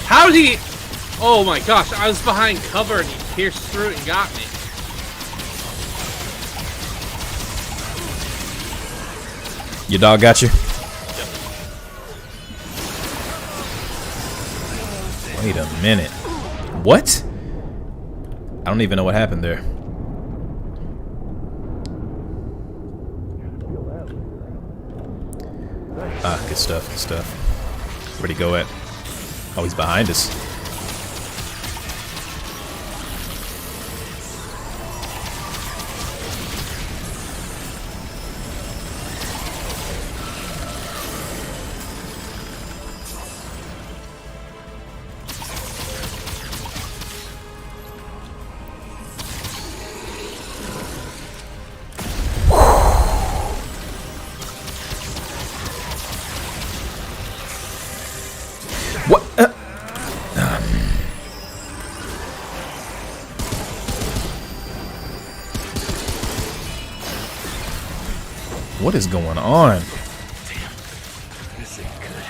How did he? Oh my gosh! I was behind cover and he pierced through it and got me. Your dog got you? Yep. Wait a minute. What? I don't even know what happened there. Ah, good stuff, good stuff. Where'd he go at? Oh, he's behind us. What? What is going on? This ain't good.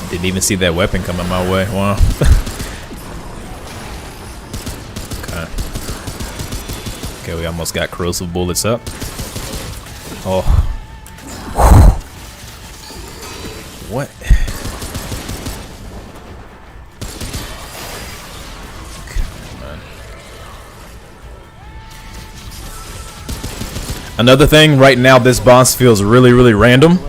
Didn't even see that weapon coming my way. Wow. Okay, we almost got corrosive bullets up. Oh. What? Come on. Another thing, right now this boss feels really random.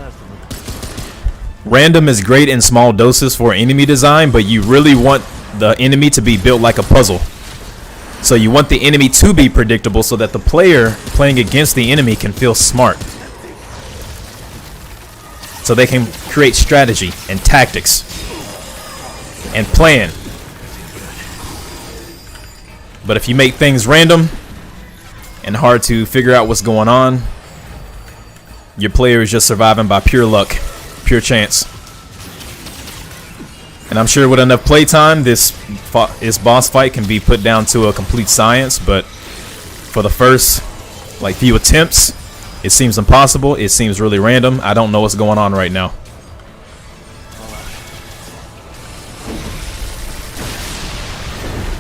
Random is great in small doses for enemy design, but you really want the enemy to be built like a puzzle. So you want the enemy to be predictable so that the player playing against the enemy can feel smart. So they can create strategy and tactics and plan. But if you make things random and hard to figure out what's going on, your player is just surviving by pure luck, pure chance. And I'm sure with enough playtime, this boss fight can be put down to a complete science. But for the first few attempts, it seems impossible. It seems really random. I don't know what's going on right now.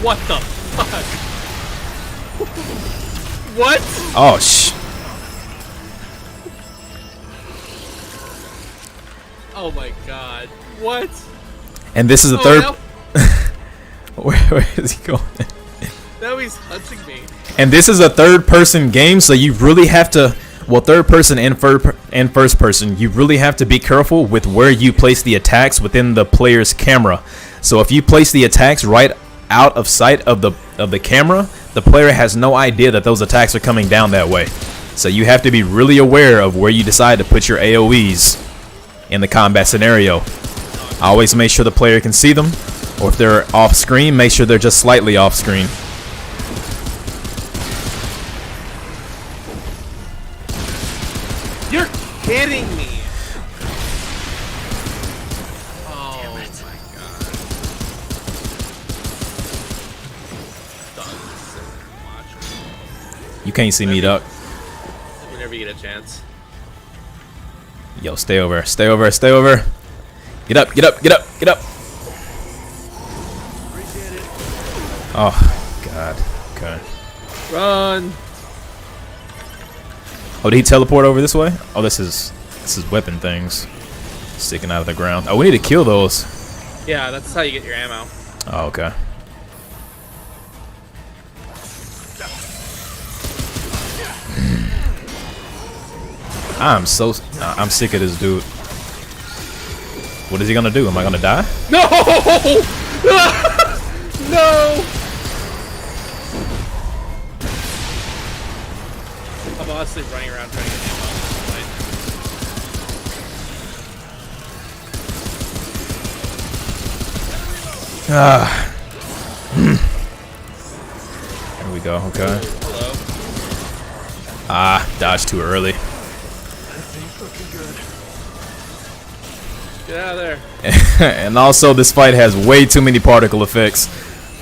What the fuck? What? Oh, shh. Oh my god. What? And this is the third. Now, Where is he going? now he's hunting me. And this is a third-person game, so you really have to. Well, third person and first person, you really have to be careful with where you place the attacks within the player's camera. So if you place the attacks right out of sight of the camera, the player has no idea that those attacks are coming down that way. So you have to be really aware of where you decide to put your AoEs in the combat scenario. Always make sure the player can see them, or if they're off screen, make sure they're just slightly off screen. You're kidding me. Oh my god. You can't see me, Duck. Whenever you get a chance. Yo, stay over, stay over, stay over. Get up, get up, get up, get up. Oh, God. Okay. Run. Oh, did he teleport over this way? Oh, this is weapon things sticking out of the ground. Oh, we need to kill those. Yeah, that's how you get your ammo. Oh, okay. I'm sick of this dude. What is he gonna do? Am I gonna die? No! No! I'm honestly running around trying to get ammo. There we go. Okay. Hello. Ah, dodged too early. Get out of there. And also, this fight has way too many particle effects.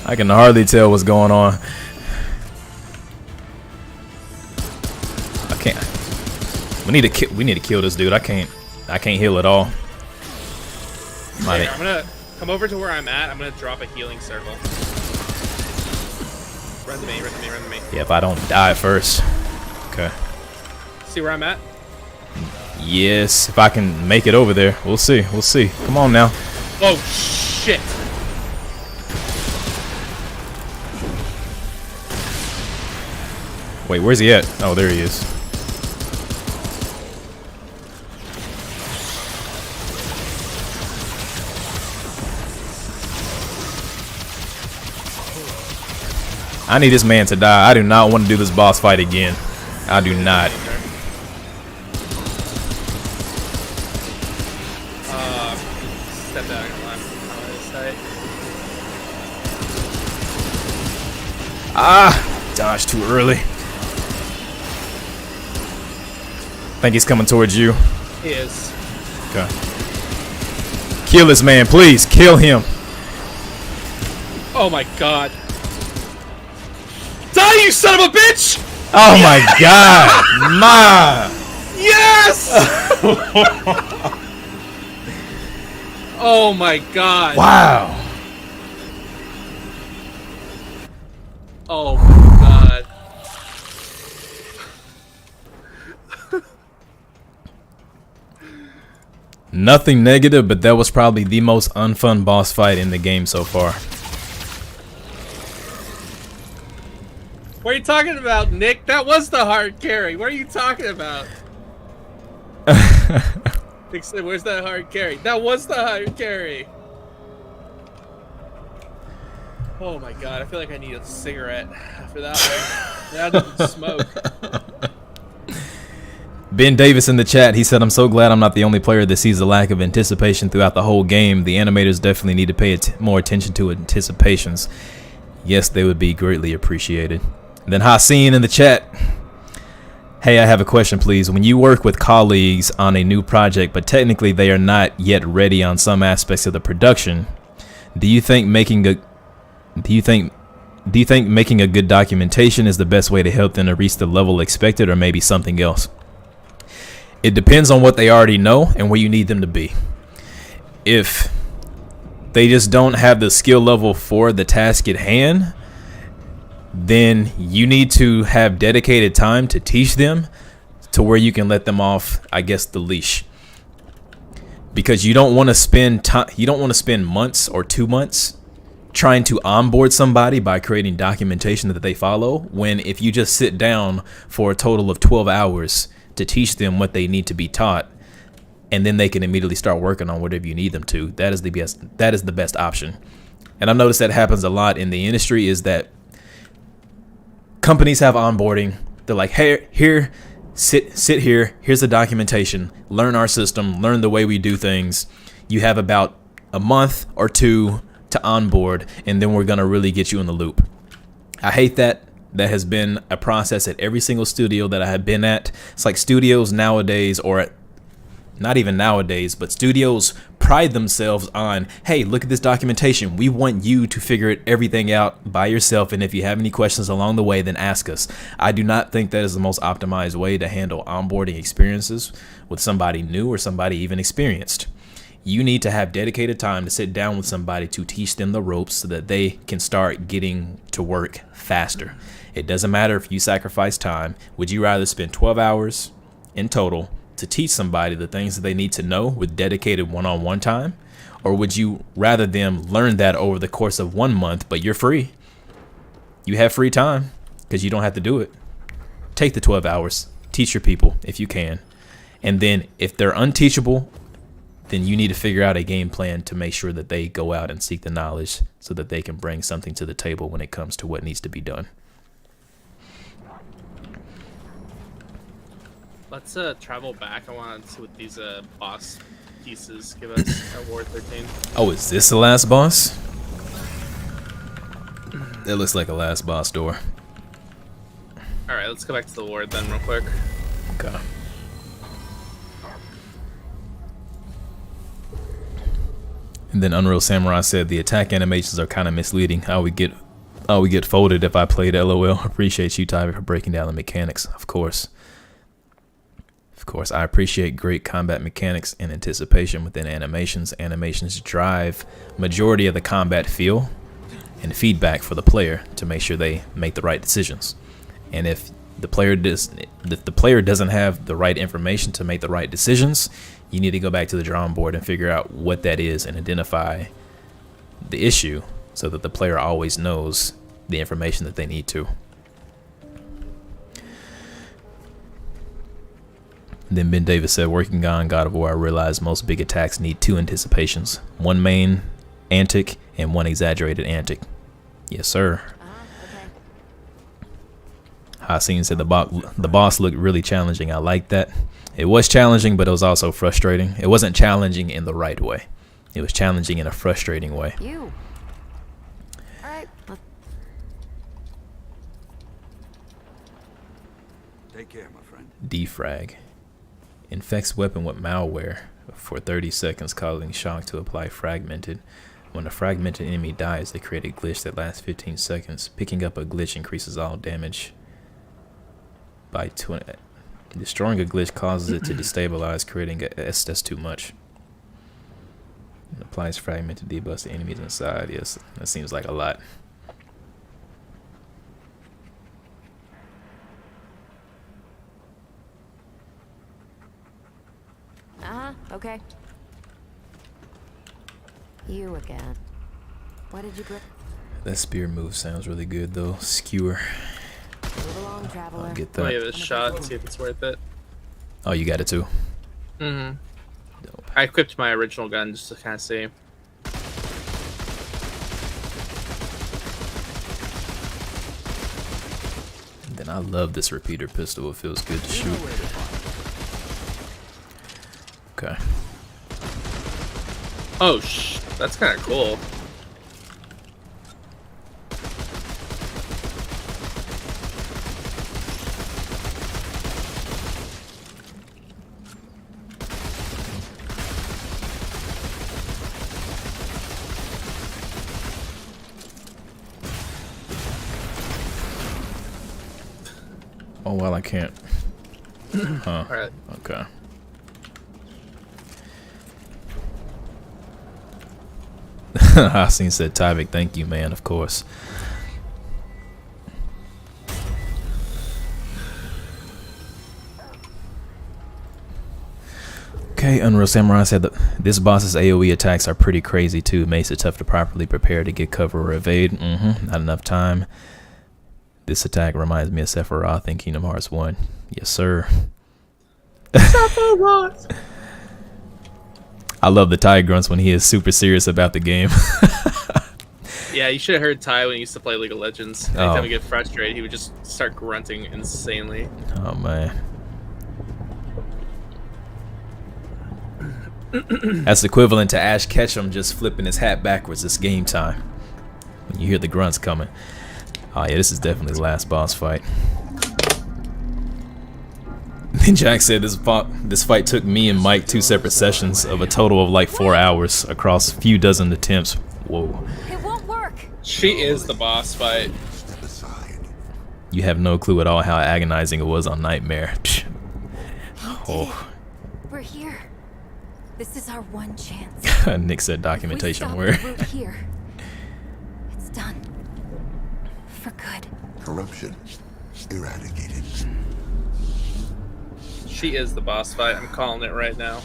I can hardly tell what's going on. I can't. We need to kill this dude. I can't heal at all. Here, I'm gonna come over to where I'm at. I'm gonna drop a healing circle. Run to me, run to me, run to me. Yeah, if I don't die first. Okay. See where I'm at? Yes, if I can make it over there. We'll see. We'll see. Come on now. Oh, shit. Wait, where's he at? Oh, there he is. I need this man to die. I do not want to do this boss fight again. I do not. Step back and left. Ah! Dodged too early. Think he's coming towards you. He is. Okay. Kill this man, please. Kill him. Oh my god. Die, you son of a bitch! Oh my god. Ma. Yes! Oh my god. Wow. Oh my god. Nothing negative, but that was probably the most unfun boss fight in the game so far. What are you talking about, Nick? That was the hard carry. What are you talking about? Nick said, where's that hard carry? That was the hard carry. Oh my god, I feel like I need a cigarette after that one. That didn't smoke. Ben Davis in the chat, he said, I'm so glad I'm not the only player that sees the lack of anticipation throughout the whole game. The animators definitely need to pay more attention to anticipations. Yes, they would be greatly appreciated. And then Haseen in the chat. Hey, I have a question, please. When you work with colleagues on a new project, but technically they are not yet ready on some aspects of the production, do you think making a good documentation is the best way to help them to reach the level expected, or maybe something else? It depends on what they already know and where you need them to be. If they just don't have the skill level for the task at hand, then you need to have dedicated time to teach them to where you can let them off, I guess, the leash. Because you don't want to spend months or 2 months trying to onboard somebody by creating documentation that they follow, when if you just sit down for a total of 12 hours to teach them what they need to be taught, and then they can immediately start working on whatever you need them to, that is the best option. And I've noticed that happens a lot in the industry, is that companies have onboarding. They're like, hey, here, sit here. Here's the documentation. Learn our system. Learn the way we do things. You have about a month or 2 to onboard, and then we're going to really get you in the loop. I hate that. That has been a process at every single studio that I have been at. It's like studios nowadays, or not even nowadays, but studios pride themselves on, hey, look at this documentation. We want you to figure everything out by yourself, and if you have any questions along the way, then ask us. I do not think that is the most optimized way to handle onboarding experiences with somebody new or somebody even experienced. You need to have dedicated time to sit down with somebody to teach them the ropes so that they can start getting to work faster. It doesn't matter if you sacrifice time. Would you rather spend 12 hours in total to teach somebody the things that they need to know with dedicated one-on-one time? Or would you rather them learn that over the course of 1 month, but you're free? You have free time because you don't have to do it. Take the 12 hours, teach your people if you can. And then if they're unteachable, then you need to figure out a game plan to make sure that they go out and seek the knowledge so that they can bring something to the table when it comes to what needs to be done. Let's travel back. I want to see what these boss pieces give us at Ward 13. Oh, is this the last boss? It looks like a last boss door. Alright, let's go back to the ward then real quick. Okay. And then Unreal Samurai said the attack animations are kind of misleading. How we get folded if I played LOL. Appreciate you, Tyvic, for breaking down the mechanics. Of course, I appreciate great combat mechanics and anticipation within animations. Animations drive majority of the combat feel and feedback for the player to make sure they make the right decisions. And if the player doesn't have the right information to make the right decisions, you need to go back to the drawing board and figure out what that is and identify the issue so that the player always knows the information that they need to. Then Ben Davis said, working on God of War, I realized most big attacks need 2 anticipations. One main antic and one exaggerated antic. Yes, sir. Haseen said the boss looked really challenging. I like that. It was challenging, but it was also frustrating. It wasn't challenging in the right way. It was challenging in a frustrating way. You. All right. Take care, my friend. Defrag. Infects weapon with malware for 30 seconds, causing shock to apply fragmented. When a fragmented enemy dies, they create a glitch that lasts 15 seconds. Picking up a glitch increases all damage by 20. Destroying a glitch causes it to destabilize, creating a S. That's too much. It applies fragmented debuffs to enemies inside. Yes, that seems like a lot. Okay. You again. What did you grip? That spear move sounds really good though. Skewer. traveler. I'll get Let me that. give it a shot, see if it's worth it. Oh, you got it too. Mm-hmm. I equipped my original gun just to kind of see. Then I love this repeater pistol. It feels good to shoot. Okay. Oh, that's kind of cool. Oh well, I can't. Huh. All right. Okay. Hassan said, Tyvic, thank you, man, of course. Okay, Unreal Samurai said that this boss's AoE attacks are pretty crazy too. Makes it tough to properly prepare to get cover or evade. Not enough time. This attack reminds me of Sephiroth in Kingdom Hearts 1. Yes, sir. Sephiroth! I love the Ty grunts when he is super serious about the game. Yeah, you should have heard Ty when he used to play League of Legends. Anytime he get frustrated, he would just start grunting insanely. Oh, man. That's equivalent to Ash Ketchum just flipping his hat backwards. It's game time. When you hear the grunts coming. Oh, yeah, this is definitely the last boss fight. Then Jack said this fight took me and Mike 2 separate sessions of a total of like 4 hours across a few dozen attempts. Whoa. It won't work. She is the boss fight. Step aside. You have no clue at all how agonizing it was on Nightmare. Oh. We're here. This is our one chance. Nick said documentation If we where? stop the root here, it's done. For good. Corruption eradicated. She is the boss fight. I'm calling it right now.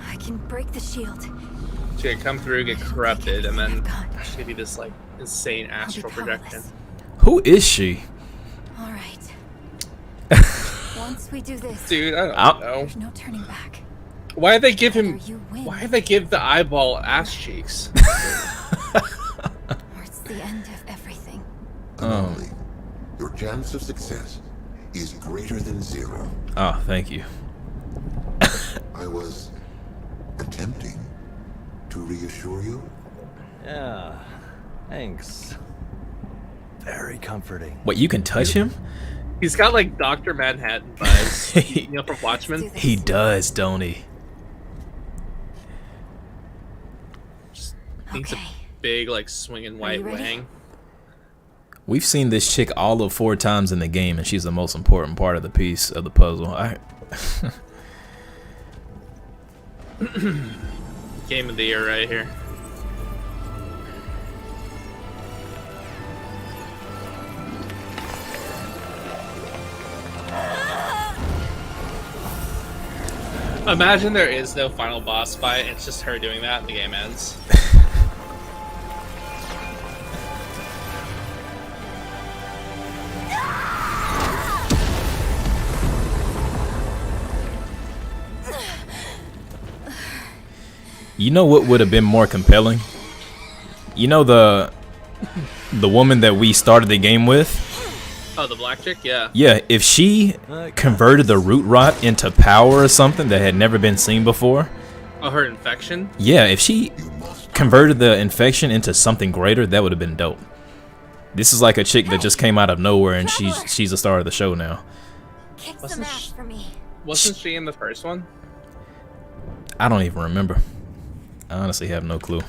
I can break the shield. She could come through, get corrupted, and then she could be this like insane astral projection. Who is she? All right. Once we do this, Dude, I don't know. there's no turning back. Why did they give him? Either you win, Why did they give the eyeball ass cheeks? or it's the end of everything. Anomaly. Your chance of success is greater than 0. Oh, thank you. I was attempting to reassure you. Yeah, thanks. Very comforting. Wait, you can touch him? He's got like Dr. Manhattan vibes. You know, from Watchmen. He does, don't he? Just needs a big like swinging white wang. We've seen this chick all of 4 times in the game, and she's the most important part of the piece of the puzzle. Game of the year right here. Imagine there is no final boss fight, it's just her doing that and the game ends. You know what would have been more compelling? You know the woman that we started the game with? Oh, the black chick? Yeah. Yeah, if she converted the root rot into power or something that had never been seen before. Oh, her infection? Yeah, if she converted the infection into something greater, that would have been dope. This is like a chick that just came out of nowhere and she's the star of the show now. Kick some ass for me. Wasn't she in the first one? I don't even remember. I honestly have no clue.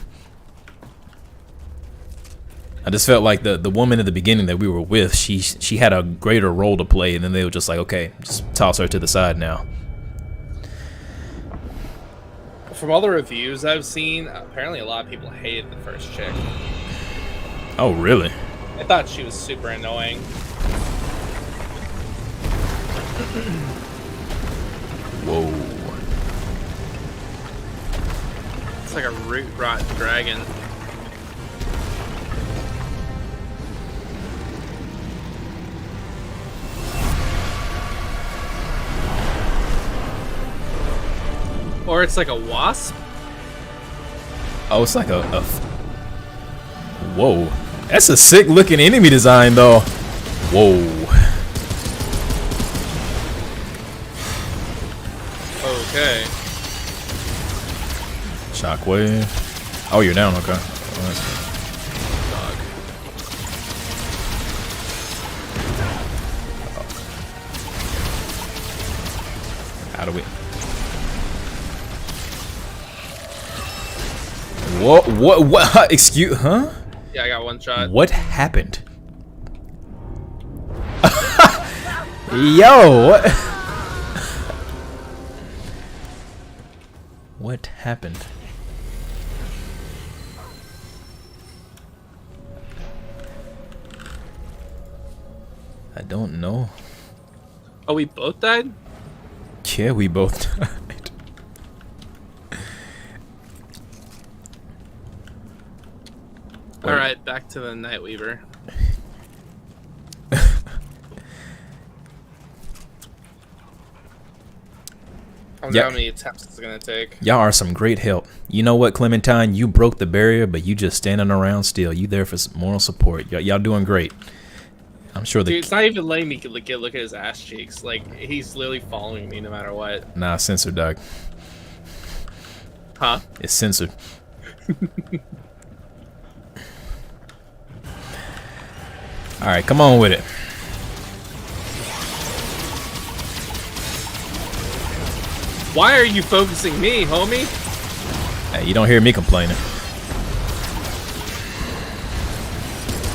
I just felt like the woman at the beginning that we were with, she had a greater role to play, and then they were just like, okay, just toss her to the side now. From all the reviews I've seen, apparently a lot of people hated the first chick. Oh, really? I thought she was super annoying. Whoa. It's like a root rot dragon. Or it's like a wasp. Oh, it's like a whoa. That's a sick looking enemy design though. Whoa. Okay. Shockwave. Oh, you're down. Okay. Oh, that's good. How do we? What? Excuse? Huh? Yeah, I got one shot. What happened? Yo, what? What happened? I don't know. Oh, we both died? Yeah, we both died. Alright, back to the Nightweaver. I don't know how many attempts it's gonna take. Y'all are some great help. You know what, Clementine? You broke the barrier, but you just standing around still. You there for moral support. Y'all doing great. I'm sure Dude, it's not even letting me look at his ass cheeks. Like, he's literally following me no matter what. Nah, censored, dog. Huh? It's censored. Alright, come on with it. Why are you focusing me, homie? Hey, you don't hear me complaining.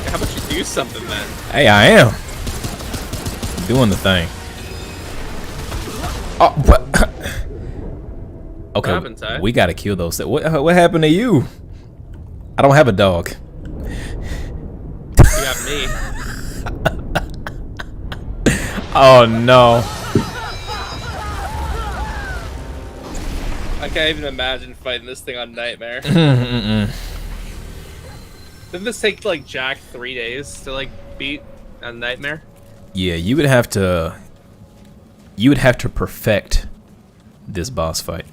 How about you do something then? Hey, I am doing the thing. Oh, what? Okay, What happened, Ty? we gotta kill those. What happened to you? I don't have a dog. You got me. Oh no. I can't even imagine fighting this thing on Nightmare. Didn't this take like Jack 3 days to like beat on Nightmare? Yeah, you would have to perfect this boss fight.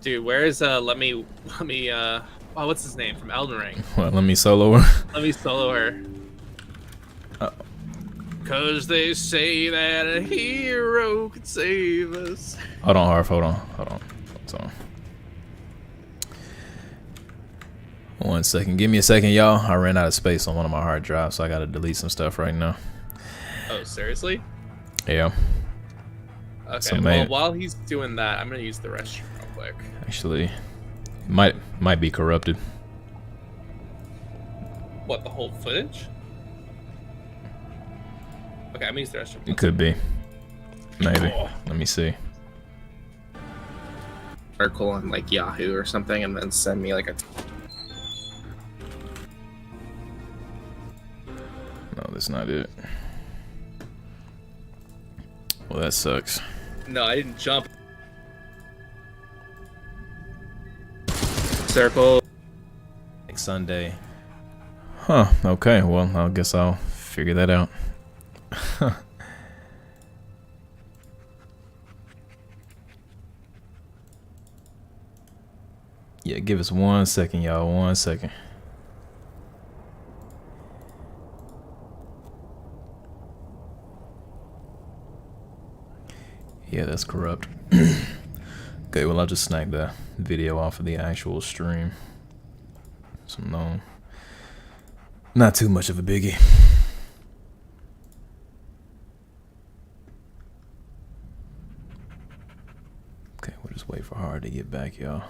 Dude, where is let me oh, what's his name from Elden Ring? Well, let me solo her. Let me solo her. Cause they say that a hero could save us. Hold on, Harv. Hold on. So, 1 second. Give me a second, y'all. I ran out of space on one of my hard drives, so I gotta delete some stuff right now. Oh, seriously? Yeah. Okay, So well, while he's doing that, I'm gonna use the restroom real quick. Actually, it might be corrupted. What, the whole footage? Okay, I'm gonna use the restroom. It could be. Maybe. Let me see. Article on like Yahoo or something, and then send me like a. No, that's not it. Well, that sucks. No, I didn't jump. Circle. Next Sunday. Huh. Okay. Well, I guess I'll figure that out. Yeah, give us 1 second, y'all. 1 second. Yeah, that's corrupt. Okay, well, I'll just snag the video off of the actual stream. Not too much of a biggie. Okay, we'll just wait for Hard to get back, y'all.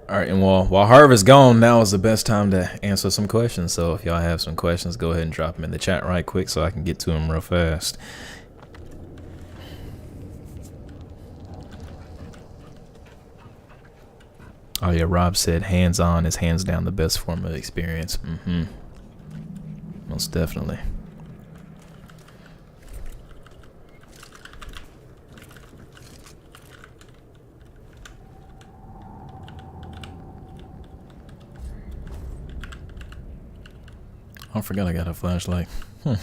Alright, and while Harvey's gone, now is the best time to answer some questions. So if y'all have some questions, go ahead and drop them in the chat right quick so I can get to them real fast. Oh yeah, Rob said hands-on is hands down the best form of experience. Most definitely. I forgot I got a flashlight. I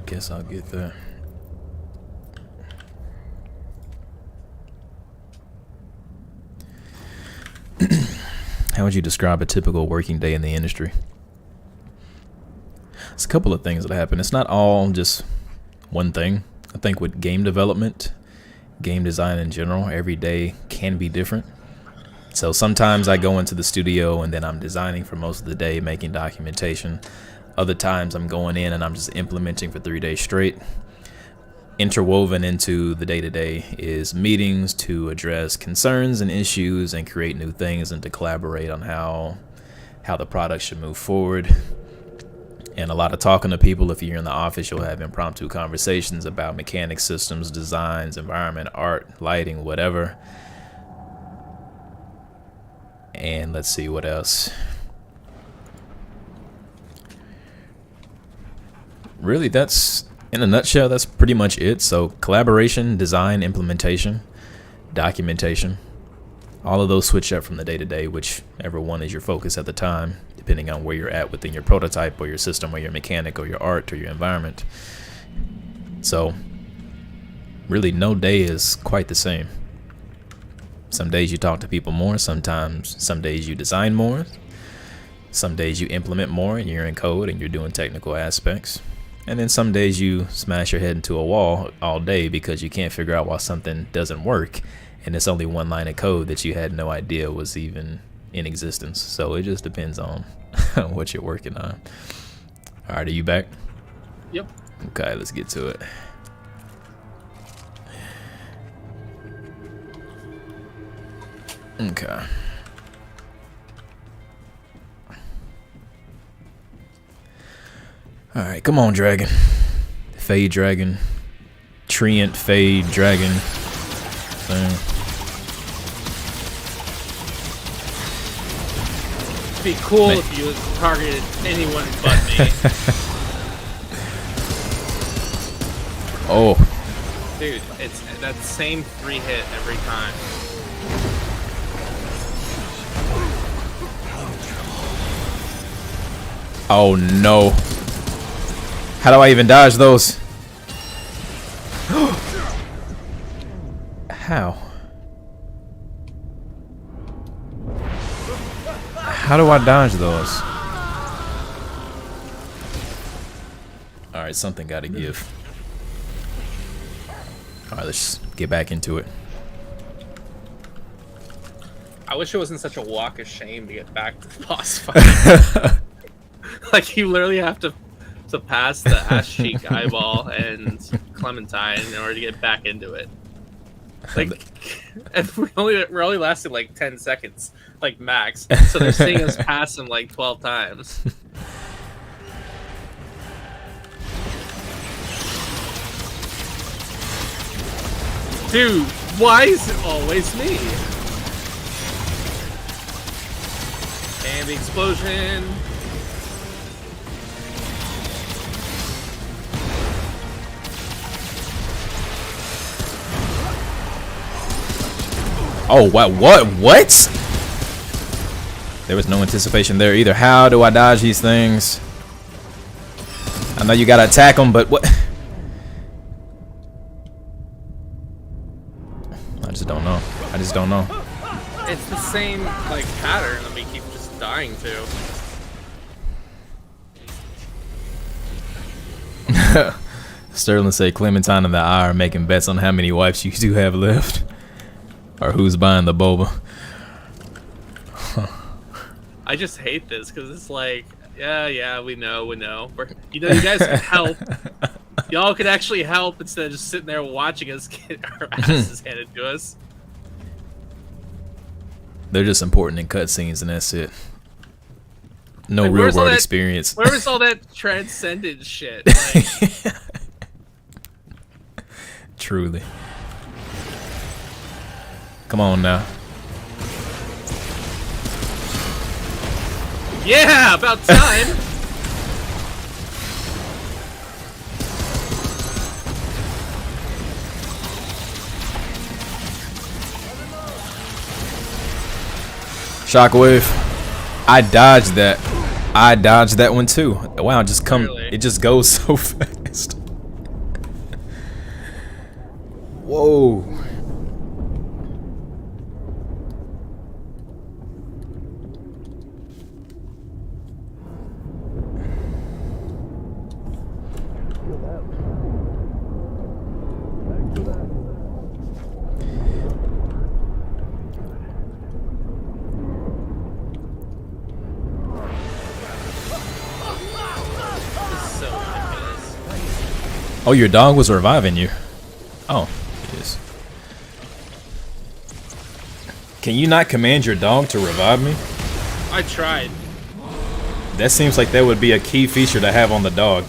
guess I'll get that. How would you describe a typical working day in the industry? It's a couple of things that happen. It's not all just one thing. I think with game development, game design in general, every day can be different. So sometimes I go into the studio and then I'm designing for most of the day, making documentation. Other times I'm going in and I'm just implementing for 3 days straight. Interwoven into the day-to-day is meetings to address concerns and issues and create new things and to collaborate on how the product should move forward. And a lot of talking to people. If you're in the office, you'll have impromptu conversations about mechanics, systems, designs, environment, art, lighting, whatever. And let's see what else. Really, that's, in a nutshell, that's pretty much it. So collaboration, design, implementation, documentation, all of those switch up from the day to day, whichever one is your focus at the time, depending on where you're at within your prototype or your system or your mechanic or your art or your environment. So really no day is quite the same. Some days you talk to people more, some days you design more, some days you implement more and you're in code and you're doing technical aspects. And then some days you smash your head into a wall all day because you can't figure out why something doesn't work. And it's only one line of code that you had no idea was even in existence. So it just depends on what you're working on. All right, are you back? Yep. Okay, let's get to it. Okay. Alright, come on, dragon. Fade dragon. Treant, fade, dragon. It'd be cool if you targeted anyone but me. Oh. Dude, it's that same 3-hit every time. Oh no. How do I even dodge those? How? How do I dodge those? Alright, something gotta give. Alright, let's just get back into it. I wish it wasn't such a walk of shame to get back to the boss fight. Like, you literally have to pass the ass cheek eyeball and Clementine in order to get back into it. Like, and we're only lasting like 10 seconds, like max. So they're seeing us pass them like 12 times. Dude, why is it always me? And the explosion. Oh, what? There was no anticipation there either. How do I dodge these things? I know you gotta attack them, but what? I just don't know. It's the same, like, pattern that we keep just dying to. Sterling say Clementine and the I are making bets on how many wipes you do have left. Or who's buying the boba. I just hate this because it's like, yeah, we know. You guys can help. Y'all could actually help instead of just sitting there watching us get our asses handed to us. They're just important in cutscenes, and that's it. No like, real world experience. Where was all that transcendent shit? Like, truly. Come on now. Yeah, about time. Shockwave. I dodged that. I dodged that one too. Wow, just come. Really? It just goes so fast. Whoa. Oh, your dog was reviving you. Oh, it is. Can you not command your dog to revive me? I tried. That seems like that would be a key feature to have on the dog.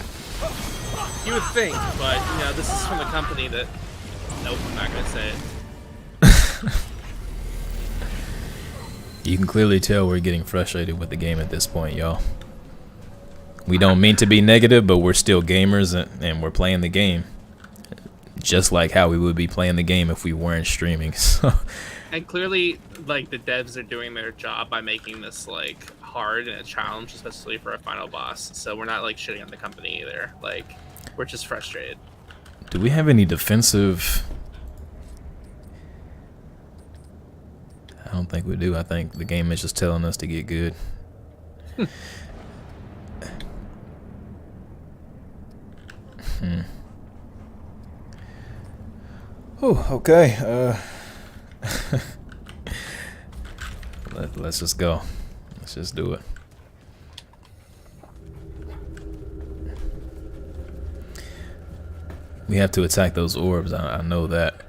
You would think, but you know, this is from a company that. Nope, I'm not gonna say it. You can clearly tell we're getting frustrated with the game at this point, y'all. We don't mean to be negative, but we're still gamers and we're playing the game. Just like how we would be playing the game if we weren't streaming. So. And clearly, like, the devs are doing their job by making this, like, hard and a challenge, especially for a final boss. So we're not, like, shitting on the company either. Like, we're just frustrated. Do we have any defensive... I don't think we do. I think the game is just telling us to get good. Oh, okay. Let's just go. Let's just do it. We have to attack those orbs. I know that.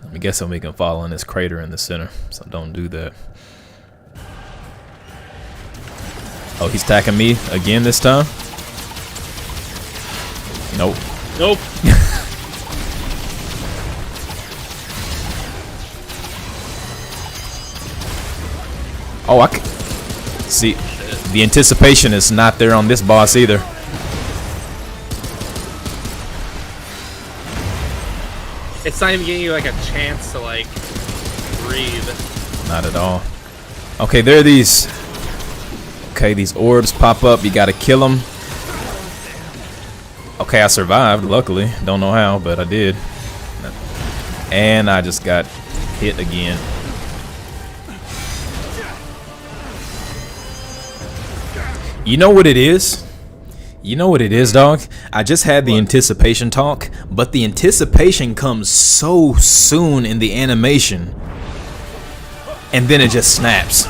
I'm guessing we can fall in this crater in the center, so don't do that. Oh, he's attacking me again this time? Nope. Nope. Oh, I can see. The anticipation is not there on this boss either. It's not even giving you, like, a chance to, like, breathe. Not at all. Okay, there are these. Okay, these orbs pop up. You gotta kill them. Okay, I survived, luckily. Don't know how, but I did. And I just got hit again. You know what it is? You know what it is, dog? I just had the anticipation talk, but the anticipation comes so soon in the animation. And then it just snaps.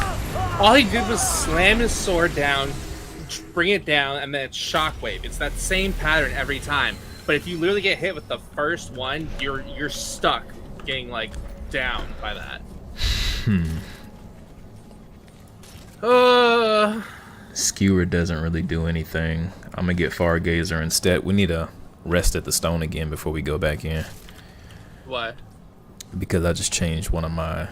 All he did was slam his sword down, bring it down, and then it's shockwave. It's that same pattern every time. But if you literally get hit with the first one, you're stuck getting, like, down by that. Skewer doesn't really do anything. I'm gonna get Fargazer instead. We need to rest at the stone again before we go back in. What? Because I just changed one of my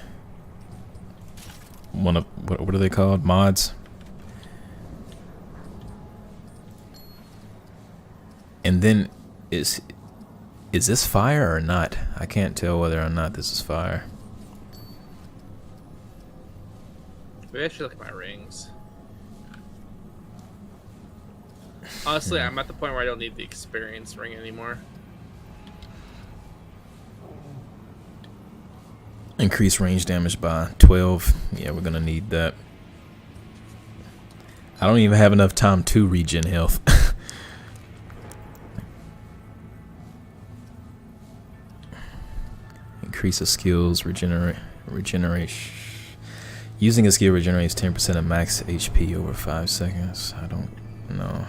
what are they called? Mods. And then is this fire or not? I can't tell whether or not this is fire. Maybe I should look at my rings. Honestly, I'm at the point where I don't need the experience ring anymore. Increase range damage by 12. Yeah, we're gonna need that. I don't even have enough time to regen health. Increase of skills, regenerate. Using a skill regenerates 10% of max HP over 5 seconds. I don't know.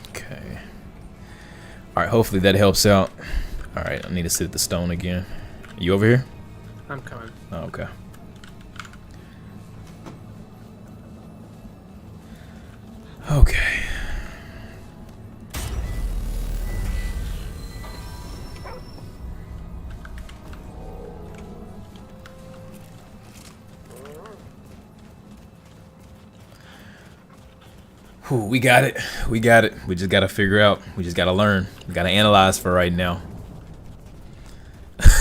Okay. Alright, hopefully that helps out. Alright, I need to sit at the stone again. You over here? I'm coming. Oh, okay. Okay. Ooh, we got it. We got it. We just gotta figure out. We just gotta learn. We gotta analyze for right now.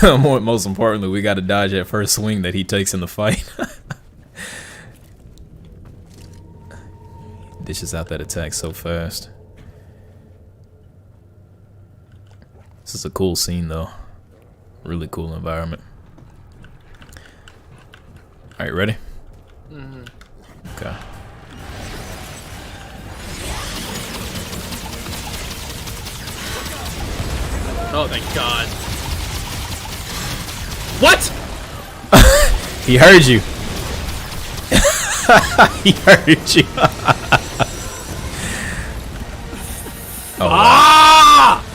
Most importantly, we gotta dodge that first swing that he takes in the fight. Dishes out that attack so fast. This is a cool scene though. Really cool environment. Alright, ready? Mm-hmm. Okay. Oh, thank God. What? He heard you. He heard you. Oh, wow. Ah!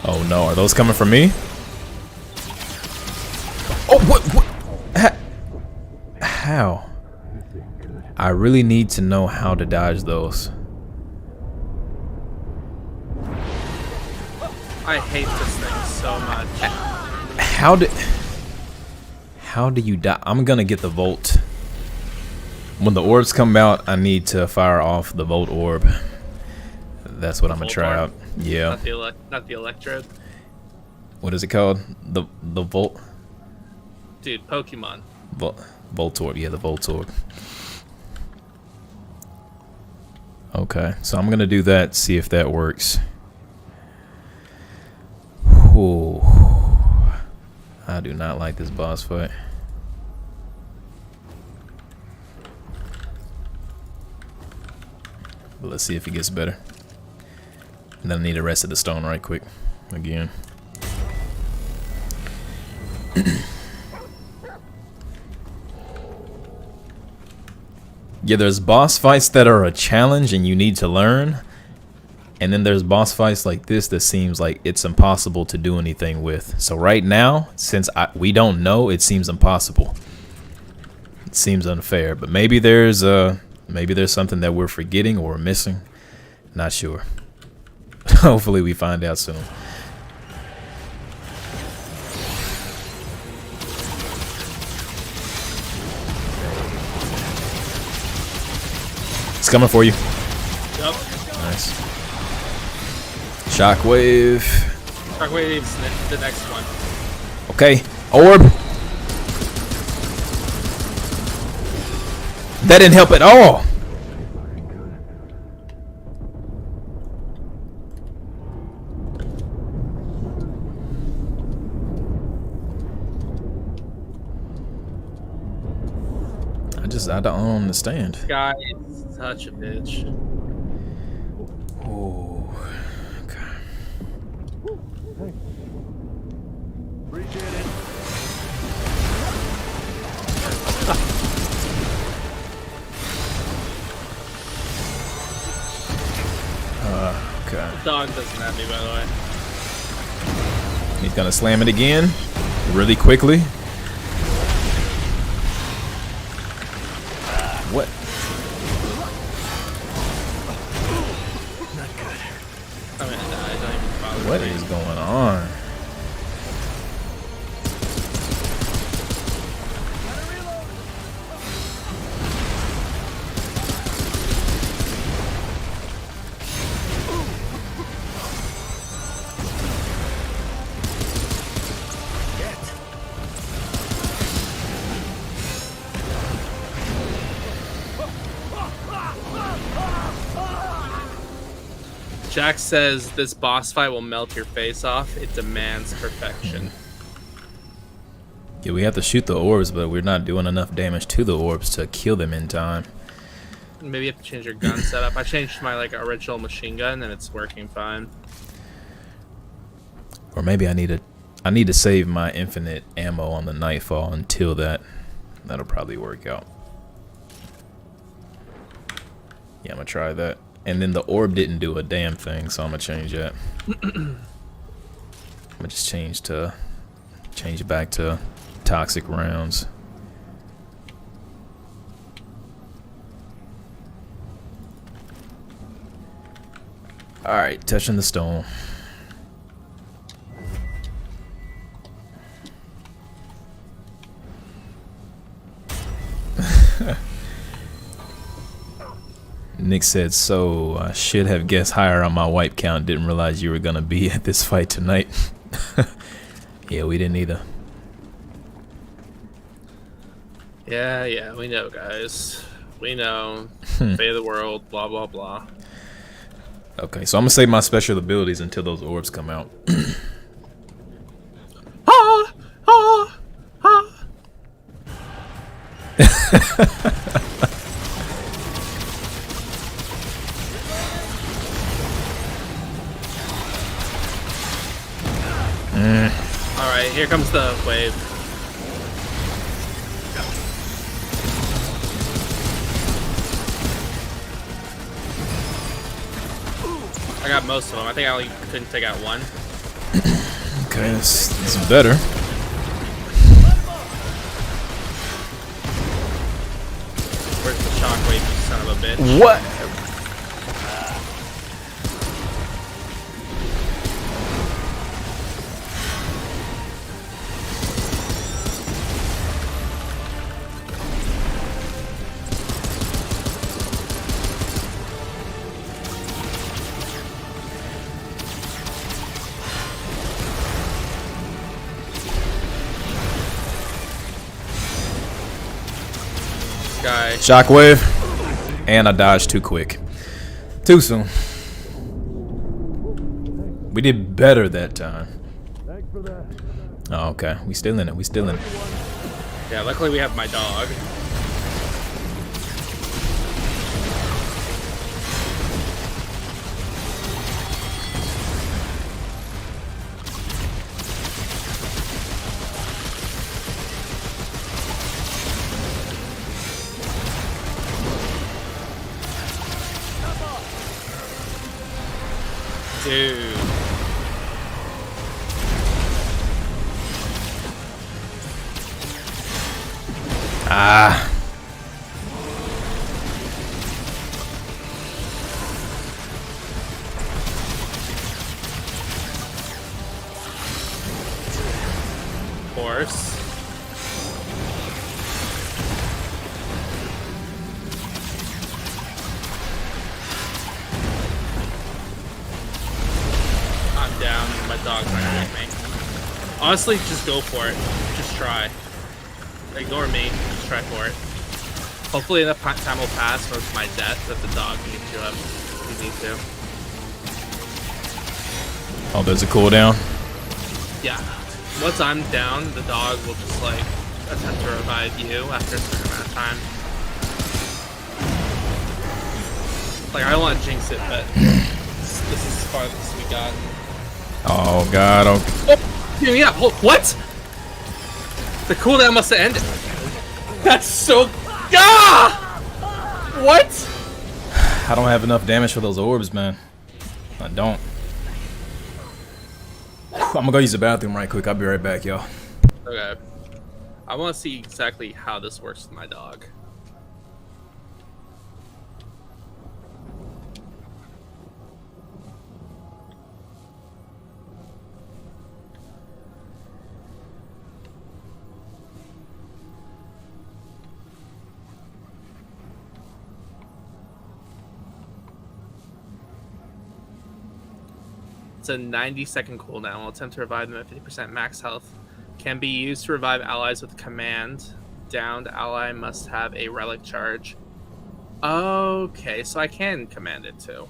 Oh no, are those coming from me? Oh, what? How? I really need to know how to dodge those. I hate this thing so much. How do you die? I'm gonna get the Volt. When the orbs come out, I need to fire off the Volt orb. That's what I'm gonna try out. Yeah. Not the electrode. What is it called? The Volt? Dude, Pokemon. Volt orb. Yeah, the Volt orb. Okay, so I'm gonna do that. See if that works. Ooh. I do not like this boss fight. But let's see if it gets better. And then I need the rest of the stone right quick. Again. Yeah, there's boss fights that are a challenge and you need to learn. And then there's boss fights like this that seems like it's impossible to do anything with. So right now, since we don't know, it seems impossible. It seems unfair, but maybe there's something that we're forgetting or missing. Not sure. Hopefully we find out soon. It's coming for you. Yep. Nice. Shockwave. Shockwave's the next one. Okay. Orb. That didn't help at all. I don't understand. This guy is such a bitch. Oh, okay. Okay. The dog doesn't have me, by the way. He's gonna slam it again, really quickly. What? Not good. I'm gonna die. Don't even bother. What is going on? Jack says this boss fight will melt your face off. It demands perfection. Yeah, we have to shoot the orbs, but we're not doing enough damage to the orbs to kill them in time. Maybe you have to change your gun setup. I changed my original machine gun and it's working fine. Or maybe I need to save my infinite ammo on the Nightfall until that'll probably work out. Yeah, I'm gonna try that. And then the orb didn't do a damn thing, so I'm gonna change that. I'm gonna just change it back to toxic rounds. Alright, touching the stone. Nick said, so I should have guessed higher on my wipe count. Didn't realize you were going to be at this fight tonight. Yeah, we didn't either. Yeah, we know, guys. We know. Fate of the world, blah, blah, blah. Okay, so I'm going to save my special abilities until those orbs come out. Ah! Ah! Ah! Alright, here comes the wave. I got most of them. I think I only couldn't take out one. Okay, this is better. Where's the shockwave, you son of a bitch? What? Guy. Shockwave. And I dodged too quick. Too soon. We did better that time. Oh, okay. We still in it. We still in it. Yeah, luckily we have my dog. Dude. Ah. Horse. I'm down. My dog's not gonna hit me. Honestly, just go for it. Just try. Ignore me. Just try for it. Hopefully enough time will pass for my death that the dog can get you up if you need to. Oh, there's a cooldown. Yeah. Once I'm down, the dog will just like attempt to revive you after a certain amount of time. Like, I don't want to jinx it, but this is as far as we got. Oh god. Oh, yeah. What? The cooldown must have ended. That's so. Ah! What? I don't have enough damage for those orbs, man. I don't. I'm gonna go use the bathroom right quick. I'll be right back, y'all. Okay. I want to see exactly how this works with my dog. It's a 90-second cooldown. Will attempt to revive them at 50% max health. Can be used to revive allies with command. Downed ally must have a relic charge. Okay, so I can command it too.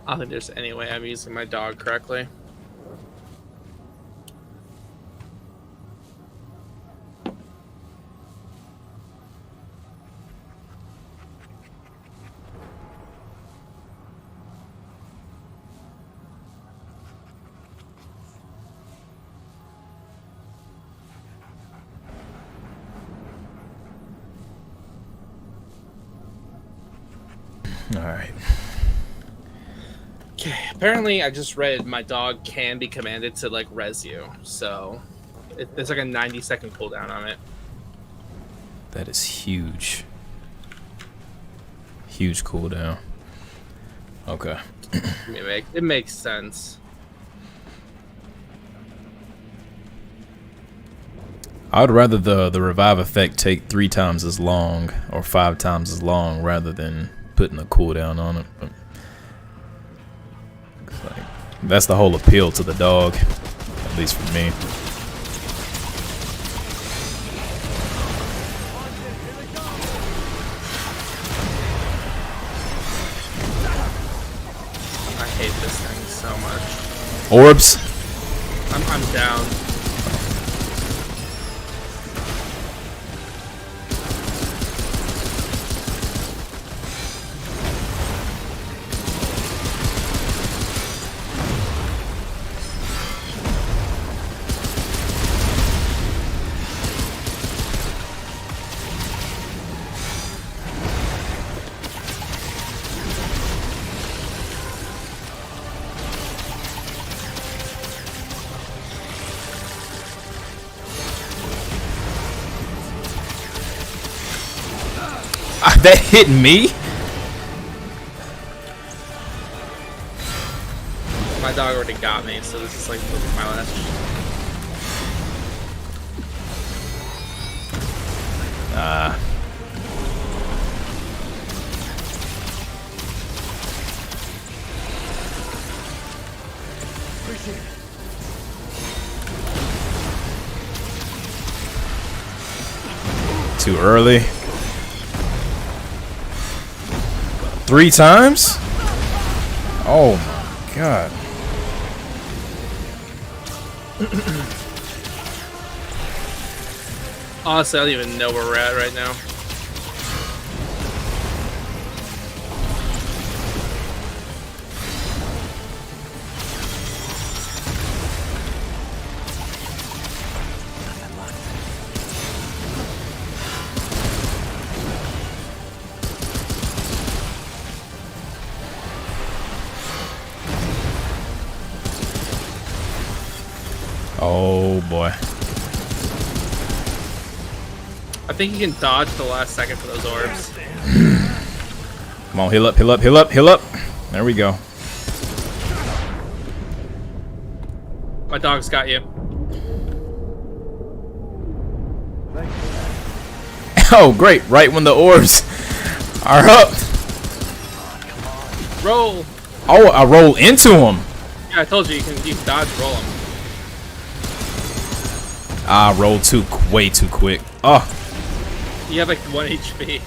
I don't think there's any way I'm using my dog correctly. Alright. Okay, apparently I just read my dog can be commanded to like res you, so there's like a 90-second cooldown on it. That is huge. Huge cooldown. Okay. I mean, it makes sense. I would rather the revive effect take 3 times as long or 5 times as long rather than putting a cooldown on it. But it's like, that's the whole appeal to the dog, at least for me. I hate this thing so much. Orbs. I'm down. That hit me? My dog already got me, so this is like my last. Too early. 3 times? Oh my god. Honestly, I don't even know where we're at right now. Oh boy. I think you can dodge the last second for those orbs. Come on, heal up, heal up, heal up, heal up. There we go. My dog's got you. Oh great, right when the orbs are up. Roll. Oh, I roll into him. Yeah, I told you you can dodge roll them. I rolled way too quick. Oh. You have like 1 HP.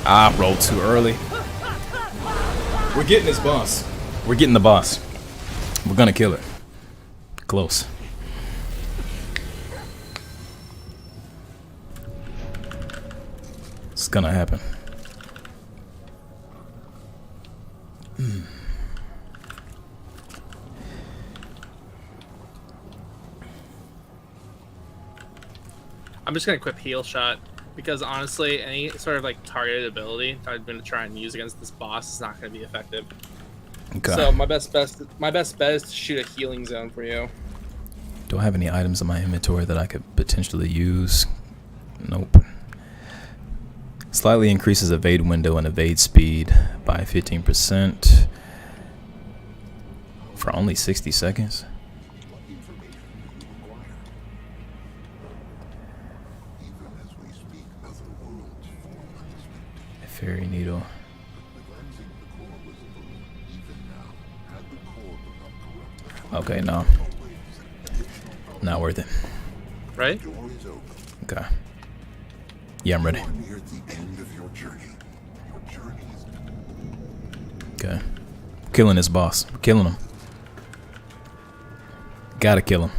I rolled too early. We're getting this boss. We're getting the boss. We're gonna kill it. Close. It's gonna happen. I'm just gonna equip heal shot because honestly, any sort of like targeted ability I'm gonna try and use against this boss is not gonna be effective. Okay. So my best bet is to shoot a healing zone for you. Do I have any items in my inventory that I could potentially use? Nope. Slightly increases evade window and evade speed by 15% for only 60 seconds. A fairy needle. Okay, no. Not worth it. Right? Okay. Yeah, I'm ready. Okay. Killing this boss. We're killing him. Gotta kill him.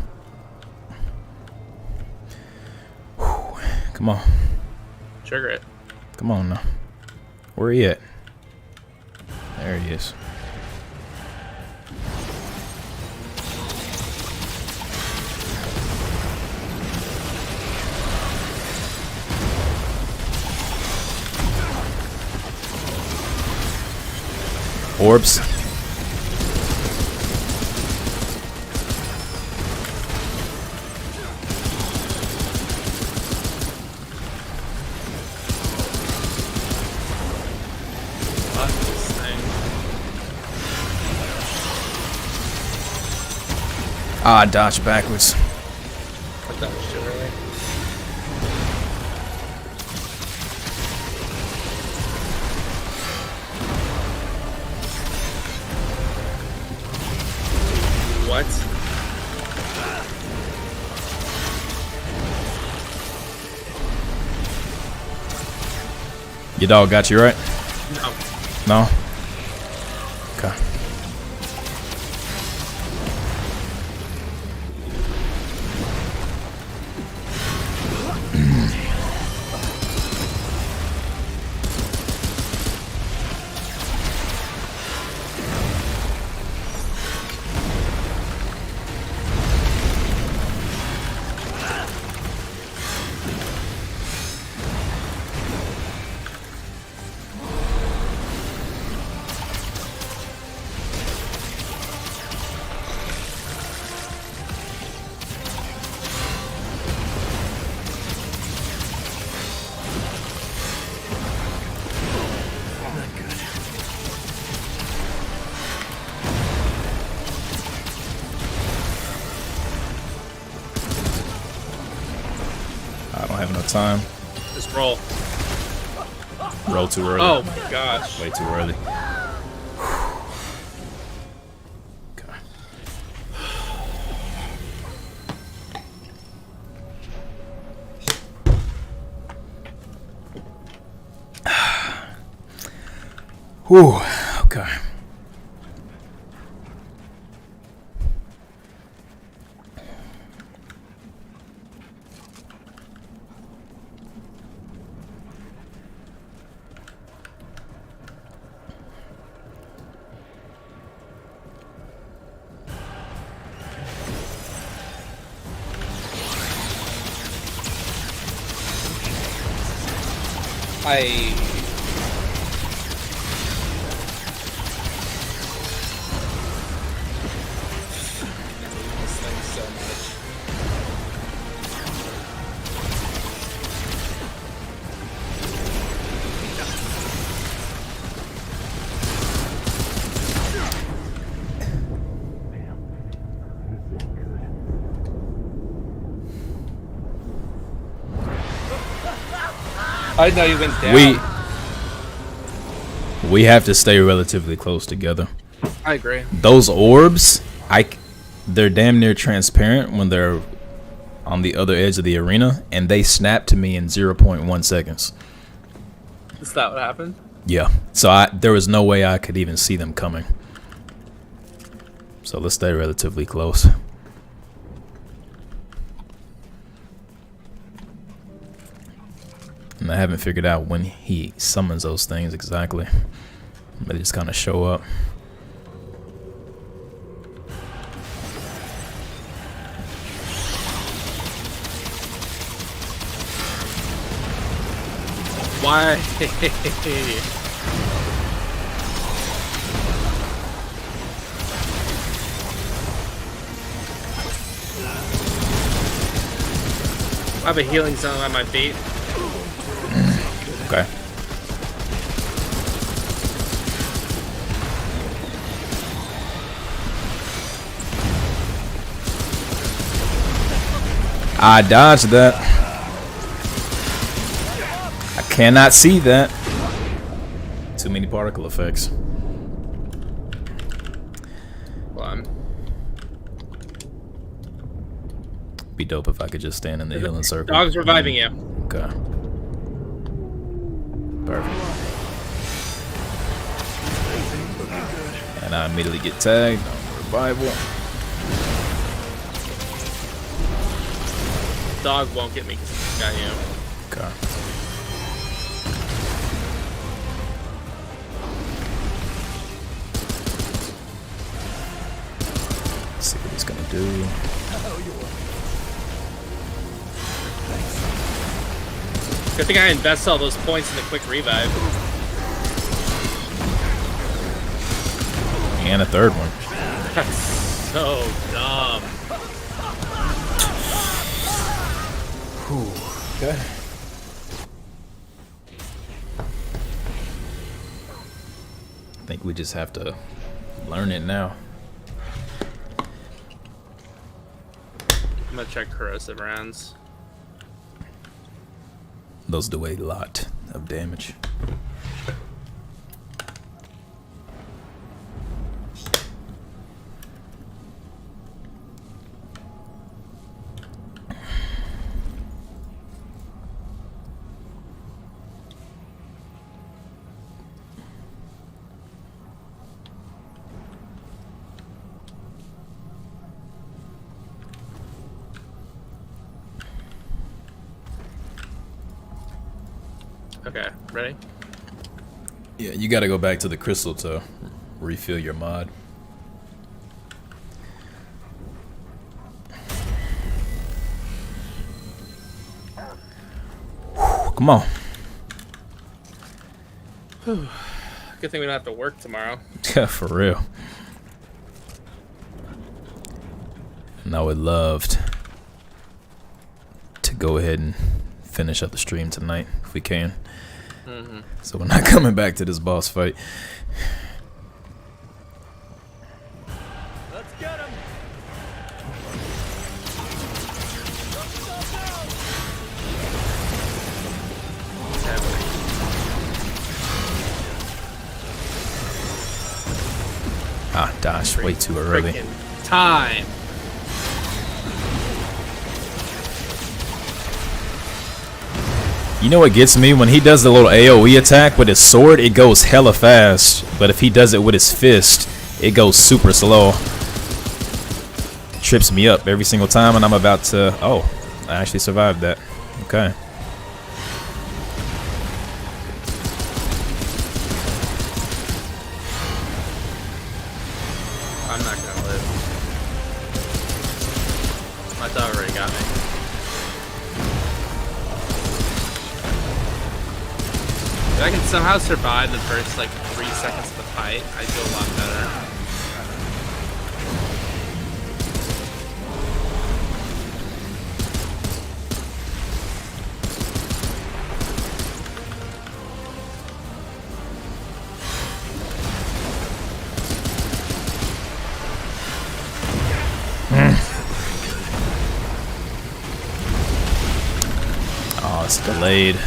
Whew. Come on. Trigger it. Come on now. Where he at? There he is. Orbs. Fuck this thing. Ah, dodge backwards. Fuck that shit early. What? Your dog got you right? No. No? Okay. I don't have enough time. Just roll. Roll too early. Oh my gosh. Way too early. Okay. Whew. Okay. This thing so much. I didn't know you went down. We have to stay relatively close together. I agree. Those orbs, they're damn near transparent when they're on the other edge of the arena, and they snap to me in 0.1 seconds. Is that what happened? Yeah. So there was no way I could even see them coming. So let's stay relatively close. And I haven't figured out when he summons those things exactly. They just kind of show up. Why? I have a healing zone at my feet. Okay. I dodged that. I cannot see that. Too many particle effects. Well, Be dope if I could just stand in the healing circle. Dog's reviving you. Okay. Perfect. And I immediately get tagged on revival. Dog won't get me because he's got you. Okay. Let's see what he's gonna do. Good thing I invested all those points in the quick revive. And a third one. That's so dumb. Okay. I think we just have to learn it now. I'm gonna check corrosive rounds. Those do a lot of damage. Okay, ready? Yeah, you gotta go back to the crystal to refill your mod. Come on. Good thing we don't have to work tomorrow. Yeah, for real. And I would love to go ahead and finish up the stream tonight if we can. So we're not coming back to this boss fight. Let's get him. Ah, dash, way too early. Freaking time. You know what gets me? When he does the little AoE attack with his sword, it goes hella fast. But if he does it with his fist, it goes super slow. Trips me up every single time, and I'm about to... Oh, I actually survived that. Okay. I'm not gonna live. My dog already got me. If I can somehow survive the first like 3 seconds of the fight, I feel a lot better. Oh, it's delayed.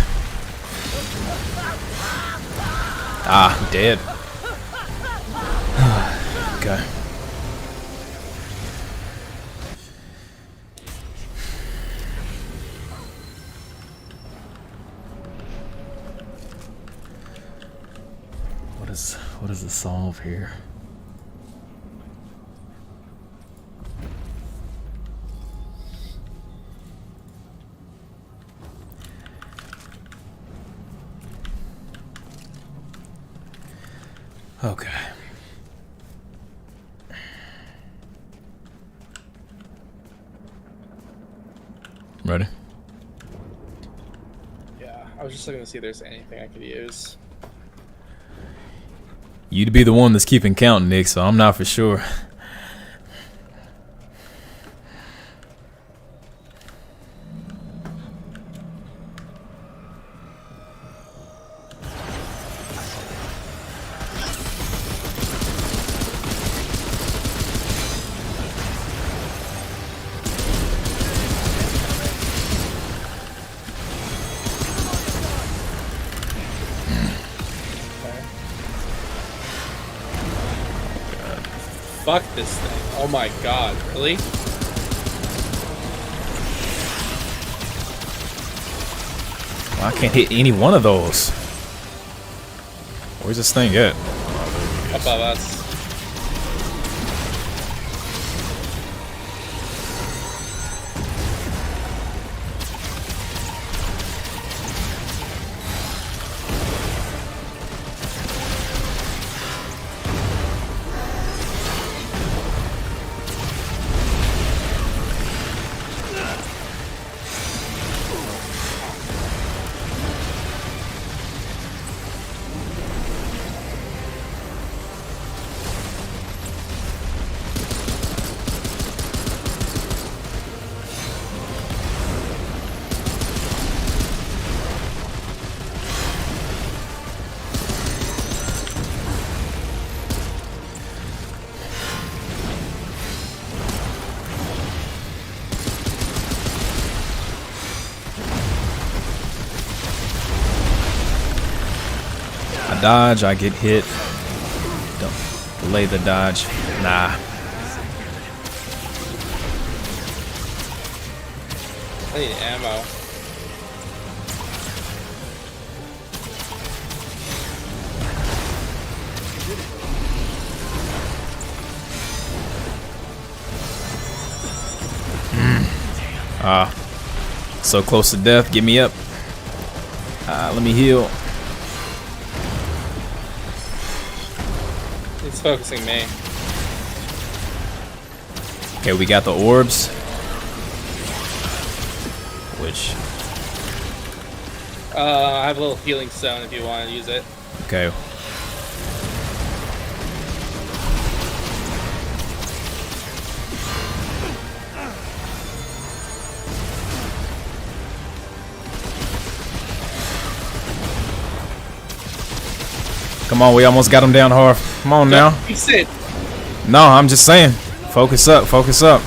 Ah, I'm dead. Okay. What is the solve here? Okay. Ready? Yeah, I was just looking to see if there's anything I could use. You'd be the one that's keeping count, Nick, so I'm not for sure. Fuck this thing. Oh my god, really? Well, I can't hit any one of those. Where's this thing at? Above us. I dodge, I get hit. Don't delay the dodge. Nah. I need ammo. So close to death. Get me up. Let me heal. He's focusing me. Okay, we got the orbs. Which... I have a little healing stone if you want to use it. Okay. Come on, we almost got him down, Harv. Come on now. He said. No, I'm just saying. Focus up, focus up.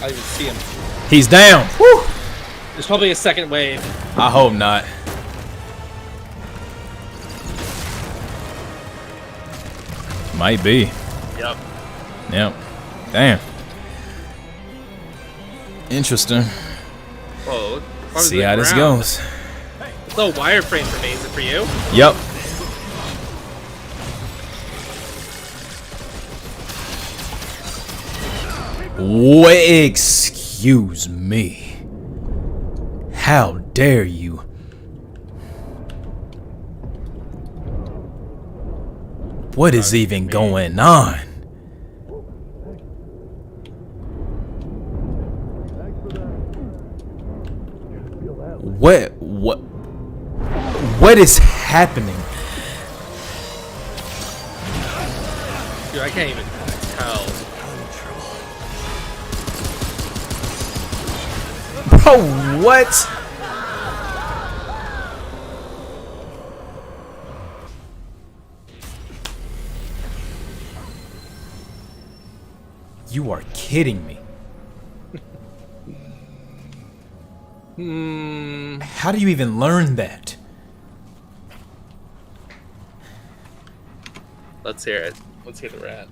I didn't even see him. He's down. Woo! There's probably a second wave. I hope not. Might be. Yep. Yep. Damn. Interesting. Oh, See how this goes. It's no wireframe for me, is it for you? Yep. Wait, excuse me. How dare you? What is even going on? What is happening? Dude, I can't even tell. Bro, what? You are kidding me. How do you even learn that? Let's hear it. Let's hear the rat.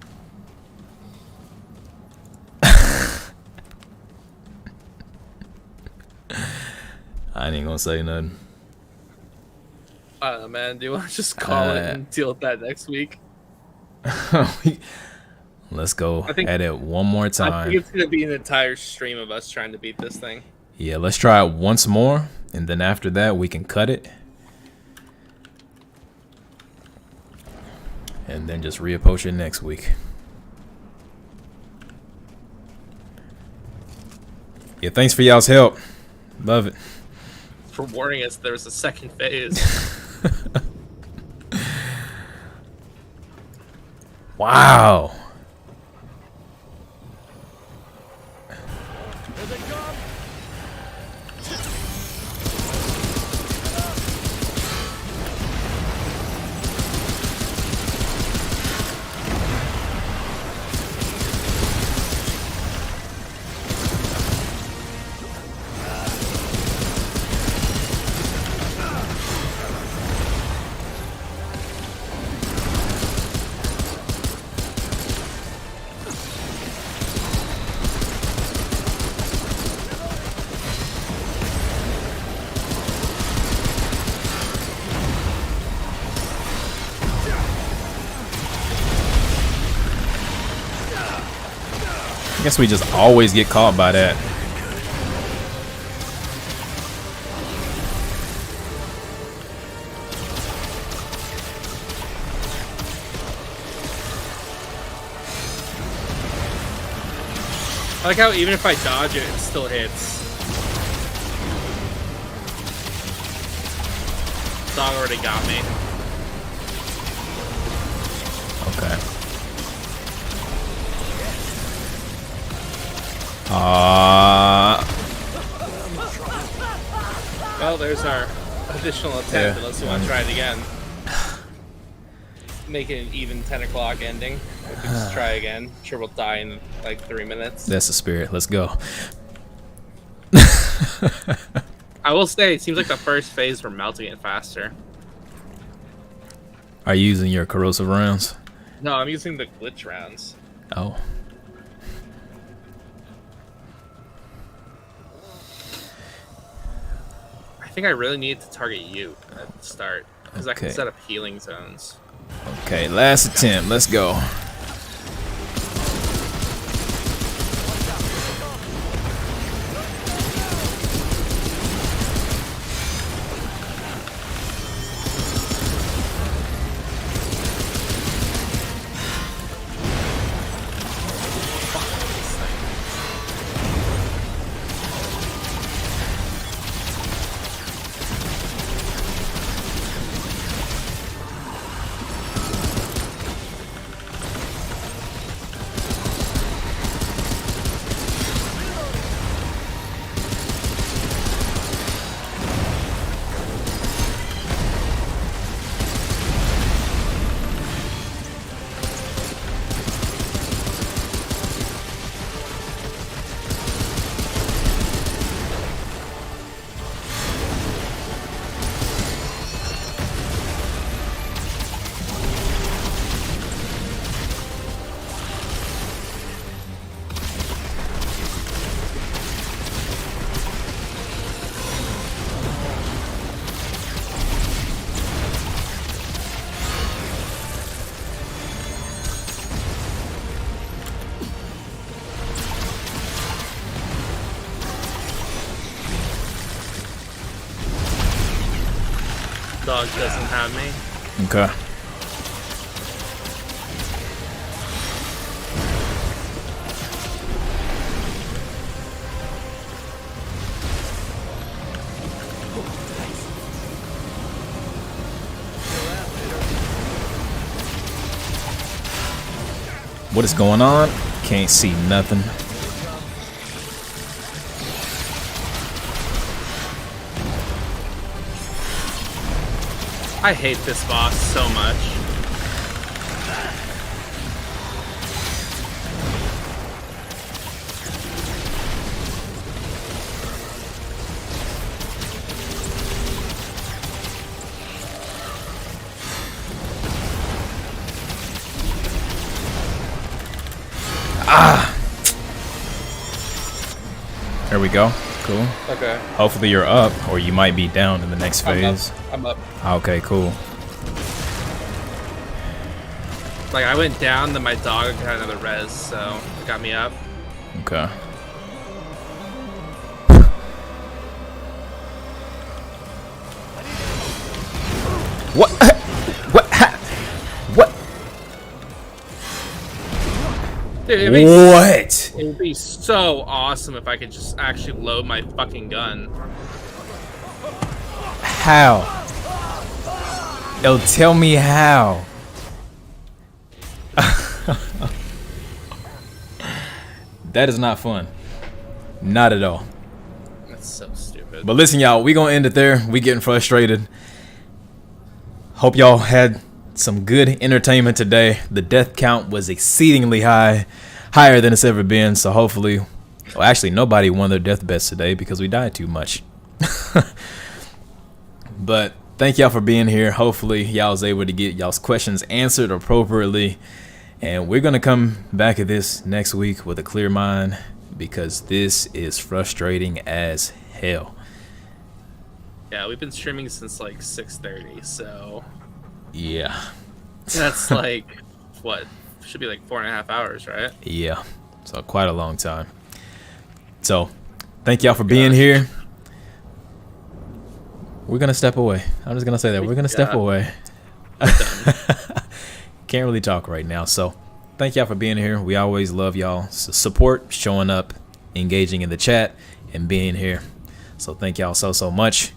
I ain't gonna say nothing. I don't know, man. Do you want to just call it and deal with that next week? Let's go I think, at it one more time. I think it's gonna be an entire stream of us trying to beat this thing. Yeah, let's try it once more, and then after that we can cut it. And then just reapproach it next week. Yeah, thanks for y'all's help. Love it. For warning us there was a second phase. Wow. I guess we just always get caught by that. I like how even if I dodge it, it still hits. Dog already got me. Okay. Well, there's our additional attempt, unless you want to try it again. Make it an even 10 o'clock ending. We can just try again. I'm sure we'll die in like 3 minutes. That's the spirit. Let's go. I will say, it seems like the first phase we're melting it faster. Are you using your corrosive rounds? No, I'm using the glitch rounds. Oh. I think I really need to target you at the start, because I can Okay. set up healing zones. Okay, last attempt. Let's go. Dog doesn't have me. Okay. What is going on? Can't see nothing. I hate this boss so much. There we go. Cool. Okay. Hopefully you're up, or you might be down in the next phase. I'm up. Okay, cool. Like, I went down, then my dog had another res, so it got me up. Okay. What? What? What? Dude, What? It would be so awesome if I could just actually load my fucking gun. How? Yo, tell me how. That is not fun. Not at all. That's so stupid. But listen, y'all, we gonna end it there. We getting frustrated. Hope y'all had some good entertainment today. The death count was exceedingly high, higher than it's ever been. So hopefully, well, actually, nobody won their death bets today because we died too much. But thank y'all for being here. Hopefully, y'all was able to get y'all's questions answered appropriately. And we're gonna come back at this next week with a clear mind because this is frustrating as hell. Yeah, we've been streaming since like 6:30, so Yeah. that's like what should be like 4.5 hours, right? Yeah. So quite a long time. So thank y'all for being here. We're gonna step away. I'm just gonna say that we're gonna step away. Can't really talk right now. So thank y'all for being here. We always love y'all support, showing up, engaging in the chat, and being here. So thank y'all so much.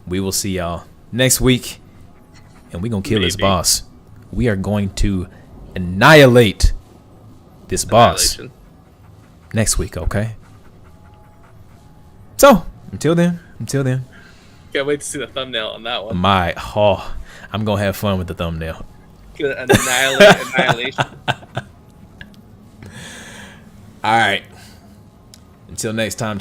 We will see y'all next week, and we're gonna kill this boss. We are going to annihilate this boss next week, okay? So until then. Can't wait to see the thumbnail on that one. I'm gonna have fun with the thumbnail. Good annihilation. All right. Until next time.